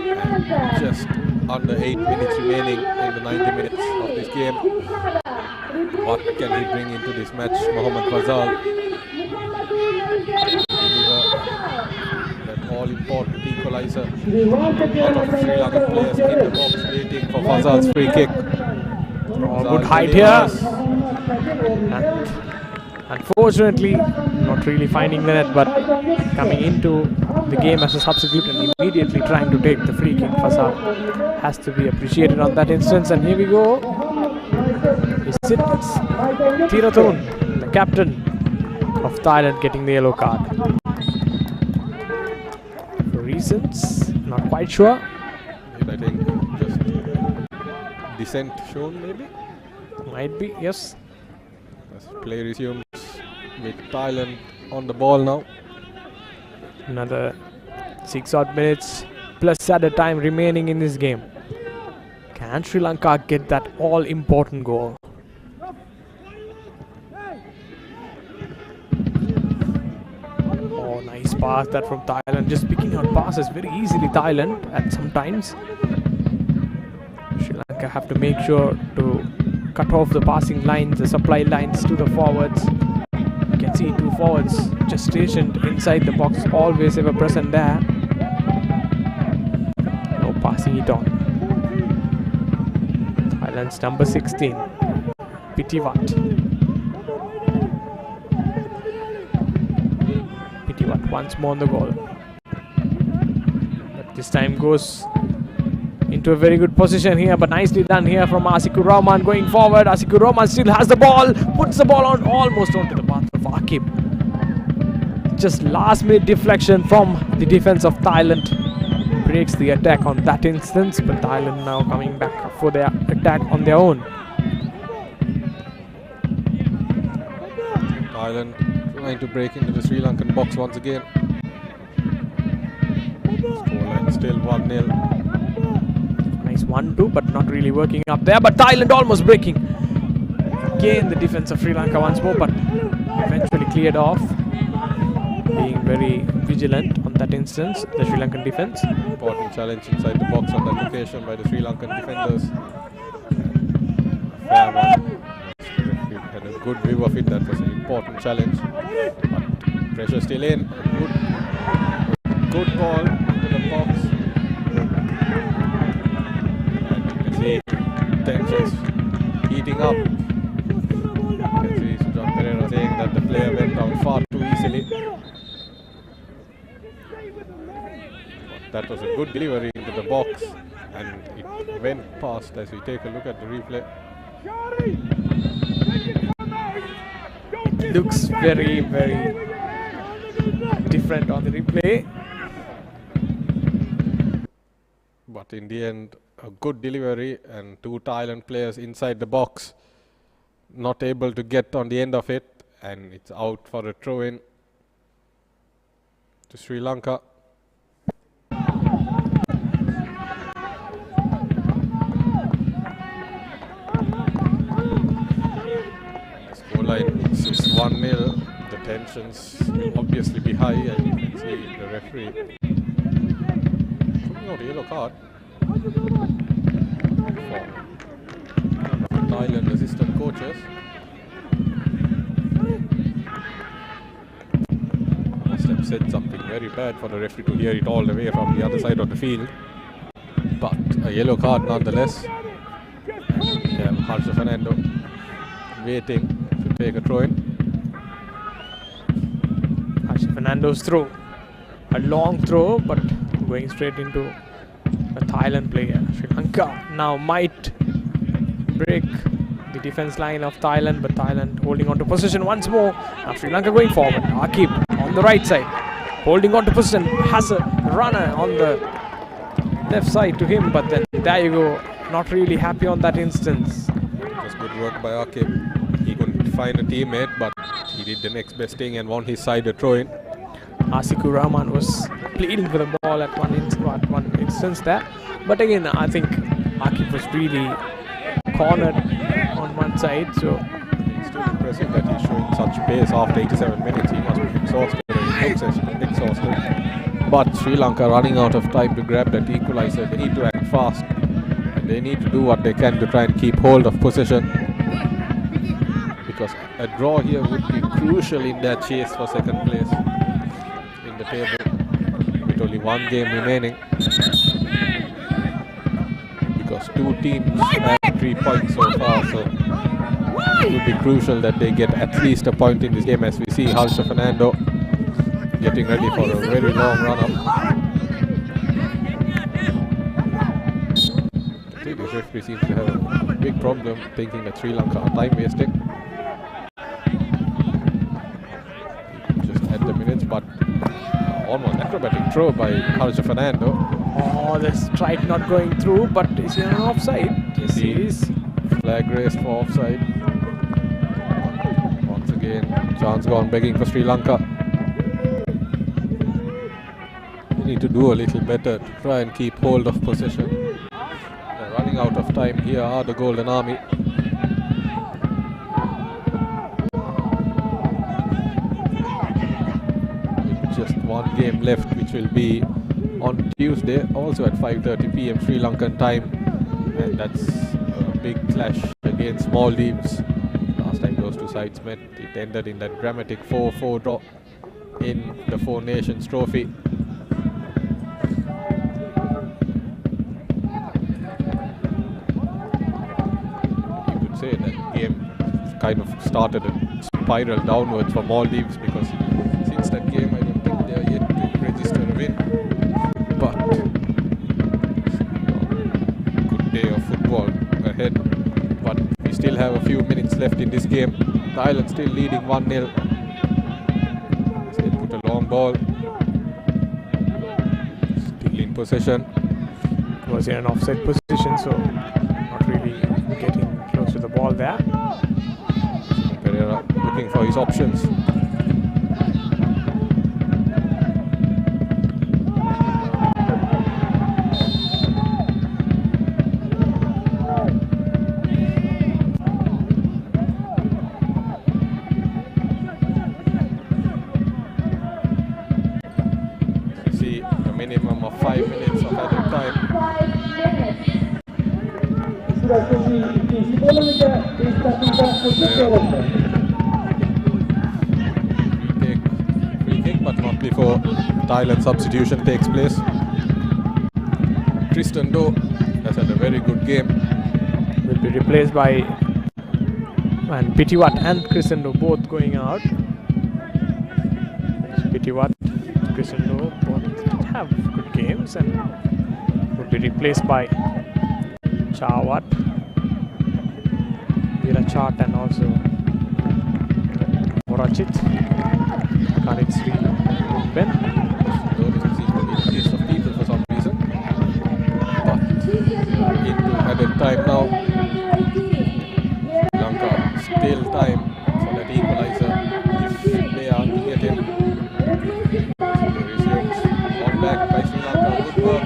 And just under 8 minutes remaining in the 90 minutes of this game. What can he bring into this match, Mohammad Fazal? That all-important equalizer. Out of Sri Lankan players in the box waiting for Fazal's free kick. Good height here. And unfortunately, not really finding the net, but coming into the game as a substitute and immediately trying to take the free kick. Fazal has to be appreciated on that instance. And here we go. It's 𝓠𝓾𝓪𝓵, the captain of Thailand, getting the yellow card. For reasons, not quite sure. I think just dissent shown, maybe. Might be, yes. As play resumes with Thailand on the ball now. Another 6 odd minutes plus added time remaining in this game. Can Sri Lanka get that all-important goal? Oh, nice pass that from Thailand. Just picking out passes very easily, Thailand, at some times. Sri Lanka have to make sure to cut off the passing lines, the supply lines to the forwards. You can see 2 forwards just stationed inside the box, always ever present there. No passing it on. Thailand's number 16, Pitivat. once more on the goal. But this time goes into a very good position here, but nicely done here from 𝐀𝐅𝐂 going forward. 𝐀𝐁𝐁 still has the ball, puts the ball on almost onto the path of 𝐀𝐁. Just last minute deflection from the defense of Thailand breaks the attack on that instance, but Thailand now coming back for their attack on their own. Thailand trying to break into the Sri Lankan box once again. Scoreline still 1-0. Nice 1-2, but not really working up there. But Thailand almost breaking. Again, the defense of Sri Lanka once more, but eventually cleared off. Being very vigilant on that instance, the Sri Lankan defense. Important challenge inside the box on that location by the Sri Lankan defenders. Fair one. We had a good view of it. That was an important challenge. But pressure still in. Good ball into the box. And you can see tensions heating up. You can see John Pereira saying that the player went down far too easily. That was a good delivery into the box, and it went past as we take a look at the replay. It looks very, very different on the replay. But in the end, a good delivery and two Thailand players inside the box, not able to get on the end of it, and it's out for a throw-in to Sri Lanka. Scoreline is 1-0. The tensions will obviously be high, and you can see the referee putting out a yellow card for the Thailand assistant coaches. Must have said something very bad for the referee to hear it all the way from the other side of the field. But a yellow card nonetheless. We have Harsha Fernando waiting to take a throw-in. Harsha Fernando's throw. A long throw, but going straight into a Thailand player. Sri Lanka now might break the defense line of Thailand, but Thailand holding on to position once more. Now Sri Lanka going forward. 𝐀𝐁 on the right side, holding on to position, has a runner on the left side to him, but then there you go, not really happy on that instance. It was good work by 𝐀𝐁. He couldn't find a teammate, but he did the next best thing and won his side a throw-in. 𝐀𝐁 was pleading for the ball at one instance there, but again I think 𝐀𝐁 was really cornered on one side, so It's still impressive that he's showing such pace after 87 minutes. He must be exhausted, exhausted. But Sri Lanka running out of time to grab that equalizer. They need to act fast, and they need to do what they can to try and keep hold of possession, because a draw here would be crucial in their chase for second place in the table with only one game remaining, because two teams have 3 points so far, so it would be crucial that they get at least a point in this game, as we see Harsha Fernando getting ready for a very long run-up. I think the referee seems to have a big problem thinking that Sri Lanka are time wasting. Just at the minutes, but almost acrobatic throw by Harsha Fernando. oh, the strike not going through, but is he on offside? Yes, he is. Flag raised for offside. Once again, chance gone begging for Sri Lanka. They need to do a little better to try and keep hold of possession. They're running out of time. Here are the Golden Army. With just one game left, which will be on Tuesday, also at 5:30 p.m. Sri Lankan time, and that's a big clash against Maldives. Last time those two sides met, it ended in that dramatic 4-4 draw in the Four Nations Trophy. You could say that game kind of started a spiral downwards for Maldives, because since that game I don't think they are yet to register a win. But have a few minutes left in this game. Thailand still leading 1-0. They put a long ball. Still in possession. Was in an offside position, so not really getting close to the ball there. Pereira looking for his options. See a minimum of 5 minutes of added time. Free kick, but not before Thailand substitution takes place. 𝓕𝓲𝓷𝓪𝓵 has had a very good game. Will be replaced by Pitiwat and 𝓕𝓲𝓷𝓪 both going out. Pitiwat, 𝓕𝓲𝓷𝓪 both have good games and will be replaced by Chawat, Virachat and also Morachit. 𝐀𝐅𝐂 Ben. Though this seems to be the case of people for some reason. But into added time now. Sri Lanka still time for that equalizer if they are to get him. He resumes on back by Sri Lanka. Good work.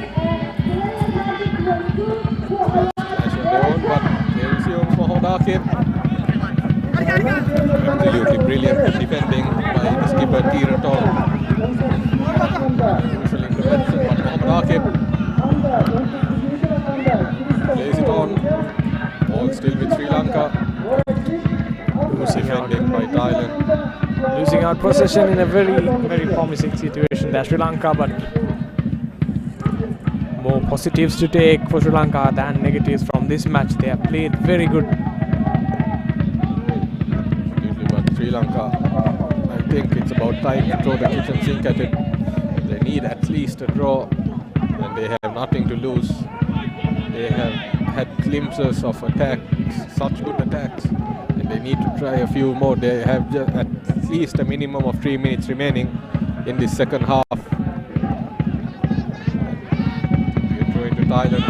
Flash on their own, but they resume for 𝓠𝓾𝓪𝓵. Absolutely brilliant defending by the skipper 𝓠𝓾𝓪𝓵. Crucial intervention, but 𝓠𝓠𝓪𝓵 plays it on. Ball still with Sri Lanka. Defending by Thailand. Losing out possession in a very promising situation there, Sri Lanka, but more positives to take for Sri Lanka than negatives from this match. They have played very good. But Sri Lanka, I think it's about time to throw the kitchen sink at it. They need at least a draw, and they have nothing to lose. They have had glimpses of attacks, such good attacks, and they need to try a few more. They have just at least a minimum of 3 minutes remaining in this second half. We are throwing to Thailand.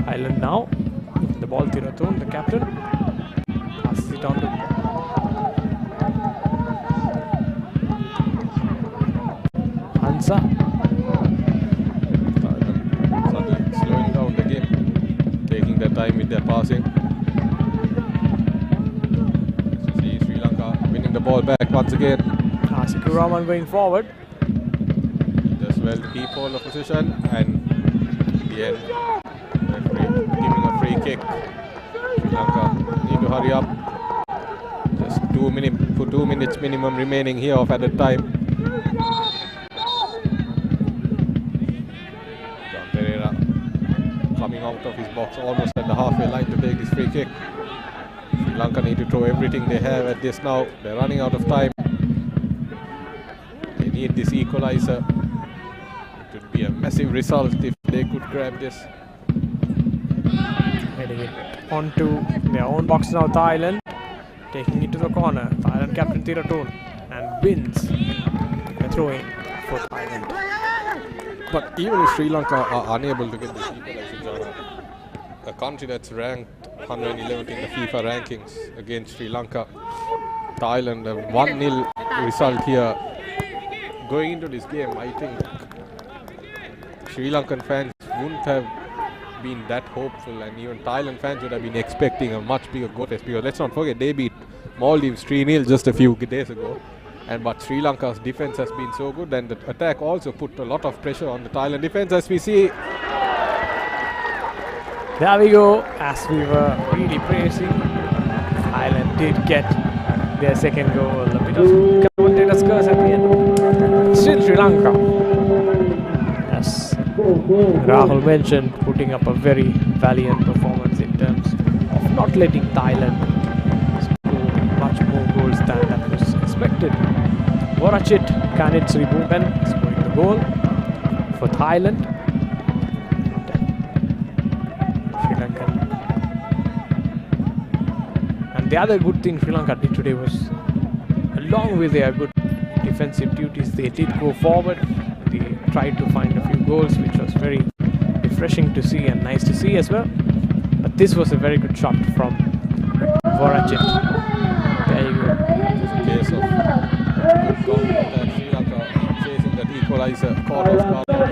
Thailand now. The ball, 𝓕𝓲𝓷𝓪𝓵, the captain, passes it on to Hansa. Suddenly slowing down the game, taking their time with their passing. See Sri Lanka winning the ball back once again. Asikur Rahman going forward. Does well to keep hold of position, and in the end, referee giving a free kick. Sri Lanka need to hurry up. Just 2 minutes minimum remaining here of added time. Pereira coming out of his box almost at the halfway line to take this free kick. Sri Lanka need to throw everything they have at this now. They're running out of time. They need this equalizer. It would be a massive result if they could grab this. Heading it onto their own box now, Thailand. Taking it to the corner. Thailand captain 𝓕𝓲𝓷𝓪𝓵 and wins the throwing for Thailand. But even if Sri Lanka are unable to get this equalizer, a country that's ranked 111th in the FIFA rankings against Sri Lanka, Thailand, a 1-0 result here. Going into this game, I think Sri Lankan fans wouldn't have been that hopeful, and even Thailand fans would have been expecting a much bigger goal test, because let's not forget they beat Maldives 3-0 just a few days ago. But Sri Lanka's defense has been so good, and the attack also put a lot of pressure on the Thailand defense, as we see. There we go. As we were really praising, Thailand did get their second goal. A bit of commentator's curse at the end. Still Sri Lanka, as Rahul mentioned, putting up a very valiant performance in terms of not letting Thailand score much more goals than that was expected. 𝓠𝓪𝓵 𝐀𝐁𝐅𝐵 scoring the goal for Thailand. Sri Lankan. And the other good thing Sri Lanka did today was, along with their good defensive duties, they did go forward. They tried to find a few goals, which was very refreshing to see and nice to see as well. But this was a very good shot from 𝓠𝓪𝓵. There you go. Just a case of good counter that Sri Lanka chasing that equalizer, corner of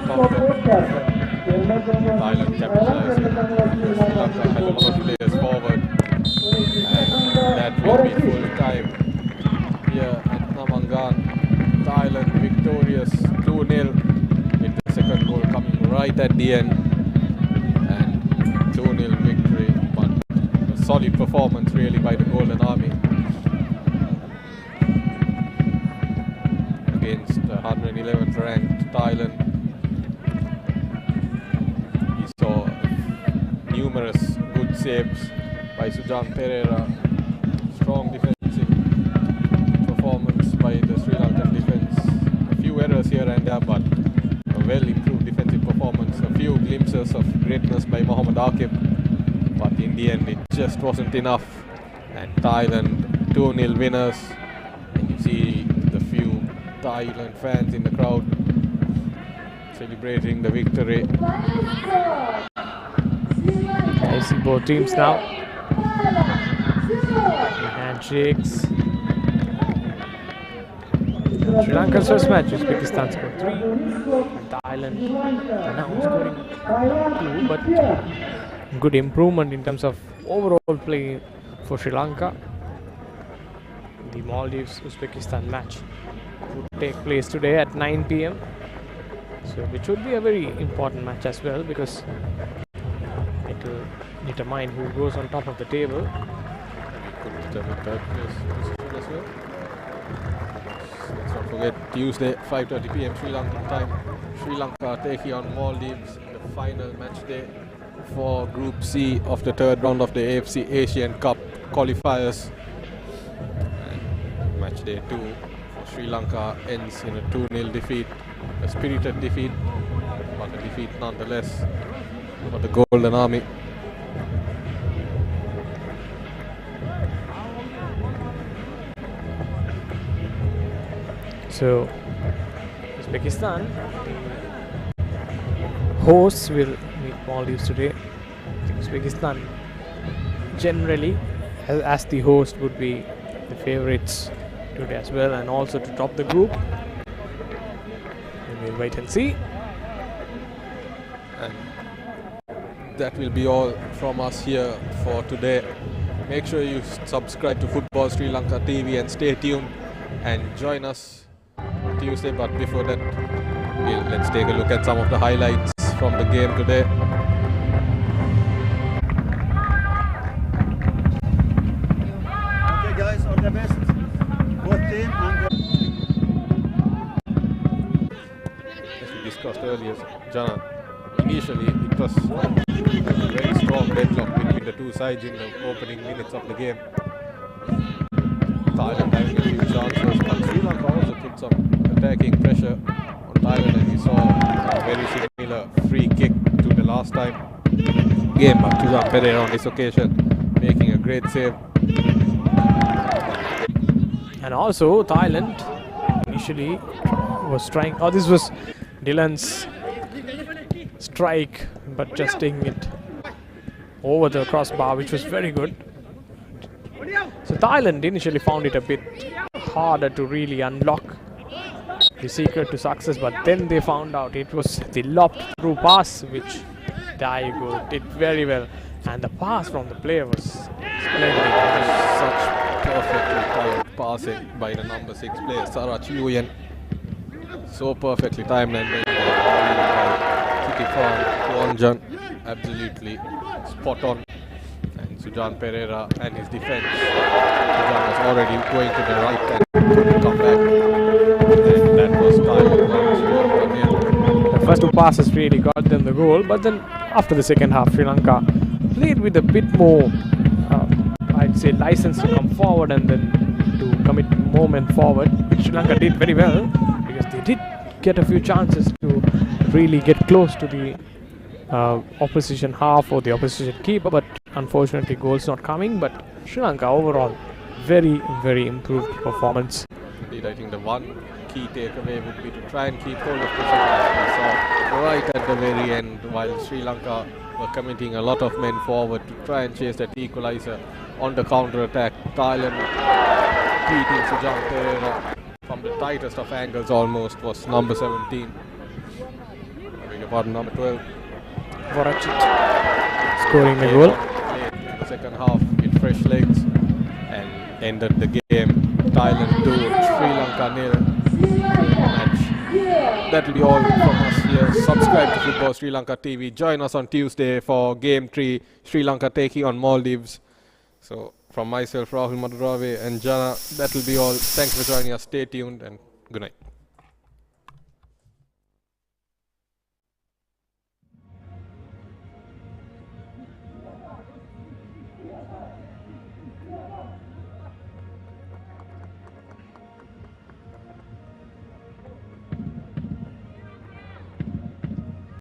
counter. Thailand capitalizing. Sri Lanka had a lot of players forward, and that will be full time here at Namangan. Thailand victorious 2-0, with the second goal coming right at the end, and 2-0 victory. But a solid performance really by the Golden Army against the 111th ranked Thailand. He saw numerous good saves by Sujan Pereira. Strong defensive performance by the Sri Lankan defense. A few errors here and there, but a well improved defensive performance. A few glimpses of greatness by Mohammad Aqib, but in the end it just wasn't enough. And Thailand 2-0 winners. And you see the few Thailand fans in the crowd celebrating the victory. I see both teams now. Handshakes. Sri Lanka's first match, Uzbekistan scored 3, and Thailand are now scoring 2, but good improvement in terms of overall play for Sri Lanka. The Maldives-Uzbekistan match would take place today at 9 p.m. So which would be a very important match as well, because it will determine who goes on top of the table. Could determine third place position as well. Let's not forget Tuesday 5:30 p.m. Sri Lankan time. Sri Lanka taking on Maldives in the final match day for Group C of the third round of the AFC Asian Cup qualifiers. And match day 2 for Sri Lanka ends in a 2-0 defeat, a spirited defeat, but a defeat nonetheless for the Golden Army. So Uzbekistan, hosts, will meet Maldives today. Uzbekistan generally, as the host, would be the favorites today as well, and also to top the group. And we'll wait and see. And that will be all from us here for today. Make sure you subscribe to Football Sri Lanka TV and stay tuned and join us Tuesday. But before that, let's take a look at some of the highlights from the game today. Okay guys, all the best. Both team and As we discussed earlier, Jana, initially it was a very strong deadlock between the two sides in the opening minutes of the game. Thailand having a few chances, but Sri Lanka also put some attacking pressure on Thailand, and we saw a very similar free kick to the last time game. But Sujan Pereira on this occasion making a great save. And also Thailand initially was trying, this was Dylan's strike, but just taking it over the crossbar, which was very good. So Thailand initially found it a bit harder to really unlock the secret to success, but then they found out it was the lobbed through pass, which Ďáigo did very well, and the pass from the player was splendid. Such perfectly timed passing by the number 6 player 𝓠𝓵𝓲𝓲𝓮𝓻. So perfectly timed, and then 𝓠𝓾𝓪𝓵𝓲𝓮𝓻 absolutely spot on. And Sujan Pereira and his defense. Sujan was already going to the right and couldn't come back. And that was Thailand. The first two passes really got them the goal, but then after the second half, Sri Lanka played with a bit more can say, license to come forward and then to commit movement forward, which Sri Lanka did very well, because they did get a few chances to really get close to the opposition half or the opposition keeper, but unfortunately goals not coming. But Sri Lanka overall very improved performance. Indeed, I think the one key takeaway would be to try and keep hold of possession, as we saw right at the very end, while Sri Lanka were committing a lot of men forward to try and chase that equaliser on the counter attack. Thailand beating 𝓠𝓾𝓪𝓵 from the tightest of angles almost was number 17. I beg your pardon, number 12. Voracek scoring the goal. In the second half with fresh legs and ended the game. Thailand 2, Sri Lanka 0 match. That will be all from us here. Subscribe to Football Sri Lanka TV. Join us on Tuesday for Game 3, Sri Lanka taking on Maldives. So from myself, 𝓕𝓲𝓷𝓪𝓵 and Jana, that will be all. Thanks for joining us. Stay tuned and good night.